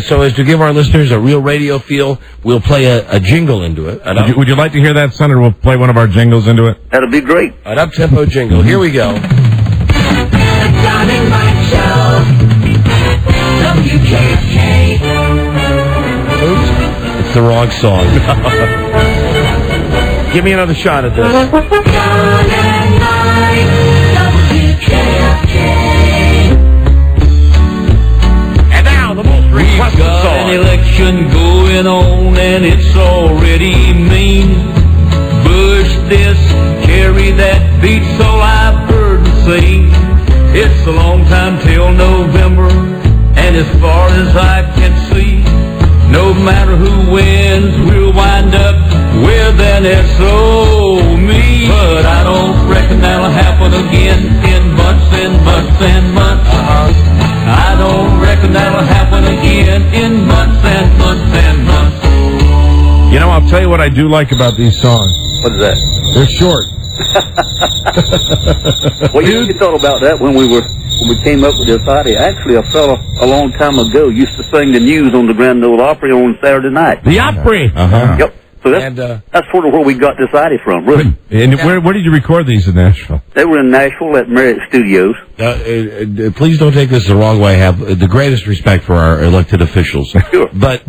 so as to give our listeners a real radio feel, we'll play a jingle into it. Would you like to hear that, Senator? We'll play one of our jingles into it. That'd be great. An up-tempo jingle. Here we go. The John and Mike Show. WKK. Oops. It's the wrong song. Give me another shot at this. John and Mike. WKK. And now the most requested Got song. an election going on and it's already mean. Bush this, Kerry that, beats all I've heard and seen. It's a long time till November, and as far as I can see, no matter who wins, we'll wind up with an SOE. But I don't reckon that'll happen again in months and months and months. I don't reckon that'll happen again in months and months and months. You know, I'll tell you what I do like about these songs. What is that? They're short. Well, you thought about that when we came up with this idea. Actually, a fella a long time ago used to sing the news on the Grand Ole Opry on Saturday night. The Opry. Yep. So that's sort of where we got this idea from, really. And where did you record these in Nashville? They were in Nashville at Marriott Studios. Please don't take this the wrong way. I have the greatest respect for our elected officials. Sure. But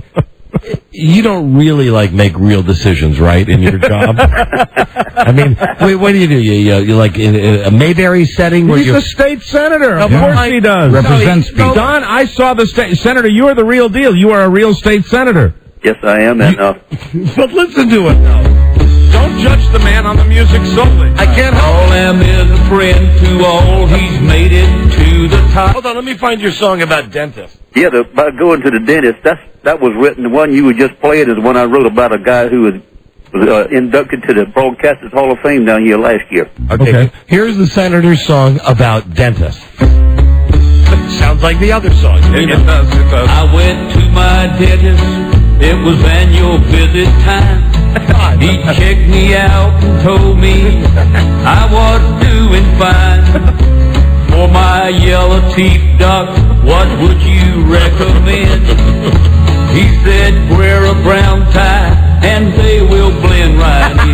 you don't really, make real decisions, right, in your job? I mean, what do? You like in a Mayberry setting where He's a state senator. Of course he does. Represents people. Don, I saw the state senator. You are the real deal. You are a real state senator. Yes, I am. And but listen to it, though. Don't judge the man on the music solely. I can't help All am is a friend to all. He's made it to the top. Hold on, let me find your song about dentists. yeah, about going to the dentist. That was written. The one you were just playing is the one I wrote about a guy who was inducted to the Broadcasters Hall of Fame down here last year. Okay. Here's the senator's song about dentists. sounds like the other song. It does. I went to my dentist. It was annual visit time. He checked me out and told me I was doing fine. For my yellow teeth, doc, what would you recommend? He said, wear a brown tie and they will blend right in.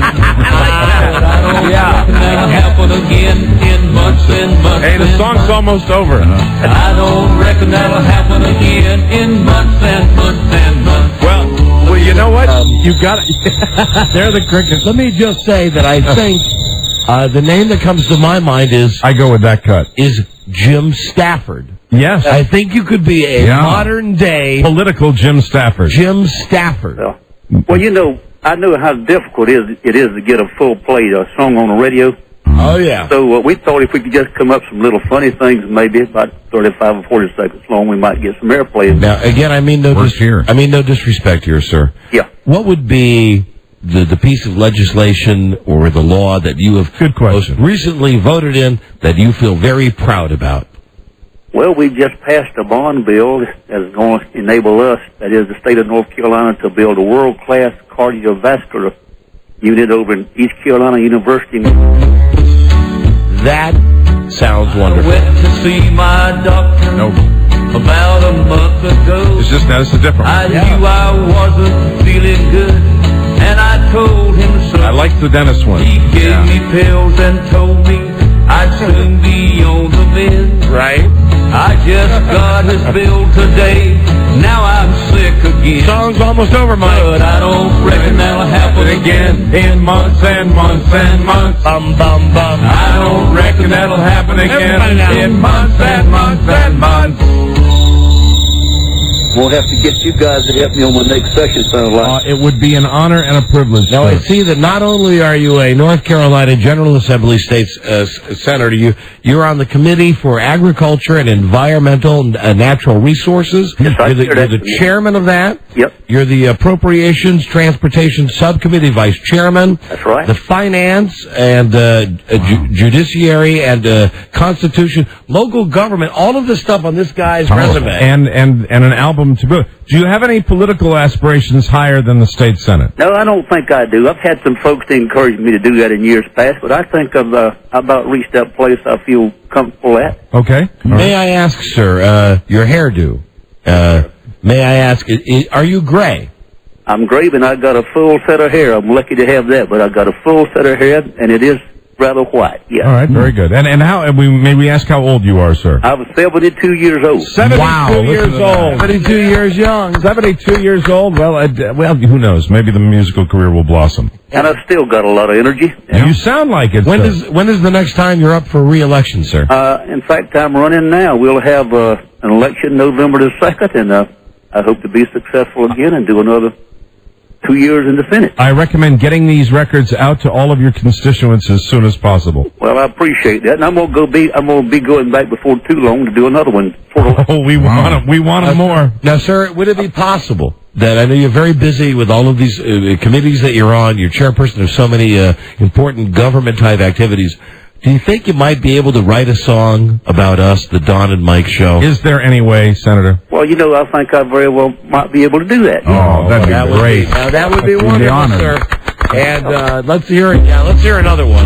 That'll happen again in months and months. Hey, the song's almost over. I don't reckon that'll happen again in months and months and months. Well, you know what? You got it. They're the Crickets. Let me just say that I think the name that comes to my mind is... I go with that cut. Is Jim Stafford. Yes. I think you could be a modern-day... Political Jim Stafford. Jim Stafford. Well, you know, I know how difficult it is to get a full play song on the radio. Oh, yeah. So we thought if we could just come up with some little funny things, maybe about 35 or 40 seconds long, we might get some airplay. Now, again, I mean no disrespect here, sir. Yeah. What would be the piece of legislation or the law that you have most recently voted in that you feel very proud about? Well, we just passed a bond bill that's going to enable us, that is the state of North Carolina, to build a world-class cardiovascular unit over in East Carolina University. That sounds wonderful. I went to see my doctor about a month ago. It's just that's the difference. I knew I wasn't feeling good, and I told him so. I like the dentist one. He gave me pills and told me I'd soon be on the mend. Right. I just got his bill today. Now I'm sick again. Song's almost over, Mike. But I don't reckon that'll happen again in months and months and months. Bum, bum, bum. I don't reckon that'll happen again in months and months and months. We'll have to get you guys to help me on my next session, sounds like. It would be an honor and a privilege. Now, I see that not only are you a North Carolina General Assembly State's Senator, you're on the Committee for Agriculture and Environmental and Natural Resources. Yes, you're the chairman of that. Yep. You're the Appropriations Transportation Subcommittee Vice Chairman. That's right. The Finance and Judiciary and Constitution, local government, all of this stuff on this guy's resume. And an album to boot. Do you have any political aspirations higher than the state senate? No, I don't think I do. I've had some folks to encourage me to do that in years past, but I think I've about reached that place I feel comfortable at. Okay. May I ask, sir, your hairdo? May I ask, are you gray? I'm gray, and I got a full set of hair. I'm lucky to have that, but I got a full set of hair, and it is rather white. Yeah. All right. Very good. And how? May we ask how old you are, sir? I was 72 years old. 72 years old. 72 years young. 72 years old. Well, who knows? Maybe the musical career will blossom. And I've still got a lot of energy. You sound like it. When is the next time you're up for re-election, sir? In fact, I'm running now. We'll have an election November the 2nd, and I hope to be successful again and do another 2 years in the Senate. I recommend getting these records out to all of your constituents as soon as possible. Well, I appreciate that, and I'm gonna be going back before too long to do another one. We want them more. Now, sir, would it be possible that I know you're very busy with all of these committees that you're on, you're chairperson of so many important government-type activities. Do you think you might be able to write a song about us, the Don and Mike Show? Is there any way, Senator? Well, you know, I think I very well might be able to do that. Oh, that'd be great. That would be wonderful, sir. And let's hear it. Yeah, let's hear another one.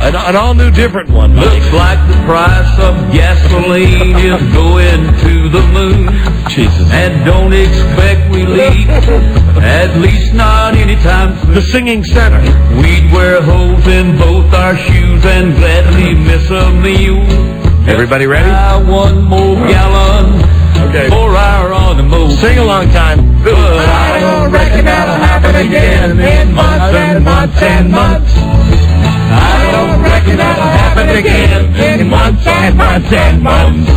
an all new, different one. Mike. Looks like the price of gasoline is going to the moon. Jesus. And don't expect relief, at least not anytime soon. The singing center. We'd wear holes in both our shoes and gladly miss a meal. Everybody ready? One more gallon for our automotive. Sing along time. But I don't reckon that'll happen again in months and months and months. I don't reckon that'll happen again in months and months and months.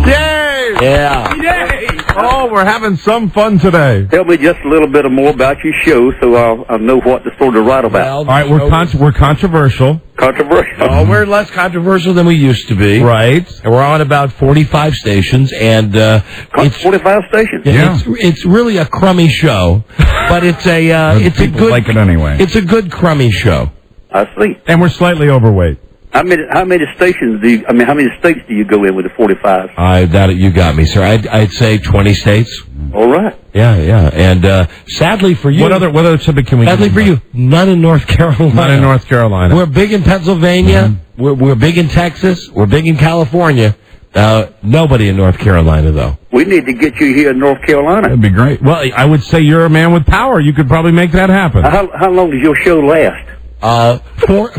Yay! Yeah. Yay! Oh, we're having some fun today. Tell me just a little bit more about your show so I'll know what to sort of write about. Well, all right, we're controversial. Controversial. Oh, we're less controversial than we used to be. Right. And we're on about 45 stations, and it's 45 stations. Yeah. It's really a crummy show, but it's a good like it anyway. It's a good crummy show. I see. And we're slightly overweight. How many stations how many states do you go in with the 45? You got me, sir. I'd say 20 states. All right. Yeah. And sadly for you, what other subject can we? Sadly for you, none in North Carolina. None in North Carolina. We're big in Pennsylvania. We're big in Texas. We're big in California. Nobody in North Carolina, though. We need to get you here in North Carolina. That'd be great. Well, I would say you're a man with power. You could probably make that happen. How long does your show last? 4.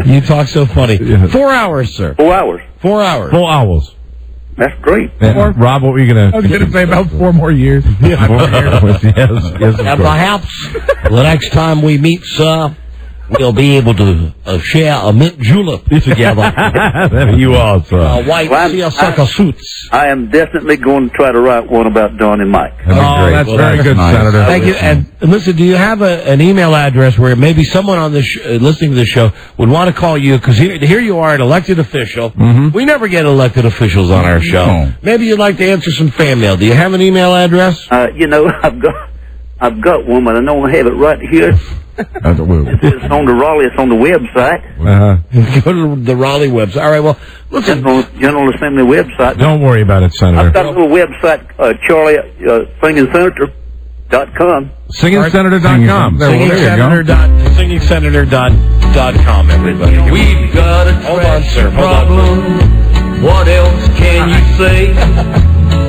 You talk so funny. 4 hours, sir. 4 hours. 4 hours. 4 hours. That's great. Yeah. Rob, what were you going to? I was going to say about 4 more years. Yes, yes. And perhaps the next time we meet, sir, we'll be able to share a mint julep together. You are, sir. White seersucker suits. I am definitely going to try to write one about Don and Mike. That's very good, nice. Senator. Thank you. And listen, do you have an email address where maybe someone on this listening to the show would want to call you? Because here you are, an elected official. Mm-hmm. We never get elected officials on our show. No. Maybe you'd like to answer some fan mail. Do you have an email address? I've got one, but I don't have it right here. It's on the Raleigh. It's on the website. Go to the Raleigh website. All right. Well, listen. General Assembly website. Don't worry about it, Senator. I've got a little website, Charlie SingingSenator.com. SingingSenator.com. SingingSenator.com. Everybody. We've got a problem. What else can you say?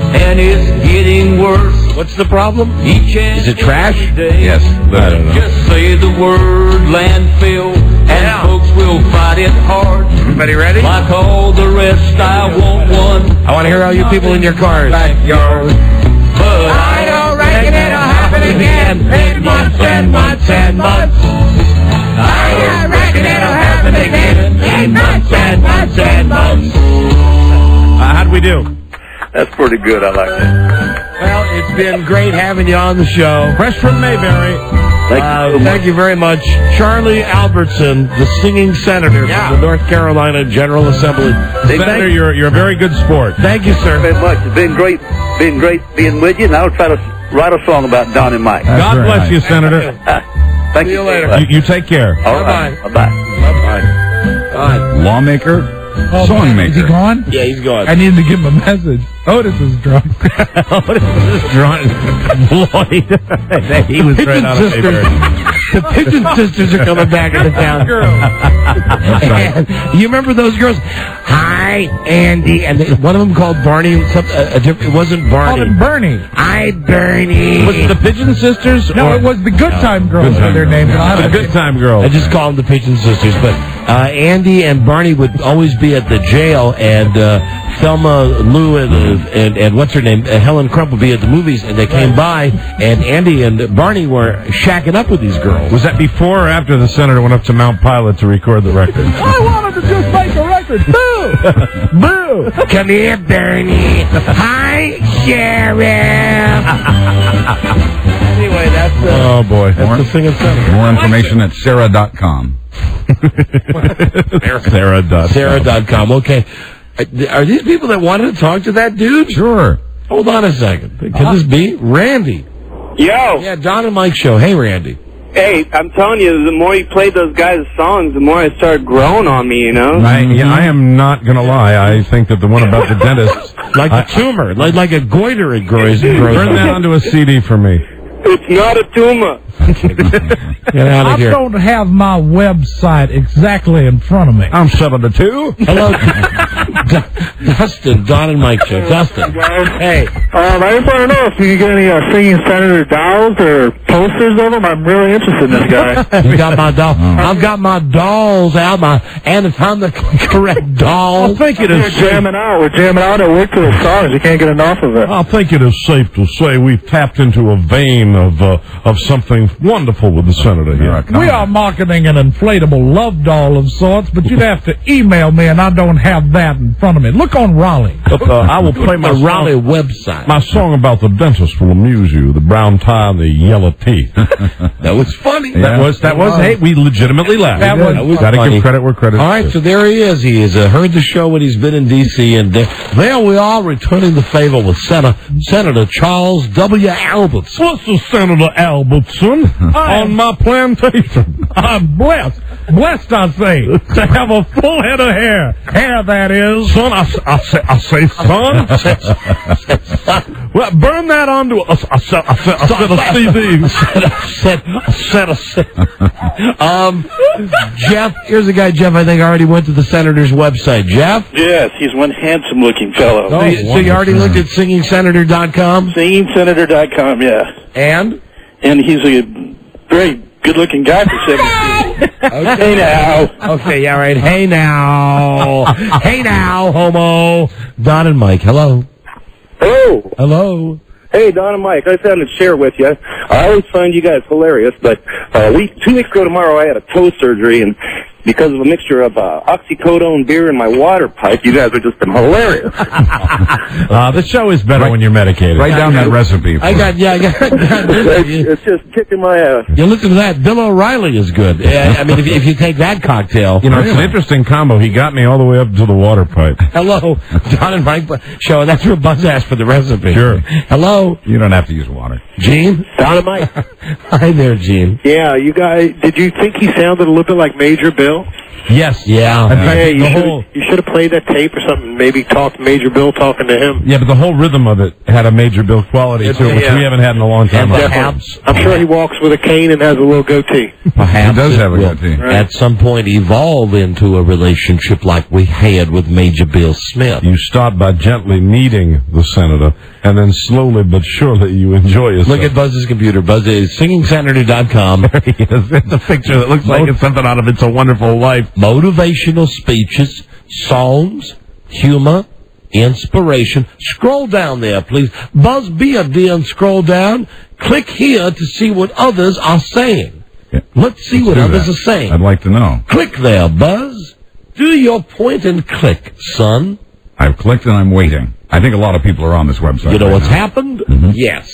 And it's getting worse. What's the problem? Is it trash? Yes. I don't know. Just say the word landfill, and folks will fight it hard. Everybody ready? Like all the rest, I want one. I want to hear all you people in your cars. Backyard. But I don't reckon it'll happen again. 8 months, 10 months, 10 months. I don't reckon it'll happen again. 8 months, 10 months, 10 months. How'd we do? That's pretty good. I like that. Well, it's been great having you on the show. Fresh from Mayberry. Thank you very much. Charlie Albertson, the singing senator from the North Carolina General Assembly. Senator, you're a very good sport. Thank you, sir. Very much. It's been great being with you, and I'll try to write a song about Don and Mike. God bless you, Senator. Thank you later. You take care. All right. Bye-bye. Bye-bye. Lawmaker, songmaker. Is he gone? Yeah, he's gone. I need to give him a message. Otis is drunk. Otis is drunk. Lloyd. He was right out of paper. The Pigeon Sisters are coming back into town. And you remember those girls? Hi, Andy. And one of them called Barney. It wasn't Barney. Called him Bernie. Hi, Bernie. Was it the Pigeon Sisters? No, it was the Good Time Girls. Were their names. The Good Time Girls. I just call them the Pigeon Sisters. But Andy and Barney would always be at the jail, and Thelma, Lou, and what's her name? Helen Crump would be at the movies, and they came by, and Andy and Barney were shacking up with these girls. Was that before or after the senator went up to Mount Pilot to record the record? I wanted to just make a record. Boo! Boo! Come here, Bernie. Hi, Sheriff. Anyway, that's oh boy, that's the singing senator. More information at Sarah.com. Sarah.com. Okay. Are these people that wanted to talk to that dude? Sure. Hold on a second. Can this be Randy? Yo. Yeah, Don and Mike show. Hey, Randy. Hey, I'm telling you, the more you played those guys' songs, the more it started growing on me, you know? I am not going to lie. I think that the one about the dentist... like a tumor. Like a goiter it grows. Turn that onto a CD for me. It's not a tumor. Get out of here. I don't have my website exactly in front of me. I'm 7-2. Hello, Dustin, Don and Mike show. Dustin. Hey. I just want to know if you get any singing senator dolls or posters of them. I'm really interested in this guy. You got my doll. I've got my dolls out. And if I'm the correct doll. I think it is We're jamming out at work to the stars. You can't get enough of it. I think it is safe to say we've tapped into a vein of something wonderful with the senator here. We are marketing an inflatable love doll of sorts, but you'd have to email me, and I don't have that in front of me. Look on Raleigh. I will play my Raleigh website. My song about the dentist will amuse you. The brown tie and the yellow teeth. That was funny. That was. Hey, we legitimately laughed. That was Got to funny. give credit where credit's All right, due. so there he is. He has heard the show when he's been in D.C., and there we are returning the favor with Senator Charles W. Albertson. What's the Senator Albertson on my plantation? I'm blessed. Blessed, I say, to have a full head of hair. Hair, that is. Son, I say, son. Well, burn that onto a set of CDs. Jeff, here's a guy, Jeff, I think already went to the Senator's website. Jeff? Yes, he's one handsome-looking fellow. So you already looked at singingsenator.com? Singingsenator.com, yeah. And he's a very good-looking guy for 17. Okay now. Okay, yeah, right. Hey now. Hey now, homo. Don and Mike, hello. Hello. Hello. Hey, Don and Mike, I just wanted to share with you. I always find you guys hilarious, but 2 weeks ago tomorrow I had a toe surgery, and because of a mixture of oxycodone, beer, and my water pipe, you guys are just hilarious. The show is better when you're medicated. Write down that recipe. I got It's just kicking my ass. You listen to that. Bill O'Reilly is good. I mean, if you take that cocktail. You know, it's an interesting combo. He got me all the way up to the water pipe. Hello, Don and Mike show, and that's where Buzz asked for the recipe. Sure. Hello. You don't have to use water. Gene? Don and Mike. Hi there, Gene. Yeah, you guys, did you think he sounded a little bit like Major Bill? Yes. Yeah. Hey, you should have played that tape or something. Maybe talk Major Bill talking to him. Yeah, but the whole rhythm of it had a Major Bill quality to it, which we haven't had in a long time. Perhaps. I'm sure he walks with a cane and has a little goatee. Perhaps he does have a will, goatee. Right. at some point, evolve into a relationship like we had with Major Bill Smith. You start by gently kneading the senator, and then slowly but surely you enjoy yourself. Look at Buzz's computer. Buzz is singingsenator.com. There he is. It's a picture that looks like it's something out of It's a Wonderful Life. Motivational speeches, songs, humor, inspiration. Scroll down there, please. Buzz, be a dear and scroll down. Click here to see what others are saying. Yeah. Let's see what others are saying. I'd like to know. Click there, Buzz. Do your point and click, son. I've clicked and I'm waiting. I think a lot of people are on this website. You know right what's now. happened? Mm-hmm. Yes.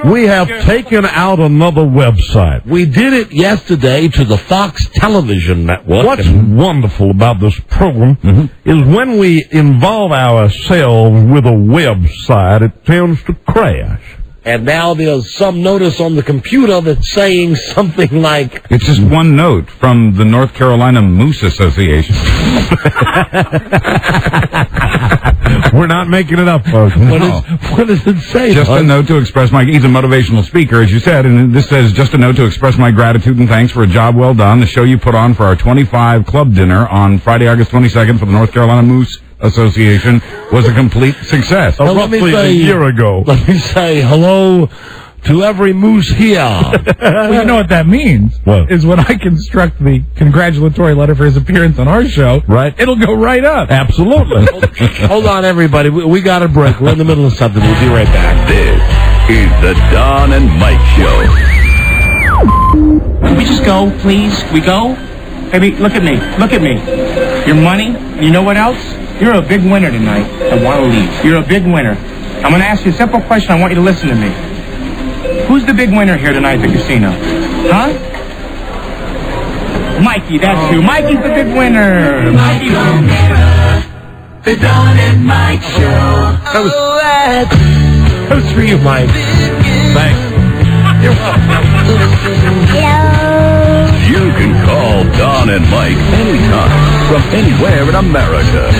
We have taken out another website. We did it yesterday to the Fox Television Network. What's wonderful about this program is when we involve ourselves with a website, it tends to crash. And now there's some notice on the computer that's saying something like... It's just one note from the North Carolina Moose Association. We're not making it up, folks. What does it say? Just a note to express my... He's a motivational speaker, as you said, and this says, just a note to express my gratitude and thanks for a job well done. The show you put on for our 25 club dinner on Friday, August 22nd for the North Carolina Moose Association was a complete success. Roughly a year ago. Let me say hello to every moose here. Well, you know what that means? What? Is when I construct the congratulatory letter for his appearance on our show, right? It'll go right up. Absolutely. Hold on, everybody. We got a break. We're in the middle of something. We'll be right back. This is the Don and Mike Show. Can we just go, please? We go? Baby, look at me. Look at me. Your money, you know what else? You're a big winner tonight. I want to leave. You're a big winner. I'm going to ask you a simple question. I want you to listen to me. Who's the big winner here tonight at the casino? Huh? Mikey, that's you. Mikey's the big winner. Mikey from the Don and Mike Show. That was for you, Mike. Thanks. You're welcome. You can call Don and Mike anytime from anywhere in America.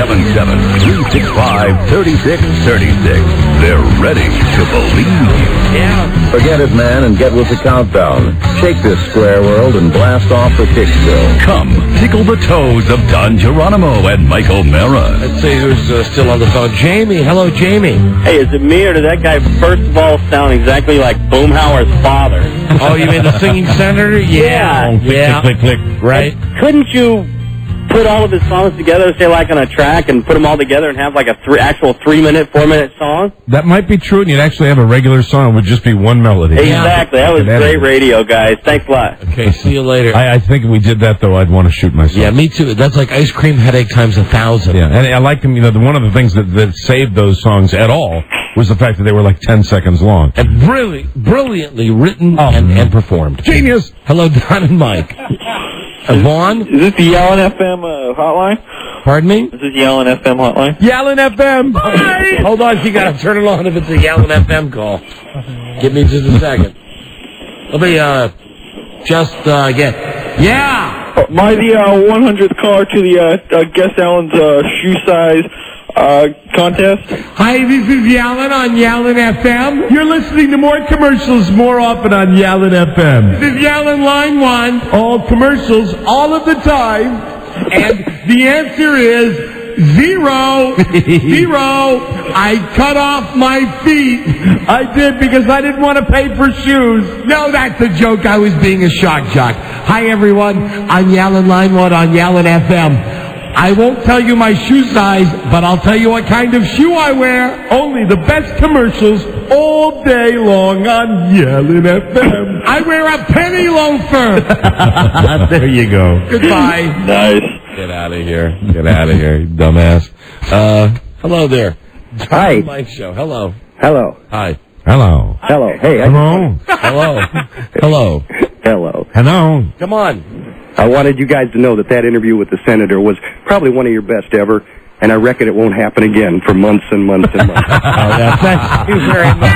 877-365-3636. They're ready to believe you. Yeah. Forget it, man, and get with the countdown. Shake this square world and blast off the kickstill. Come, tickle the toes of Don Geronimo and Mike O'Mara. Let's see who's still on the phone. Jamie. Hello, Jamie. Hey, is it me or did that guy first of all sound exactly like Boomhauer's father? Oh, you mean the singing senator? Yeah. Click, click, click. Right. Couldn't you put all of his songs together, say like on a track, and put them all together and have like a actual 3-minute, 4-minute song? That might be true, and you'd actually have a regular song. It would just be one melody. Exactly. That was great radio, guys. Thanks a lot. Okay, see you later. I think if we did that, though, I'd want to shoot myself. Yeah, me too. That's like ice cream headache times 1,000. Yeah, and I like them. You know, one of the things that saved those songs at all was the fact that they were like 10 seconds long. And brilliantly written and performed. Genius! Hello, Don and Mike. Vaughn? Is this the Yellen FM hotline? Pardon me? Is this Yellen FM hotline? Yellen FM! Hold on, you gotta turn it on if it's a Yellen FM call. Give me just a second. Let me, just get... Yeah. Am I the 100th caller to the Guess Allen's shoe size contest? Hi, this is Yellen on Yellen FM. You're listening to more commercials more often on Yellen FM. This is Yellen Line 1. All commercials, all of the time. And the answer is 0. 0. I cut off my feet. I did because I didn't want to pay for shoes. No, that's a joke. I was being a shock jock. Hi, everyone. I'm Yellen Line 1 on Yellen FM. I won't tell you my shoe size, but I'll tell you what kind of shoe I wear. Only the best commercials all day long on Yellen FM. I wear a penny loafer. There you go. Goodbye. Nice. Get out of here. Get out of here, you dumbass. Hello there. Hi. Mike Show. Hello. Hello. Hi. Hello. Hello. Hey. Hello. Hello. Hello. Hello. Hello. Come on. I wanted you guys to know that interview with the senator was probably one of your best ever, and I reckon it won't happen again for months and months and months. Thank you very much.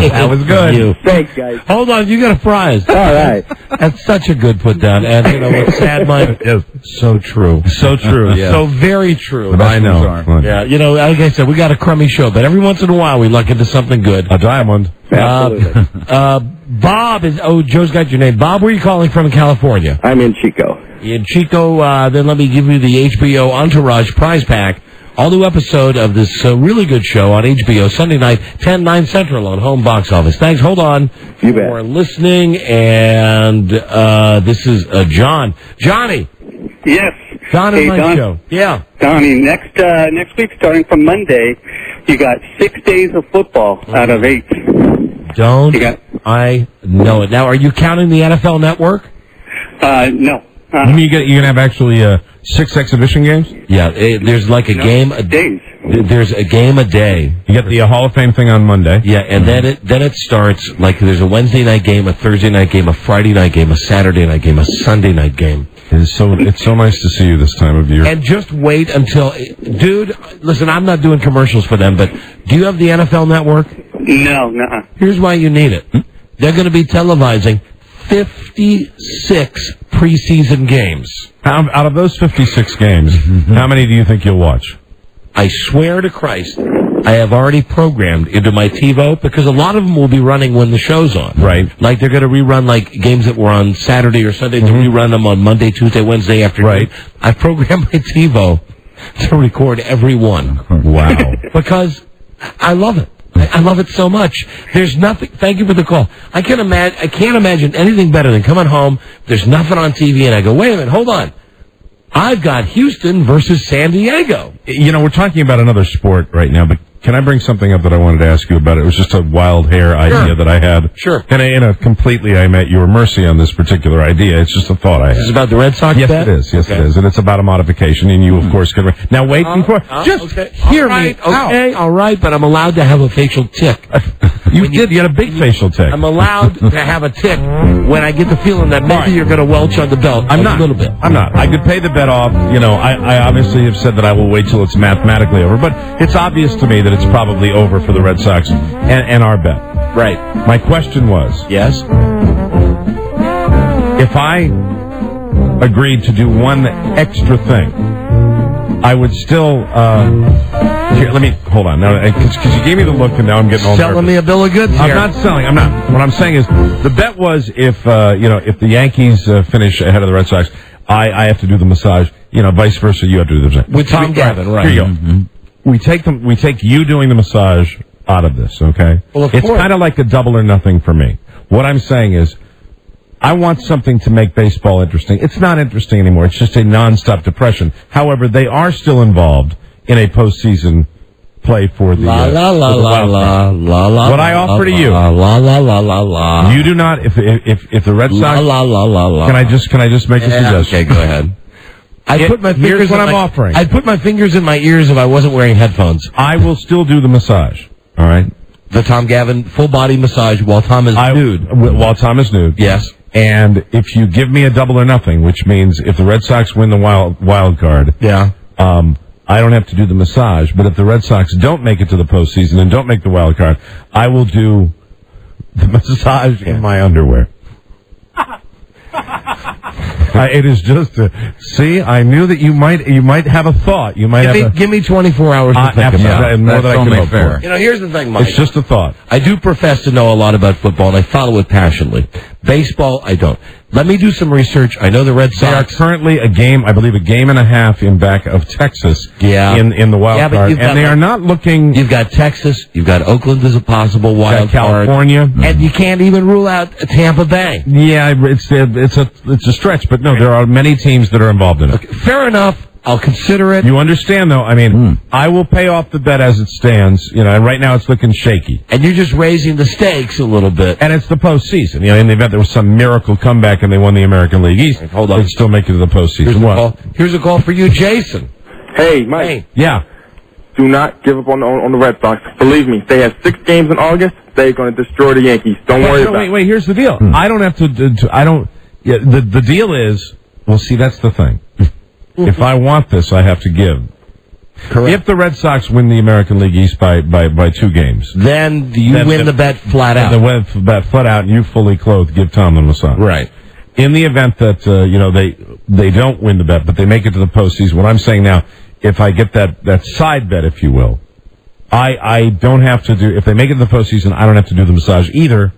That was good. Thanks, guys. Hold on, you got a prize. All right. That's such a good put down. And you know what's sad, Mike? So true. So true. Yeah. So very true. I know. Yeah, you know, like I said, we got a crummy show, but every once in a while we luck into something good. A diamond. Absolutely. Bob is, Joe's got your name. Bob, where are you calling from in California? I'm in Chico. In Chico, then let me give you the HBO Entourage prize pack. All new episode of this really good show on HBO Sunday night, 10, 9 Central on Home Box Office. Thanks. Hold on. You bet. For listening, and this is John. Johnny. Yes. John and Hey, my Don. show. Yeah. Donnie, next week, starting from Monday, you got 6 days of football out of 8. Don't I know it. Now, are you counting the NFL Network? No. You mean you're going to have actually 6 exhibition games? Yeah, there's like a game a day. There's a game a day. You got the Hall of Fame thing on Monday. Yeah, and then it starts like there's a Wednesday night game, a Thursday night game, a Friday night game, a Saturday night game, a Sunday night game. It's so nice to see you this time of year. And just wait until, dude. Listen, I'm not doing commercials for them, but do you have the NFL Network? No, nuh-uh. Here's why you need it. They're going to be televising 56 preseason games. Out of those 56 games, how many do you think you'll watch? I swear to Christ, I have already programmed into my TiVo, because a lot of them will be running when the show's on. Right. Like they're going to rerun like games that were on Saturday or Sunday, to rerun them on Monday, Tuesday, Wednesday afternoon. Right. I programmed my TiVo to record every one. Wow. Because I love it. I love it so much. There's nothing. Thank you for the call. I can't imagine anything better than coming home. There's nothing on TV, and I go, wait a minute, hold on. I've got Houston versus San Diego. You know, we're talking about another sport right now, but can I bring something up that I wanted to ask you about? It was just a wild hair idea that I had. Sure. And completely, I'm at your mercy on this particular idea. It's just a thought I had. This is about the Red Sox Yes, bet? it is. Yes, it is. And it's about a modification, and you, of course, can... Now, wait before... Just hear me. Okay, all right, but I'm allowed to have a facial tick. You had a big facial tick. I'm allowed to have a tick when I get the feeling that maybe you're going to welch on the belt a little bit. I'm not. I could pay the bet off. You know, I obviously have said that I will wait till it's mathematically over, but it's obvious to me that it's probably over for the Red Sox and our bet. Right. My question was... Yes? If I agreed to do one extra thing, I would still... Here, let me... Hold on. Now, because you gave me the look, and now I'm getting all nervous. Selling me a bill of goods here. I'm not selling. I'm not. What I'm saying is, the bet was if the Yankees finish ahead of the Red Sox, I have to do the massage. You know, vice versa. You have to do the massage. With Tom Gavin, right? Here you go. We take you doing the massage out of this, okay? Well, of it's course. kind of like a double or nothing for me. What I'm saying is, I want something to make baseball interesting. It's not interesting anymore. It's just a nonstop depression. However, they are still involved in a postseason play for the la la la la la la la. What I offer to you, la la la la la. You do not. If the Red Sox, la la la la. Can I just make a suggestion? Okay, go ahead. I'd put my fingers. Here's what I'm offering. I'd put my fingers in my ears if I wasn't wearing headphones. I will still do the massage. All right. The Tom Gavin full body massage while Tom is nude. While Tom is nude. Yes. And if you give me a double or nothing, which means if the Red Sox win the wild card, yeah. I don't have to do the massage. But if the Red Sox don't make it to the postseason and don't make the wild card, I will do the massage in my underwear. It is just see. I knew that you might have a thought. You might give me 24 hours to think about it. And more than I can hope for. You know, here's the thing, Mike. It's just a thought. I do profess to know a lot about football, and I follow it passionately. Baseball, I don't. Let me do some research. I know the Red Sox. They are currently a game and a half in back of Texas. Yeah. In the wild card, and they are not looking. You've got Texas. You've got Oakland as a possible wild card. California, and you can't even rule out Tampa Bay. Yeah, it's a stretch, but no, there are many teams that are involved in it. Okay, fair enough. I'll consider it. You understand, though? I mean, I will pay off the bet as it stands, and right now it's looking shaky. And you're just raising the stakes a little bit. And it's the postseason. In the event there was some miracle comeback and they won the American League East, hold on, they'd still make it to the postseason. Here's a call for you, Jason. Hey, Mike. Hey. Yeah. Do not give up on the Red Sox. Believe me, they have 6 games in August. They're going to destroy the Yankees. Don't worry about it. Wait, here's the deal. I don't have to. I don't. Yeah, the deal is. Well, see, that's the thing. If I want this, I have to give. Correct. If the Red Sox win the American League East by 2 games, then you win the bet flat out. The bet flat out, and you fully clothed give Tom the massage. Right. In the event that they don't win the bet, but they make it to the postseason, what I'm saying now, if I get that side bet, if you will, I don't have to do. If they make it to the postseason, I don't have to do the massage either.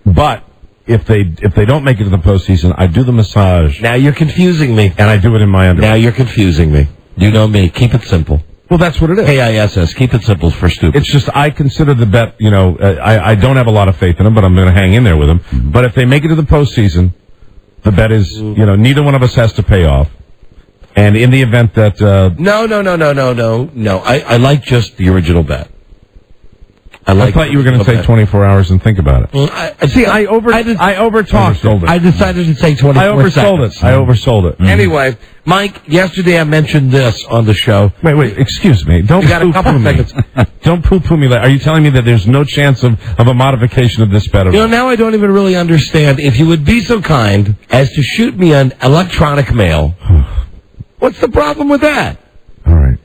But if they don't make it to the postseason, I do the massage. Now you're confusing me. And I do it in my underwear. Now you're confusing me. You know me. Keep it simple. Well, that's what it is. KISS. Keep it simple for stupid. It's just I consider the bet, I don't have a lot of faith in them, but I'm going to hang in there with them. Mm-hmm. But if they make it to the postseason, the bet is, neither one of us has to pay off. And in the event that... No. I like just the original bet. I thought you were going to take 24 hours and think about it. Well, I overtalked it. I decided to take 24 seconds. I oversold it. Mm-hmm. Anyway, Mike, yesterday I mentioned this on the show. Wait, excuse me. Don't poo-poo me. Don't poo-poo me. Are you telling me that there's no chance of a modification of this bet? Now I don't even really understand. If you would be so kind as to shoot me an electronic mail, what's the problem with that? All right.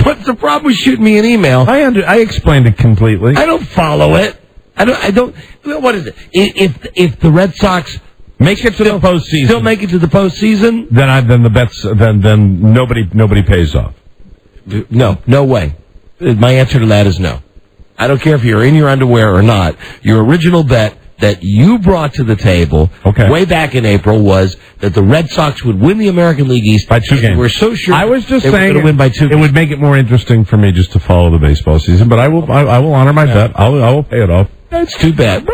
What's the problem with shooting me an email? I explained it completely. I don't follow it. I don't. What is it? If the Red Sox make it to the postseason, still make it to the postseason, then the bets then nobody pays off. No way. My answer to that is no. I don't care if you're in your underwear or not. Your original bet that you brought to the table way back in April was that the Red Sox would win the American League East by 2 games. We're so sure. I was just they saying were going to win by 2 games. It would make it more interesting for me just to follow the baseball season, but I will honor my bet. I will pay it off. That's too bad.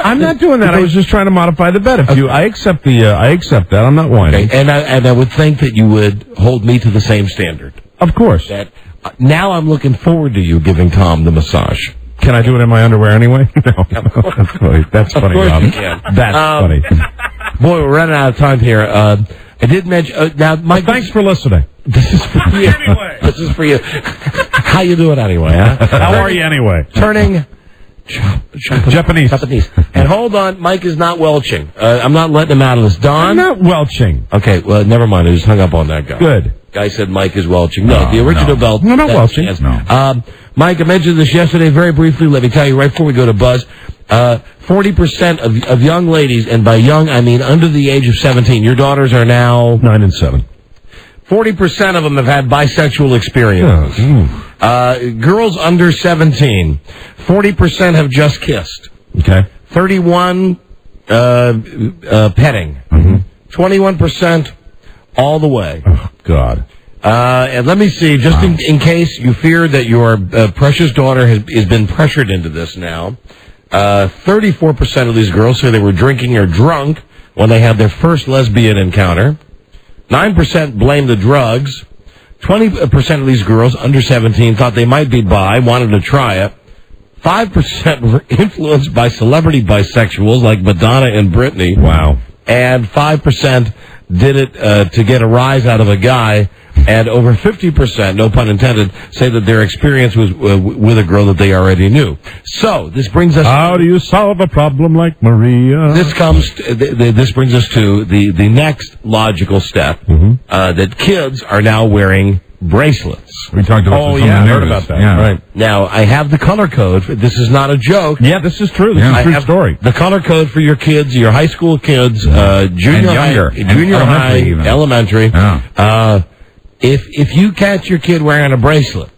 I'm not doing that. I was just trying to modify the bet. I accept that. I'm not whining. Okay. And I would think that you would hold me to the same standard. Of course. Now I'm looking forward to you giving Tom the massage. Can I do it in my underwear anyway? No. That's funny, of course Rob. You can. That's funny. Boy, we're running out of time here. I did mention now, Mike. Thanks for listening. This is for you. Anyway. This is for you. How you doing anyway? Huh? How are you anyway? Turning Japanese. And hold on, Mike is not welching. I'm not letting him out of this. Don? I'm not welching. Okay, well, never mind. I just hung up on that guy. Good. Guy said Mike is welching. No, the original belt. No, not welching. Yes. No. Mike, I mentioned this yesterday very briefly. Let me tell you right before we go to Buzz. 40% of young ladies, and by young I mean under the age of 17. Your daughters are now 9 and 7. 40% of them have had bisexual experiences. Girls under 17, 40% have just kissed. Okay. 31 petting. 21% all the way. Oh, God. And let me see, just in case you fear that your precious daughter has been pressured into this now, 34% of these girls say they were drinking or drunk when they had their first lesbian encounter. 9% blame the drugs. 20% of these girls under 17 thought they might be bi, wanted to try it. 5% were influenced by celebrity bisexuals like Madonna and Britney. Wow. And 5% did it to get a rise out of a guy. And over 50%, no pun intended, say that their experience was with a girl that they already knew. So this brings us. How do you solve a problem like Maria? This brings us to the next logical step that kids are now wearing bracelets. We talked about this. I heard about that. Yeah. Right. Now, I have the color code. This is not a joke. Yeah, this is true. This is a true story. The color code for your kids, your high school kids, junior high, elementary. Yeah. If you catch your kid wearing a bracelet,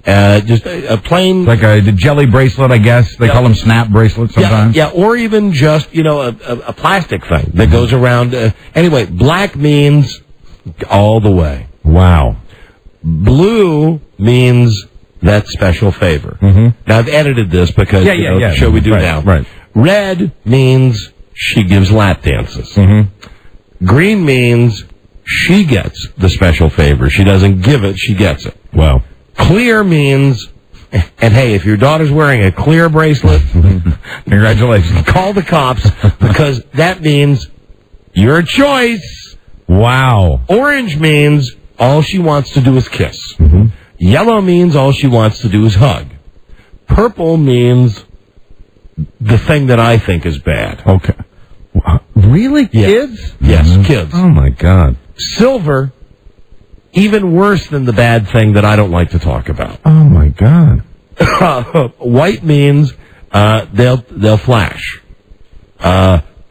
just a plain... Like the jelly bracelet, I guess. They call them snap bracelets sometimes. Yeah, or even just, a plastic thing that goes around. Anyway, black means all the way. Wow. Blue means that special favor. Mm-hmm. Now, I've edited this because, the show we do now. Right. Red means she gives lap dances. Mm-hmm. Green means she gets the special favor. She doesn't give it, she gets it. Wow. Clear means, and hey, if your daughter's wearing a clear bracelet, congratulations. Call the cops, because that means your choice. Wow. Orange means all she wants to do is kiss. Mm-hmm. Yellow means all she wants to do is hug. Purple means the thing that I think is bad. Okay. Really? Yeah. Kids? Yes, kids. Oh, my God. Silver, even worse than the bad thing that I don't like to talk about. Oh, my God. White means they'll flash.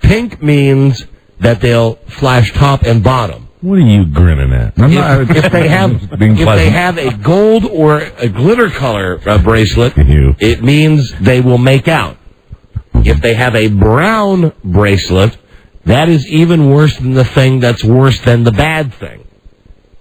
Pink means that they'll flash top and bottom. What are you grinning at? If they have a gold or a glitter color bracelet, it means they will make out. If they have a brown bracelet, that is even worse than the thing that's worse than the bad thing.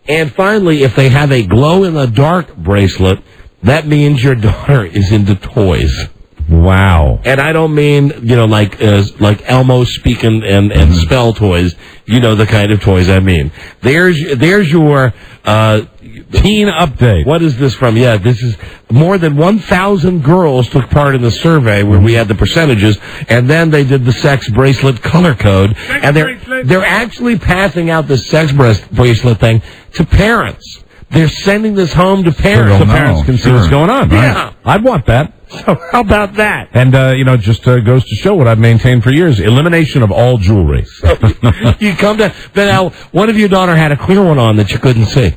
And finally, if they have a glow-in-the-dark bracelet, that means your daughter is into toys. Wow. And I don't mean, like Elmo speaking and spell toys. You know the kind of toys I mean. There's your teen update. What is this from? Yeah, this is more than 1,000 girls took part in the survey where we had the percentages, and then they did the sex bracelet color code. And they're actually passing out the sex bracelet thing to parents. They're sending this home to parents. So parents can see what's going on. Right? Yeah. I'd want that. So how about that? And, just goes to show what I've maintained for years. Elimination of all jewelry. You come to... But now, what if your daughter had a clear one on that you couldn't see?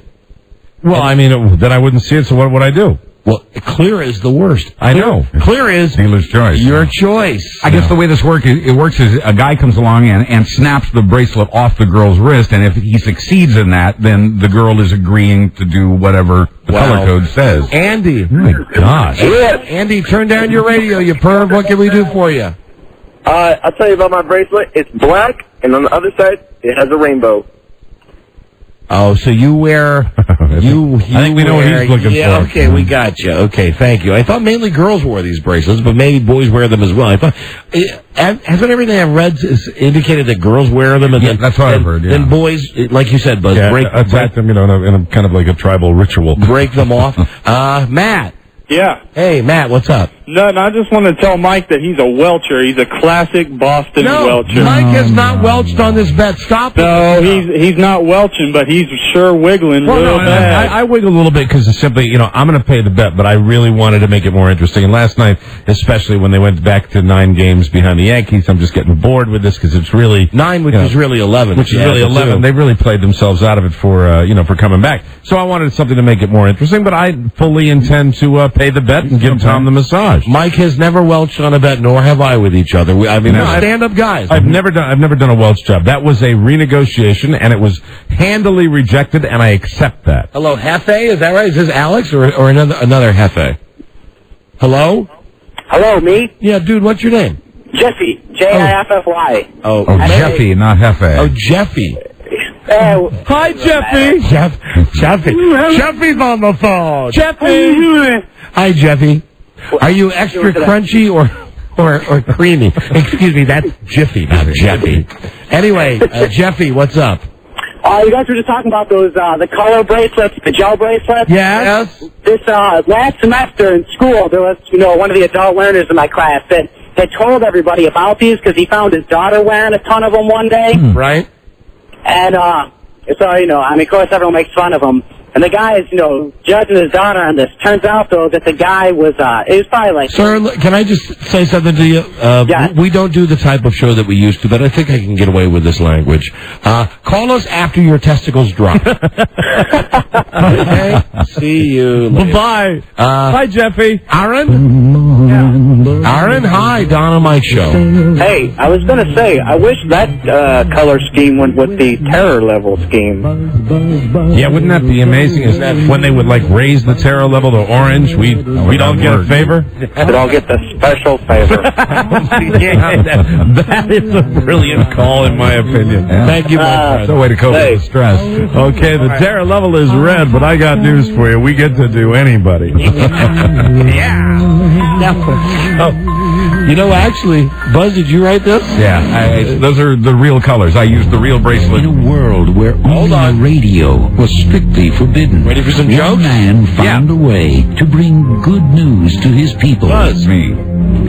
Well, then I wouldn't see it, so what would I do? Well, clear is the worst. I know. Clear is dealer's choice. Your choice. I guess the way this works is a guy comes along and snaps the bracelet off the girl's wrist, and if he succeeds in that, then the girl is agreeing to do whatever the color code says. Andy. Oh, my gosh. Andy, turn down your radio, you perv. What can we do for you? I'll tell you about my bracelet. It's black, and on the other side, it has a rainbow. Oh, so you wear... I think we know what he's looking for. Okay, we got you. Okay, thank you. I thought mainly girls wore these bracelets, but maybe boys wear them as well. I thought... Hasn't everything I've read indicated that girls wear them? And that's what I've heard, Then boys, like you said, Buzz, attack them, in a kind of like a tribal ritual. Break them off. Matt. Yeah. Hey, Matt, what's up? None. I just want to tell Mike that he's a welcher. He's a classic Boston welcher. Mike has not welched on this bet. Stop it. No, he's not welching, but he's sure wiggling real bad. I wiggle a little bit because it's simply, I'm going to pay the bet, but I really wanted to make it more interesting. And last night, especially when they went back to 9 games behind the Yankees, I'm just getting bored with this because it's really 9, which is really 11. Which is really 11. They really played themselves out of it for coming back. So I wanted something to make it more interesting, but I fully intend to pay the bet and give Tom the massage. Mike has never welched on a bet, nor have I with each other. We're stand-up guys. I've never done a welch job. That was a renegotiation, and it was handily rejected, and I accept that. Hello, Hefe? Is that right? Is this Alex or another Hefe? Hello? Hello, me? Yeah, dude, what's your name? Jeffy. J-I-F-F-Y. Oh, Jeffy, not Hefe. Oh, Jeffy. Hi, Jeffy. Jeffy. Jeffy's on the phone. Jeffy. Hi, Jeffy. Are you extra crunchy or creamy? Excuse me, that's Jiffy, not Jeffy. Anyway, Jeffy, what's up? You guys were just talking about those, the color bracelets, the gel bracelets. Yes. This, last semester in school, there was, one of the adult learners in my class that had told everybody about these because he found his daughter wearing a ton of them one day. Right. And, so, of course everyone makes fun of him. And the guy is, judging his daughter on this. Turns out, though, that the guy was, it was probably like... Sir, can I just say something to you? We don't do the type of show that we used to, but I think I can get away with this language. Call us after your testicles drop. Okay? See you later. Bye-bye. Bye, Jeffy. Aaron? Aaron, hi. Don and Mike Show. Hey, I was going to say, I wish that color scheme went with the terror level scheme. Yeah, wouldn't that be amazing? Is that when they would, raise the terror level to orange, we'd all get a favor? We'd all get the special favor. That is a brilliant call, in my opinion. Thank you, my friend. It's a way to cope with the stress. Okay, the terror level is red, but I got news for you. We get to do anybody. Actually, Buzz, did you write this? Yeah, those are the real colors. I used the real bracelet. In a world where only radio was strictly forbidden, ready for some jokes? One man found a way to bring good news to his people. Buzz. Me.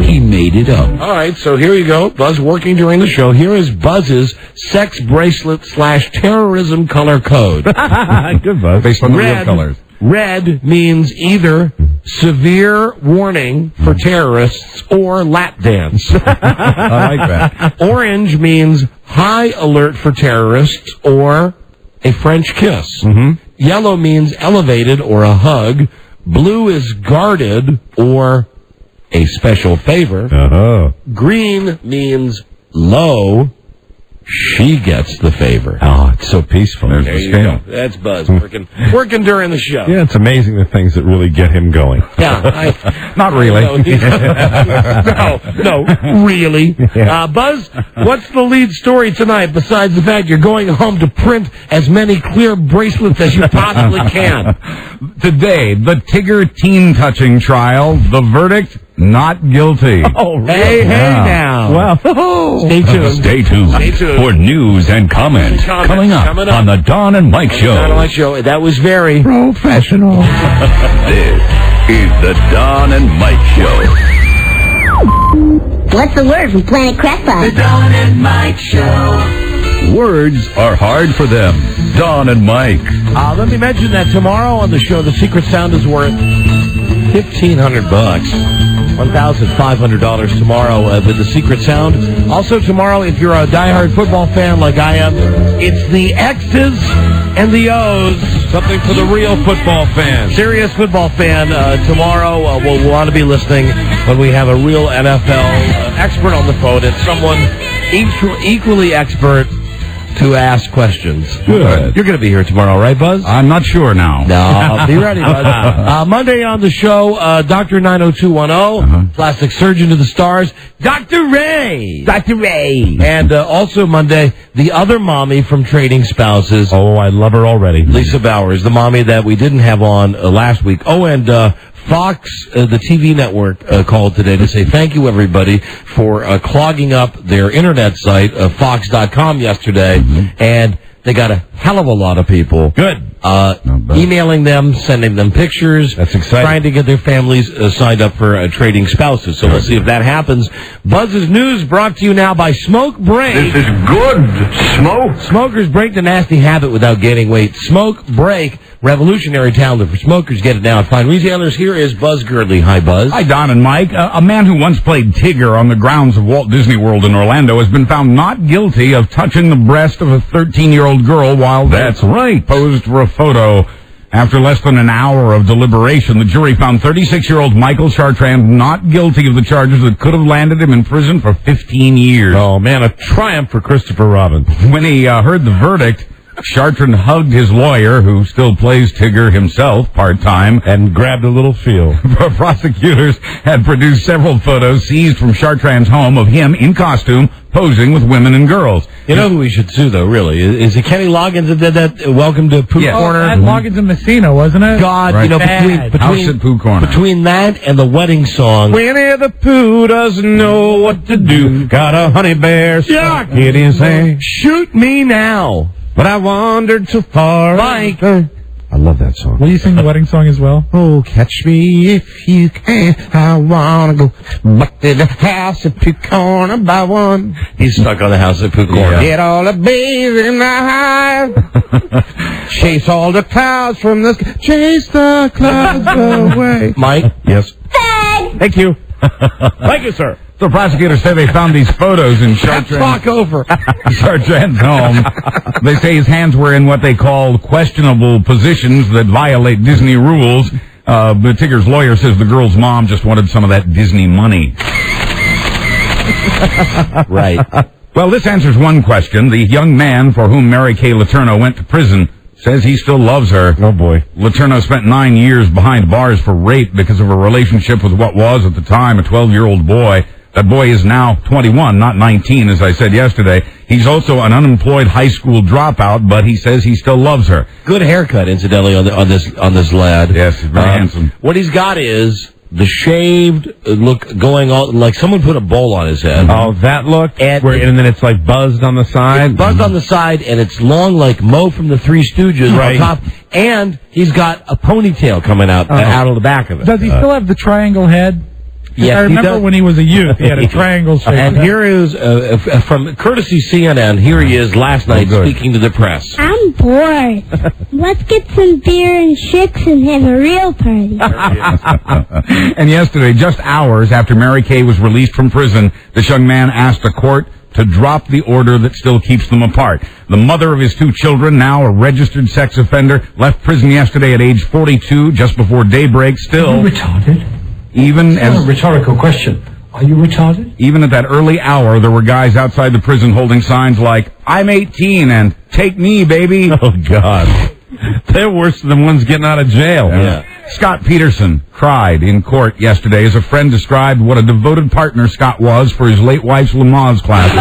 He made it up. All right, so here you go. Buzz working during the show. Here is Buzz's sex bracelet / terrorism color code. Good, Buzz. Based on the real colors. Red means either severe warning for terrorists or lap dance. I like that. Orange means high alert for terrorists or a French kiss. Mm-hmm. Yellow means elevated or a hug. Blue is guarded or a special favor. Uh-huh. Green means low. She gets the favor. Oh, it's so peaceful. There you go. That's Buzz working during the show. Yeah, it's amazing the things that really get him going. Yeah, not really. No, really. Yeah. Buzz, what's the lead story tonight besides the fact you're going home to print as many clear bracelets as you possibly can? Today, the Tigger teen touching trial. The verdict: not guilty. Oh, hey now. Well, stay tuned. Stay tuned for news and comment coming up on the Don and Mike Show. Don and Mike Show. That was very professional. This is the Don and Mike Show. What's the word from Planet Crackpot? The Don and Mike Show. Words are hard for them. Don and Mike. Let me mention that tomorrow on the show, the secret sound is worth $1,500. $1,500 tomorrow with the secret sound. Also tomorrow, if you're a diehard football fan like I am, it's the X's and the O's. Something for the real football fan. Serious football fan. Tomorrow we'll want to be listening when we have a real NFL expert on the phone. It's someone equally expert to ask questions. Good. You're going to be here tomorrow, right, Buzz? I'm not sure now. No, be ready, Buzz. Monday on the show, Dr. 90210, plastic surgeon to the stars, Dr. Ray. Dr. Ray. And also Monday, the other mommy from Trading Spouses. Oh, I love her already. Lisa Bowers, the mommy that we didn't have on last week. Oh, and Fox, the TV network, called today to say thank you, everybody, for clogging up their internet site, Fox.com, yesterday. And they got a hell of a lot of people. Good. Emailing them, sending them pictures. That's exciting. Trying to get their families signed up for Trading Spouses. So we'll see if that happens. Buzz's News brought to you now by Smoke Break. This is good. Smoke. Smokers break the nasty habit without gaining weight. Smoke Break. Revolutionary talent for smokers. Get it now at fine retailers. Here is Buzz Girdley. Hi, Buzz. Hi, Don and Mike. A man who once played Tigger on the grounds of Walt Disney World in Orlando has been found not guilty of touching the breast of a 13-year-old girl while That's right. posed for a photo. After less than an hour of deliberation, the jury found 36-year-old Michael Chartrand not guilty of the charges that could have landed him in prison for 15 years. Oh, man, a triumph for Christopher Robin. When he heard the verdict, Chartrand hugged his lawyer, who still plays Tigger himself part-time, and grabbed a little feel. Prosecutors had produced several photos seized from Chartrand's home of him in costume, posing with women and girls. You know who we should sue, though, really? Is it Kenny Loggins that did that? Welcome to Pooh Corner? At Loggins and Messina, wasn't it? God, Right. Between House at Pooh Corner. Between that and the wedding song. Winnie the Pooh doesn't know what to do. Got a honey bear stuck in his hand. Shoot me now. But I wandered too far. Mike. I love that song. Will you sing the wedding song as well? Oh, catch me if you can. I wanna go back to the house at Pecan by one. He's stuck on the house at Pecan. Yeah. Get all the bees in the hive. Chase all the clouds from the sky. Chase the clouds away. Mike? Yes. Thank you. Thank you, sir. So prosecutors say they found these photos in Chartrand's... Talk over. Chartrand's home. They say his hands were in what they call questionable positions that violate Disney rules. But Tigger's lawyer says the girl's mom just wanted some of that Disney money. Right. Well, this answers one question. The young man for whom Mary Kay Letourneau went to prison says he still loves her. Oh, boy. Letourneau spent 9 years behind bars for rape because of a relationship with what was, at the time, a 12-year-old boy. That boy is now 21, not 19, as I said yesterday. He's also an unemployed high school dropout, but he says he still loves her. Good haircut, incidentally, on this lad. Yes, he's very handsome. What he's got is the shaved look going on, like someone put a bowl on his head. Oh, that look? And then it's like buzzed on the side? It's buzzed on the side, and it's long like Mo from the Three Stooges on top. And he's got a ponytail coming out of the back of it. Does he still have the triangle head? Yeah, I remember when he was a youth, he had a triangle shape. And here is, from courtesy CNN, here he is last night speaking to the press. I'm bored. Let's get some beer and chicks and have a real party. And yesterday, just hours after Mary Kay was released from prison, this young man asked the court to drop the order that still keeps them apart. The mother of his two children, now a registered sex offender, left prison yesterday at age 42, just before daybreak, still... Are you retarded? Even as a rhetorical question. Are you retarded? Even at that early hour, there were guys outside the prison holding signs like, I'm 18 and take me, baby. Oh, God. They're worse than ones getting out of jail. Yeah. Scott Peterson cried in court yesterday as a friend described what a devoted partner Scott was for his late wife's Lamaze classes.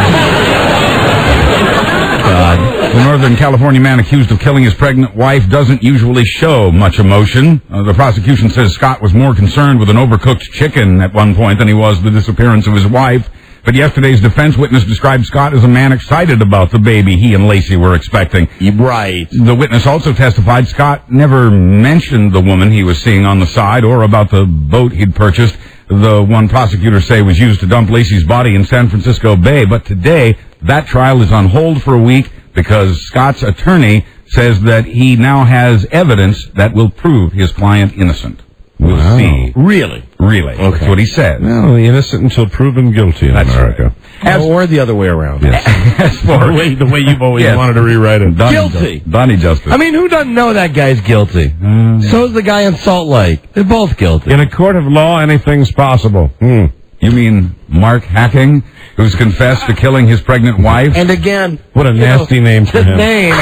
The Northern California man accused of killing his pregnant wife doesn't usually show much emotion. The prosecution says Scott was more concerned with an overcooked chicken at one point than he was the disappearance of his wife. But yesterday's defense witness described Scott as a man excited about the baby he and Lacey were expecting. Right. The witness also testified Scott never mentioned the woman he was seeing on the side or about the boat he'd purchased, the one prosecutors say was used to dump Lacey's body in San Francisco Bay. But today, that trial is on hold for a week because Scott's attorney says that he now has evidence that will prove his client innocent. We'll see. Really? Really. Okay. That's what he said. Well, innocent until proven guilty in America. Right. Or the other way around. Yes. As for the way you've always wanted to rewrite it. Guilty. Donnie Justice. I mean, who doesn't know that guy's guilty? So's the guy in Salt Lake. They're both guilty. In a court of law, anything's possible. You mean Mark Hacking, who's confessed to killing his pregnant wife? And again... What a nasty name for him. Name.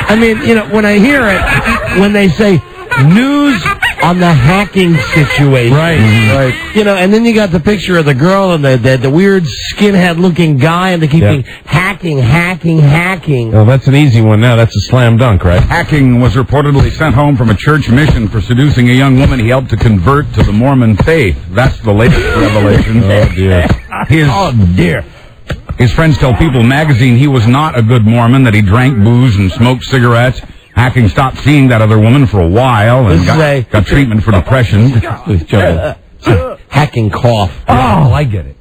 I mean, when I hear it, when they say... news on the hacking situation. Right. And then you got the picture of the girl and the weird skinhead-looking guy, and they keep saying, hacking. Well, that's an easy one now. That's a slam dunk, right? Hacking was reportedly sent home from a church mission for seducing a young woman he helped to convert to the Mormon faith. That's the latest revelation. Oh, dear. His friends tell People magazine he was not a good Mormon, that he drank booze and smoked cigarettes. Hacking stopped seeing that other woman for a while and got treatment for depression. Hacking cough. Oh, I get it.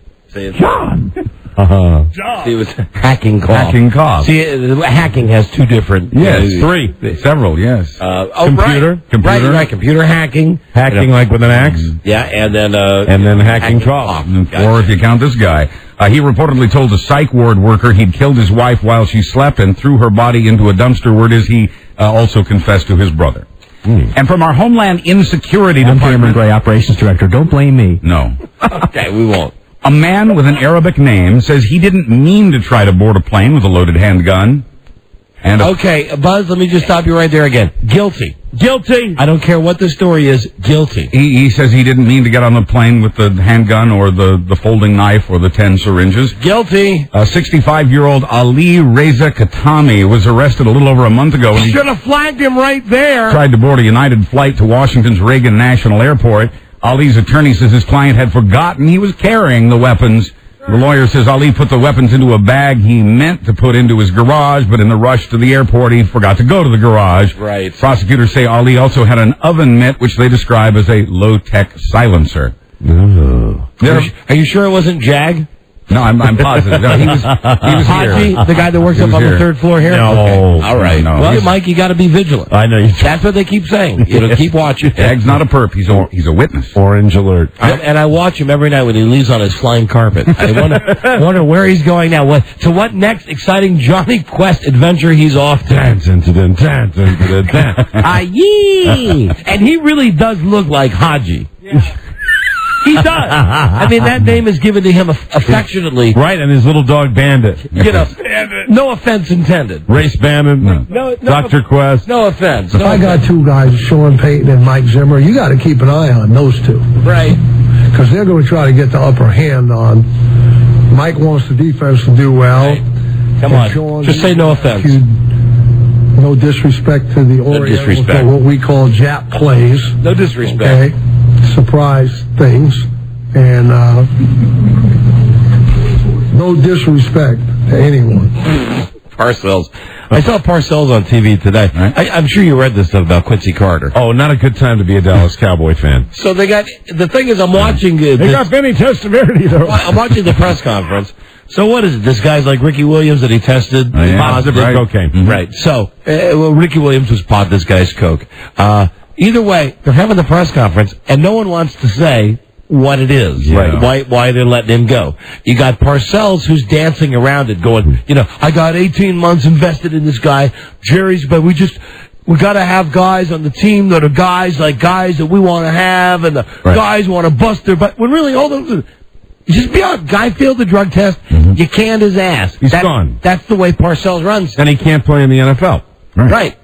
John! See, it was hacking cough. Hacking cough. See, hacking has two different... Yes, three. Several, yes. Computer. Right. Computer hacking. Hacking like with an axe. Yeah, and then hacking cough. Or if you count this guy. He reportedly told a psych ward worker he'd killed his wife while she slept and threw her body into a dumpster. Word is he also confessed to his brother. And from our Homeland Insecurity Department... Cameron Gray, Operations Director. Don't blame me. No. Okay, we won't. A man with an Arabic name says he didn't mean to try to board a plane with a loaded handgun. Okay, Buzz, let me just stop you right there again. Guilty. I don't care what the story is. Guilty. He says he didn't mean to get on the plane with the handgun or the folding knife or the 10 syringes. Guilty. 65-year-old Ali Reza Khatami was arrested a little over a month ago. You should have flagged him right there. Tried to board a United flight to Washington's Reagan National Airport. Ali's attorney says his client had forgotten he was carrying the weapons The lawyer says Ali put the weapons into a bag he meant to put into his garage, but in the rush to the airport, he forgot to go to the garage. Right. Prosecutors say Ali also had an oven mitt, which they describe as a low-tech silencer. Ooh. Are you sure it wasn't Jag? No, I'm positive. No, he was Haji, here. the guy that works up on the third floor here? No. Okay. All right. No, well, Mike, you got to be vigilant. I know you. That's what they keep saying. Keep watching. Jag's not a perp. He's a witness. Orange alert. And I watch him every night when he leaves on his flying carpet. I wonder where he's going now. What next exciting Johnny Quest adventure he's off to. Yee! And he really does look like Haji. Yeah. He does. I mean, that name is given to him affectionately. Right, and his little dog Bandit. You know, no offense intended. Race Bandit. No, Dr. Quest. No offense. I got two guys, Sean Payton and Mike Zimmer. You got to keep an eye on those two. Right. Because they're going to try to get the upper hand on. Mike wants the defense to do well. Right. Come on. Sean, just say no offense. No disrespect to the Orientals, but what we call Jap plays. No disrespect. Okay. Surprise things. And no disrespect to anyone. Parcells. I saw Parcells on TV today. Right. I'm sure you read this stuff about Quincy Carter. Oh, not a good time to be a Dallas Cowboy fan. So the thing is, I'm watching... They got Benny Testaverde, though. I'm watching the press conference. So what is it? This guy's like Ricky Williams that he tested positive for cocaine. Mm-hmm. Right. So, Ricky Williams was pot, this guy's coke. Either way, they're having the press conference, and no one wants to say what it is. Yeah. Right. Why they're letting him go. You got Parcells who's dancing around it going, I got 18 months invested in this guy. Jerry's, but we got to have guys on the team that are guys that we want to have, and the guys want to bust their butt. When really all those... Just be honest. Guy failed the drug test. Mm-hmm. You canned his ass. He's gone. That's the way Parcells runs. And he can't play in the NFL. Right.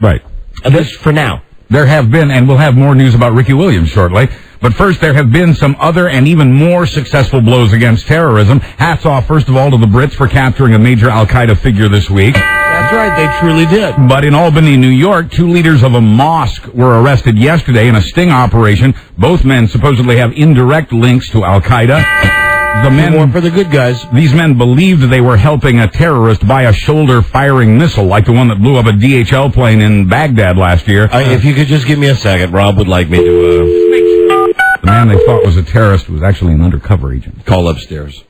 At least for now. There have been, and we'll have more news about Ricky Williams shortly, but first there have been some other and even more successful blows against terrorism. Hats off, first of all, to the Brits for capturing a major Al-Qaeda figure this week. That's right, they truly did. But in Albany, New York, two leaders of a mosque were arrested yesterday in a sting operation. Both men supposedly have indirect links to Al-Qaeda. The men, more for the good guys. These men believed they were helping a terrorist buy a shoulder-firing missile, like the one that blew up a DHL plane in Baghdad last year. If you could just give me a second, Rob would like me to... The man they thought was a terrorist was actually an undercover agent. Call upstairs.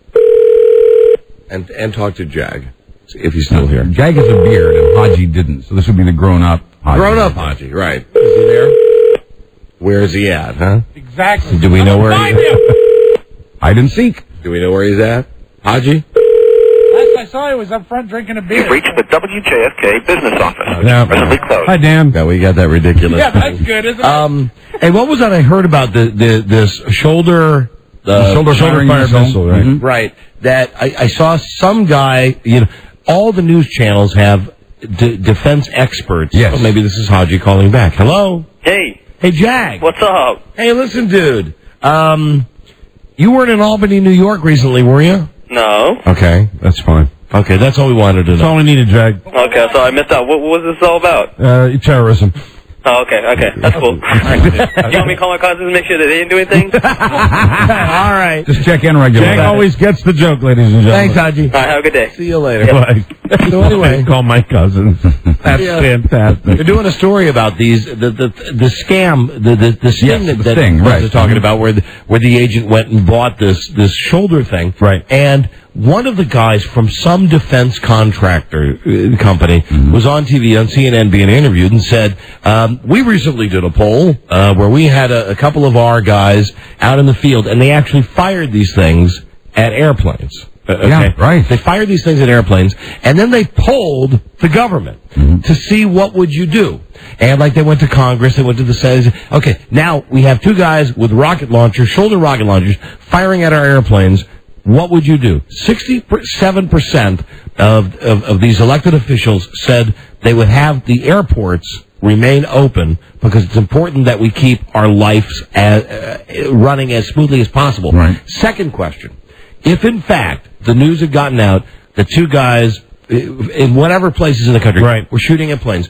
And talk to Jag, if he's still here. Jag has a beard, and Haji didn't, so this would be the grown-up Haji. Grown-up Haji, right. Is he there? Where is he at, huh? Exactly. Do we know where he is? Hide and seek. Do we know where he's at? Haji? Last I saw he was up front drinking a beer. You've reached the WJFK business office. Presently closed. Hi, Dan. Yeah, we got that ridiculous. Yeah, that's good, isn't it? Hey, what was that I heard about this shoulder... shoulder fire missile, right? Mm-hmm. Right. That I saw some guy, all the news channels have defense experts. Yes. Oh, maybe this is Haji calling back. Hello? Hey. Hey, Jag. What's up? Hey, listen, dude. You weren't in Albany, New York recently, were you? No. Okay, that's fine. Okay, that's all we wanted to know. That's all we needed, Jag. Okay, so I missed out. What was this all about? Terrorism. Oh, okay, that's cool. You want me to call my cousins and make sure that they didn't do anything? All right. Just check in regularly. Jag always gets the joke, ladies and gentlemen. Thanks, Haji. All right, have a good day. See you later. Bye. So anyway, call my cousins. That's fantastic. They're doing a story about these the scam, the sting that they're talking about, where the agent went and bought this shoulder thing, right? And one of the guys from some defense contractor company was on TV on CNN being interviewed and said, we recently did a poll where we had a couple of our guys out in the field, and they actually fired these things at airplanes. Okay. Yeah, right. They fired these things at airplanes, and then they polled the government to see what would you do. And like they went to Congress, they went to the Senate. Okay, now we have two guys with rocket launchers, shoulder rocket launchers, firing at our airplanes. What would you do? 67% of these elected officials said they would have the airports remain open because it's important that we keep our lives running as smoothly as possible. Right. Second question. If, in fact, the news had gotten out that two guys in whatever places in the country were shooting at planes,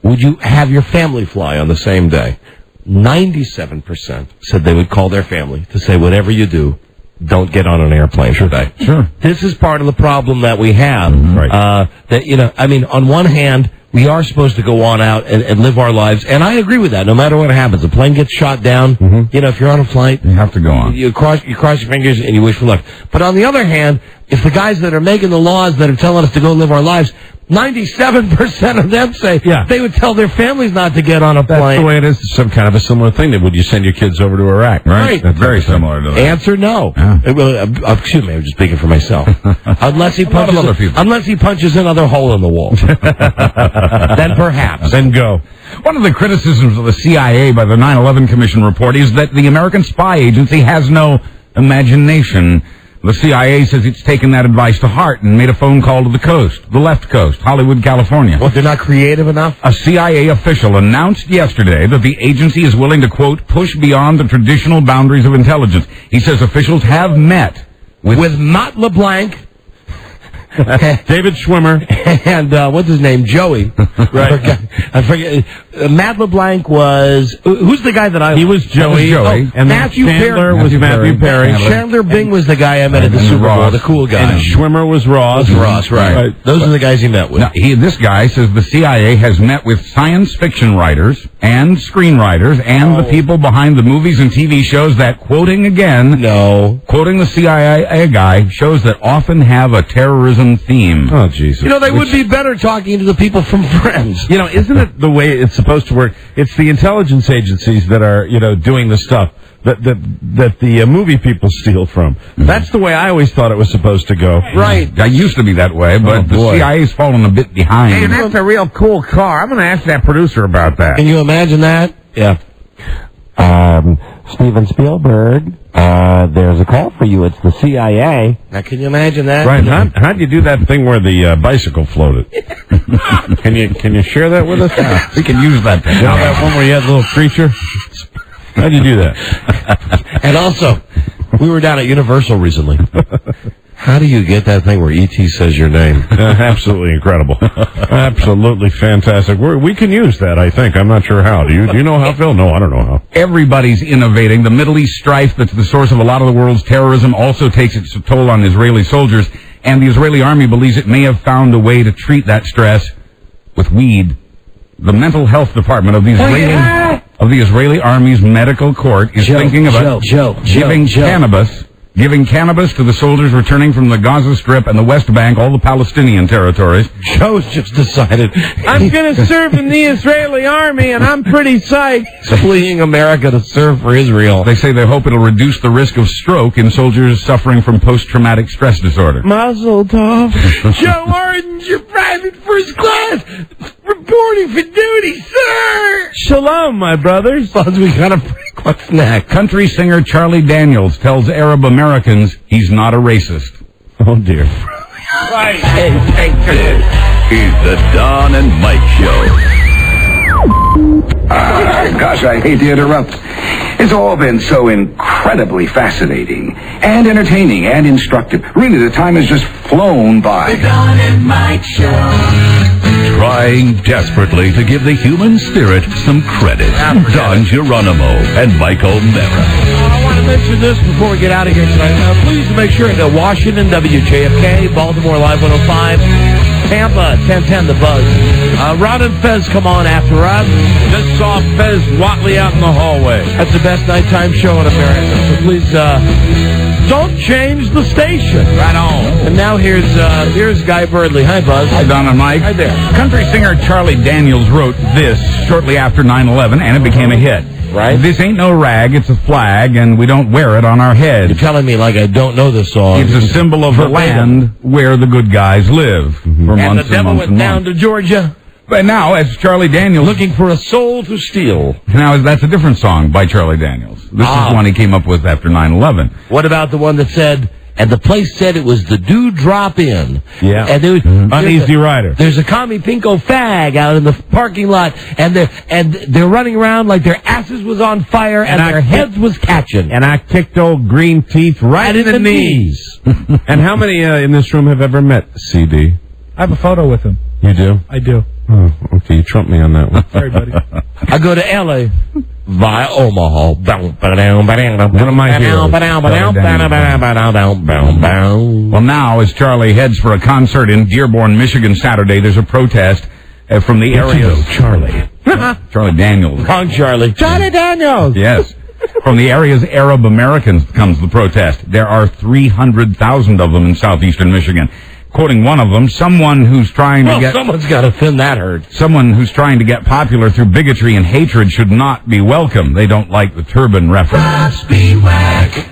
would you have your family fly on the same day? 97% said they would call their family to say, whatever you do, don't fly. 67% said they would have the airports remain open because it's important that we keep our lives as running as smoothly as possible. Second question. If, in fact, the news had gotten out that two guys in whatever places in the country were shooting at planes, would you have your family fly on the same day? 97% said they would call their family to say, whatever you do, don't get on an airplane today. Sure. This is part of the problem that we have. Right. On one hand, we are supposed to go on out and live our lives, and I agree with that. No matter what happens, the plane gets shot down. If you're on a flight, you have to go on. You cross your fingers and you wish for luck. But on the other hand, if the guys that are making the laws that are telling us to go live our lives, 97% of them say they would tell their families not to get on a plane. That's the way it is. Some kind of a similar thing. Would you send your kids over to Iraq? Right. That's very similar to that. Answer no. Excuse me, I'm just speaking for myself. Unless he punches another hole in the wall. Then perhaps. Then go. One of the criticisms of the CIA by the 9/11 Commission report is that the American spy agency has no imagination. The CIA says it's taken that advice to heart and made a phone call to the left coast, Hollywood, California. What, they're not creative enough? A CIA official announced yesterday that the agency is willing to, quote, push beyond the traditional boundaries of intelligence. He says officials have met with Matt LeBlanc, David Schwimmer, and what's his name, Joey. Right. I forget. Matt LeBlanc was who's the guy that I? He was Joey. And Matthew Chandler was Matthew Perry. Chandler Bing was the guy I met at the Super Bowl, the cool guy. And Schwimmer was Ross. Right. Those are the guys he met with. Now, this guy says the CIA has met with science fiction writers and screenwriters and the people behind the movies and TV shows that, quoting the CIA guy, shows that often have a terrorism theme. Oh, Jesus. They would be better talking to the people from Friends. Isn't it the way it's supposed to work? It's the intelligence agencies that are, doing the stuff that the movie people steal from. That's the way I always thought it was supposed to go. Right. I used to be that way, but the CIA's fallen a bit behind. Hey, that's a real cool car. I'm going to ask that producer about that. Can you imagine that? Yeah. Steven Spielberg, there's a call for you. It's the CIA. Now, can you imagine that? Right. How'd you do that thing where the bicycle floated? Can you share that with us? We can use that. Now that one where you had the little creature? How'd you do that? And also, we were down at Universal recently. How do you get that thing where E.T. says your name? Absolutely incredible. Absolutely fantastic. We can use that, I think. I'm not sure how. Do you know how, Phil? No, I don't know how. Everybody's innovating. The Middle East strife that's the source of a lot of the world's terrorism also takes its toll on Israeli soldiers, and the Israeli army believes it may have found a way to treat that stress with weed. The mental health department of the Israeli Army's medical court is thinking about giving cannabis to the soldiers returning from the Gaza Strip and the West Bank, all the Palestinian territories. Joe's just decided I'm going to serve in the Israeli army, and I'm pretty psyched. Fleeing America to serve for Israel. They say they hope it'll reduce the risk of stroke in soldiers suffering from post-traumatic stress disorder. Mazel tov. Joe Arden's your private first class, reporting for duty, sir. Shalom, my brothers. We got a break. What's next? Country singer Charlie Daniels tells Arab Americans he's not a racist. Oh, dear. Right. This is the Don and Mike Show. Gosh, I hate to interrupt. It's all been so incredibly fascinating and entertaining and instructive. Really, the time has just flown by. The Don and Mike Show. Trying desperately to give the human spirit some credit. Don Geronimo and Mike O'Mara. I want to mention this before we get out of here tonight. Please make sure to Washington, WJFK, Baltimore Live 105, Tampa, 1010 The Buzz. Ron and Fez come on after us. Just saw Fez Watley out in the hallway. That's the best nighttime show in America. So please, don't change the station. Right on. And now here's Guy Birdley. Hi, Buzz. Hi, Don and Mike. Hi there. Country singer Charlie Daniels wrote this shortly after 9/11, and it became a hit. Right. This ain't no rag, it's a flag, and we don't wear it on our heads. You're telling me like I don't know this song. It's a symbol of the land where the good guys live. For months and the devil and went down to Georgia. But now, as Charlie Daniels... looking for a soul to steal. Now, that's a different song by Charlie Daniels. This is one he came up with after 9/11. What about the one that said... and the place said it was the Dewdrop Inn. Yeah. And there was, Uneasy Rider. There's a commie pinko fag out in the parking lot, and they're running around like their asses was on fire and their heads was catching. And I kicked old Green Teeth right in the knees. And how many in this room have ever met CD? I have a photo with him. You do? I do. Oh, okay. You trumped me on that one. Sorry, buddy. I go to L.A. via Omaha. One of my heroes. Well, now, as Charlie heads for a concert in Dearborn, Michigan Saturday, there's a protest from the area. Charlie. Charlie Daniels. Wrong Charlie. Charlie Daniels. Yes. From the area's Arab Americans comes the protest. There are 300,000 of them in southeastern Michigan. Quoting one of them, someone who's trying to get... someone's got to thin that herd. Someone who's trying to get popular through bigotry and hatred should not be welcome. They don't like the turban reference.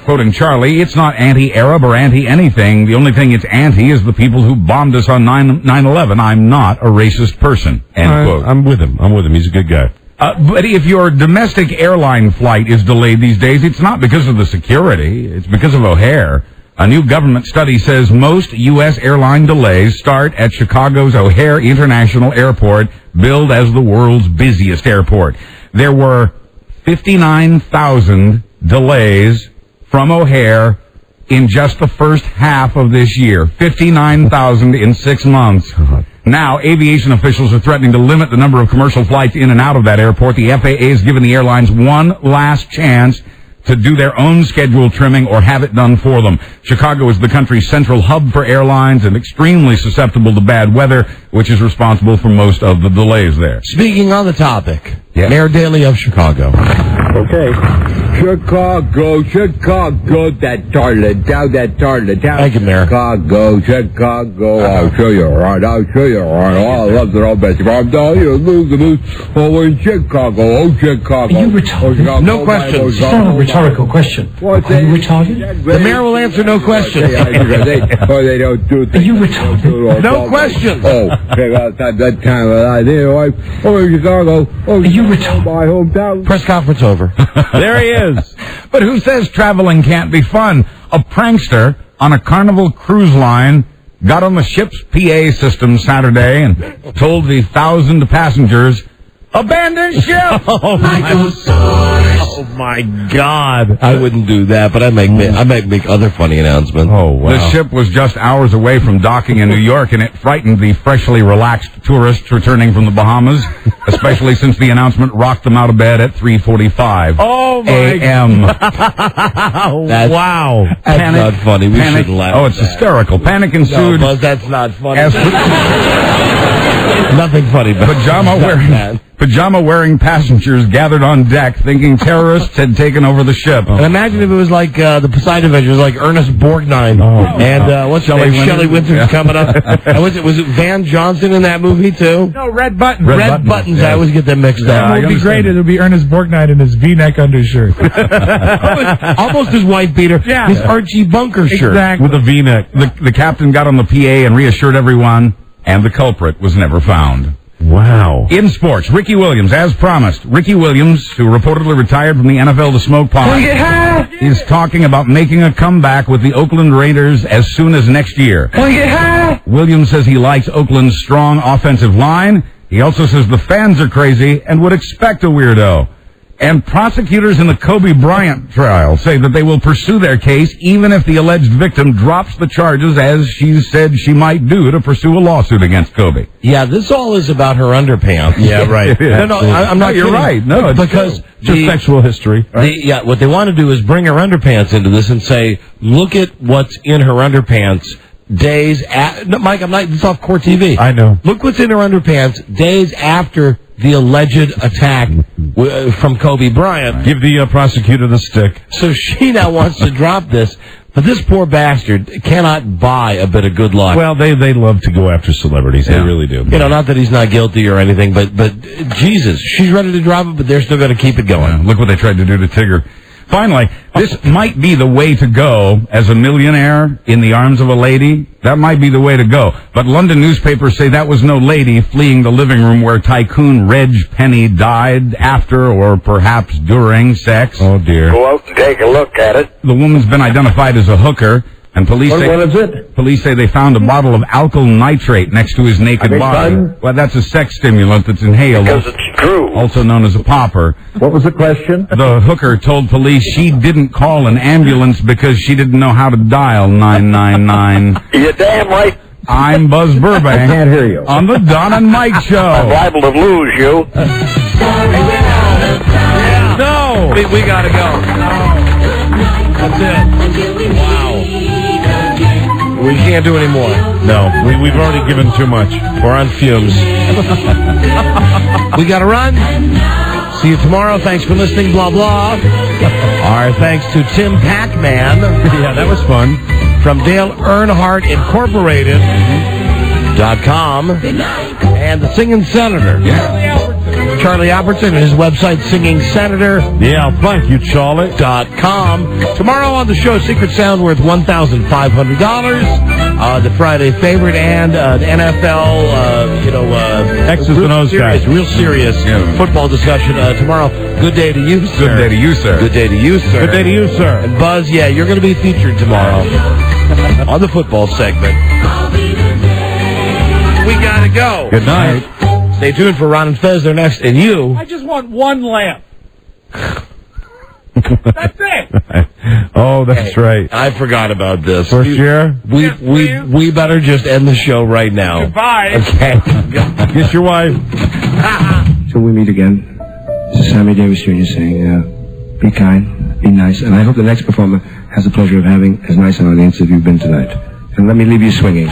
Quoting Charlie, it's not anti-Arab or anti-anything. The only thing it's anti is the people who bombed us on 9/11. I'm not a racist person. End quote. I'm with him. He's a good guy. But if your domestic airline flight is delayed these days, it's not because of the security. It's because of O'Hare. A new government study says most U.S. airline delays start at Chicago's O'Hare International Airport, billed as the world's busiest airport. There were 59,000 delays from O'Hare in just the first half of this year. 59,000 in 6 months. Now, aviation officials are threatening to limit the number of commercial flights in and out of that airport. The FAA has given the airlines one last chance to do their own schedule trimming or have it done for them. Chicago is the country's central hub for airlines and extremely susceptible to bad weather, which is responsible for most of the delays there. Speaking on the topic, Mayor Daley of Chicago. Okay. Chicago, that toilet down. Thank you, Mayor. Chicago, I'll show you right. Oh, I love it all, Bessie. I'm telling you, lose. Oh, in Chicago, Chicago. Are you retarded? No questions. It's not a rhetorical question. Are you retarded? The mayor will answer no questions. They don't do things. Are you retarded? No questions. Oh, check out that time of night. Oh, Chicago. Are you retarded? My hometown. Press conference over. There he is. But who says traveling can't be fun? A prankster on a Carnival cruise line got on the ship's PA system Saturday and told the 1,000 passengers, abandon ship! Oh my God! I wouldn't do that, but I might make other funny announcements. Oh wow! The ship was just hours away from docking in New York, and it frightened the freshly relaxed tourists returning from the Bahamas, especially since the announcement rocked them out of bed at 3:45 a.m. Wow! That's not funny. We shouldn't laugh. Oh, it's hysterical. Panic ensued. No, that's not funny. Nothing funny about Pajama-wearing passengers gathered on deck thinking terrorists had taken over the ship. And imagine if it was like the Poseidon Adventures, like Ernest Borgnine. And what's Shelley Winter's coming up. And was it Van Johnson in that movie, too? No, Red Buttons. Red Buttons. Yes. I always get them mixed up. It would be great. It would be Ernest Borgnine in his V-neck undershirt. Almost his white beater. Yeah. His Archie Bunker shirt. Exactly. With a V-neck. The captain got on the PA and reassured everyone, and the culprit was never found. Wow. In sports, Ricky Williams, as promised. Ricky Williams, who reportedly retired from the NFL to smoke pot, is talking about making a comeback with the Oakland Raiders as soon as next year. Williams says he likes Oakland's strong offensive line. He also says the fans are crazy and would expect a weirdo. And prosecutors in the Kobe Bryant trial say that they will pursue their case even if the alleged victim drops the charges, as she said she might do, to pursue a lawsuit against Kobe. Yeah, this all is about her underpants. Yeah, right. No, I'm not You're kidding. right. No, it's because just sexual history. Right? What they want to do is bring her underpants into this and say, look at what's in her underpants days no, Mike, I'm not, it's off court TV. I know. Look what's in her underpants days after the alleged attack from Kobe Bryant. Give the prosecutor the stick. So she now wants to drop this, but this poor bastard cannot buy a bit of good luck. Well, they love to go after celebrities. Yeah. They really do. You know, not that he's not guilty or anything, but Jesus, she's ready to drop it, but they're still going to keep it going. Yeah, look what they tried to do to Tigger. Finally, this might be the way to go as a millionaire in the arms of a lady. That might be the way to go. But London newspapers say that was no lady fleeing the living room where tycoon Reg Penny died after or perhaps during sex. Oh, dear. Go out and take a look at it. The woman's been identified as a hooker, and police What is it? Police say they found a bottle of alkyl nitrate next to his naked body. Well, that's a sex stimulant that's inhaled. Because it's true. Also known as a popper. What was the question? The hooker told police she didn't call an ambulance because she didn't know how to dial 999. You're damn right. I'm Buzz Burbank. I can't hear you. On the Don and Mike Show. I'm liable to lose you. We gotta go. That's it. Wow. We can't do any more. No, we've already given too much. We're on fumes. We gotta run. See you tomorrow. Thanks for listening, blah, blah. Our thanks to Tim Pac-Man. Yeah, that was fun. From Dale Earnhardt Incorporated.com. And the Singing Senator. Yeah. Charlie Albertson and his website, Singing Senator. Yeah, thank you, Charlie.com. Tomorrow on the show, Secret Sound worth $1,500. The Friday favorite and the NFL, X's and O's guys. Real serious football discussion tomorrow. Good day to you, sir. Good day to you, sir. Good day to you, sir. Good day to you, sir. And Buzz, yeah, you're going to be featured tomorrow on the football segment. We got to go. Good night. Stay tuned for Ron and Fez. They're next. And you. I just want one lamp. That's it. Oh, that's right. I forgot about this. First year? We better just end the show right now. Goodbye. Okay. Kiss your wife. Till we meet again, this is Sammy Davis Jr. saying, be kind, be nice, and I hope the next performer has the pleasure of having as nice an audience as you've been tonight. And let me leave you swinging.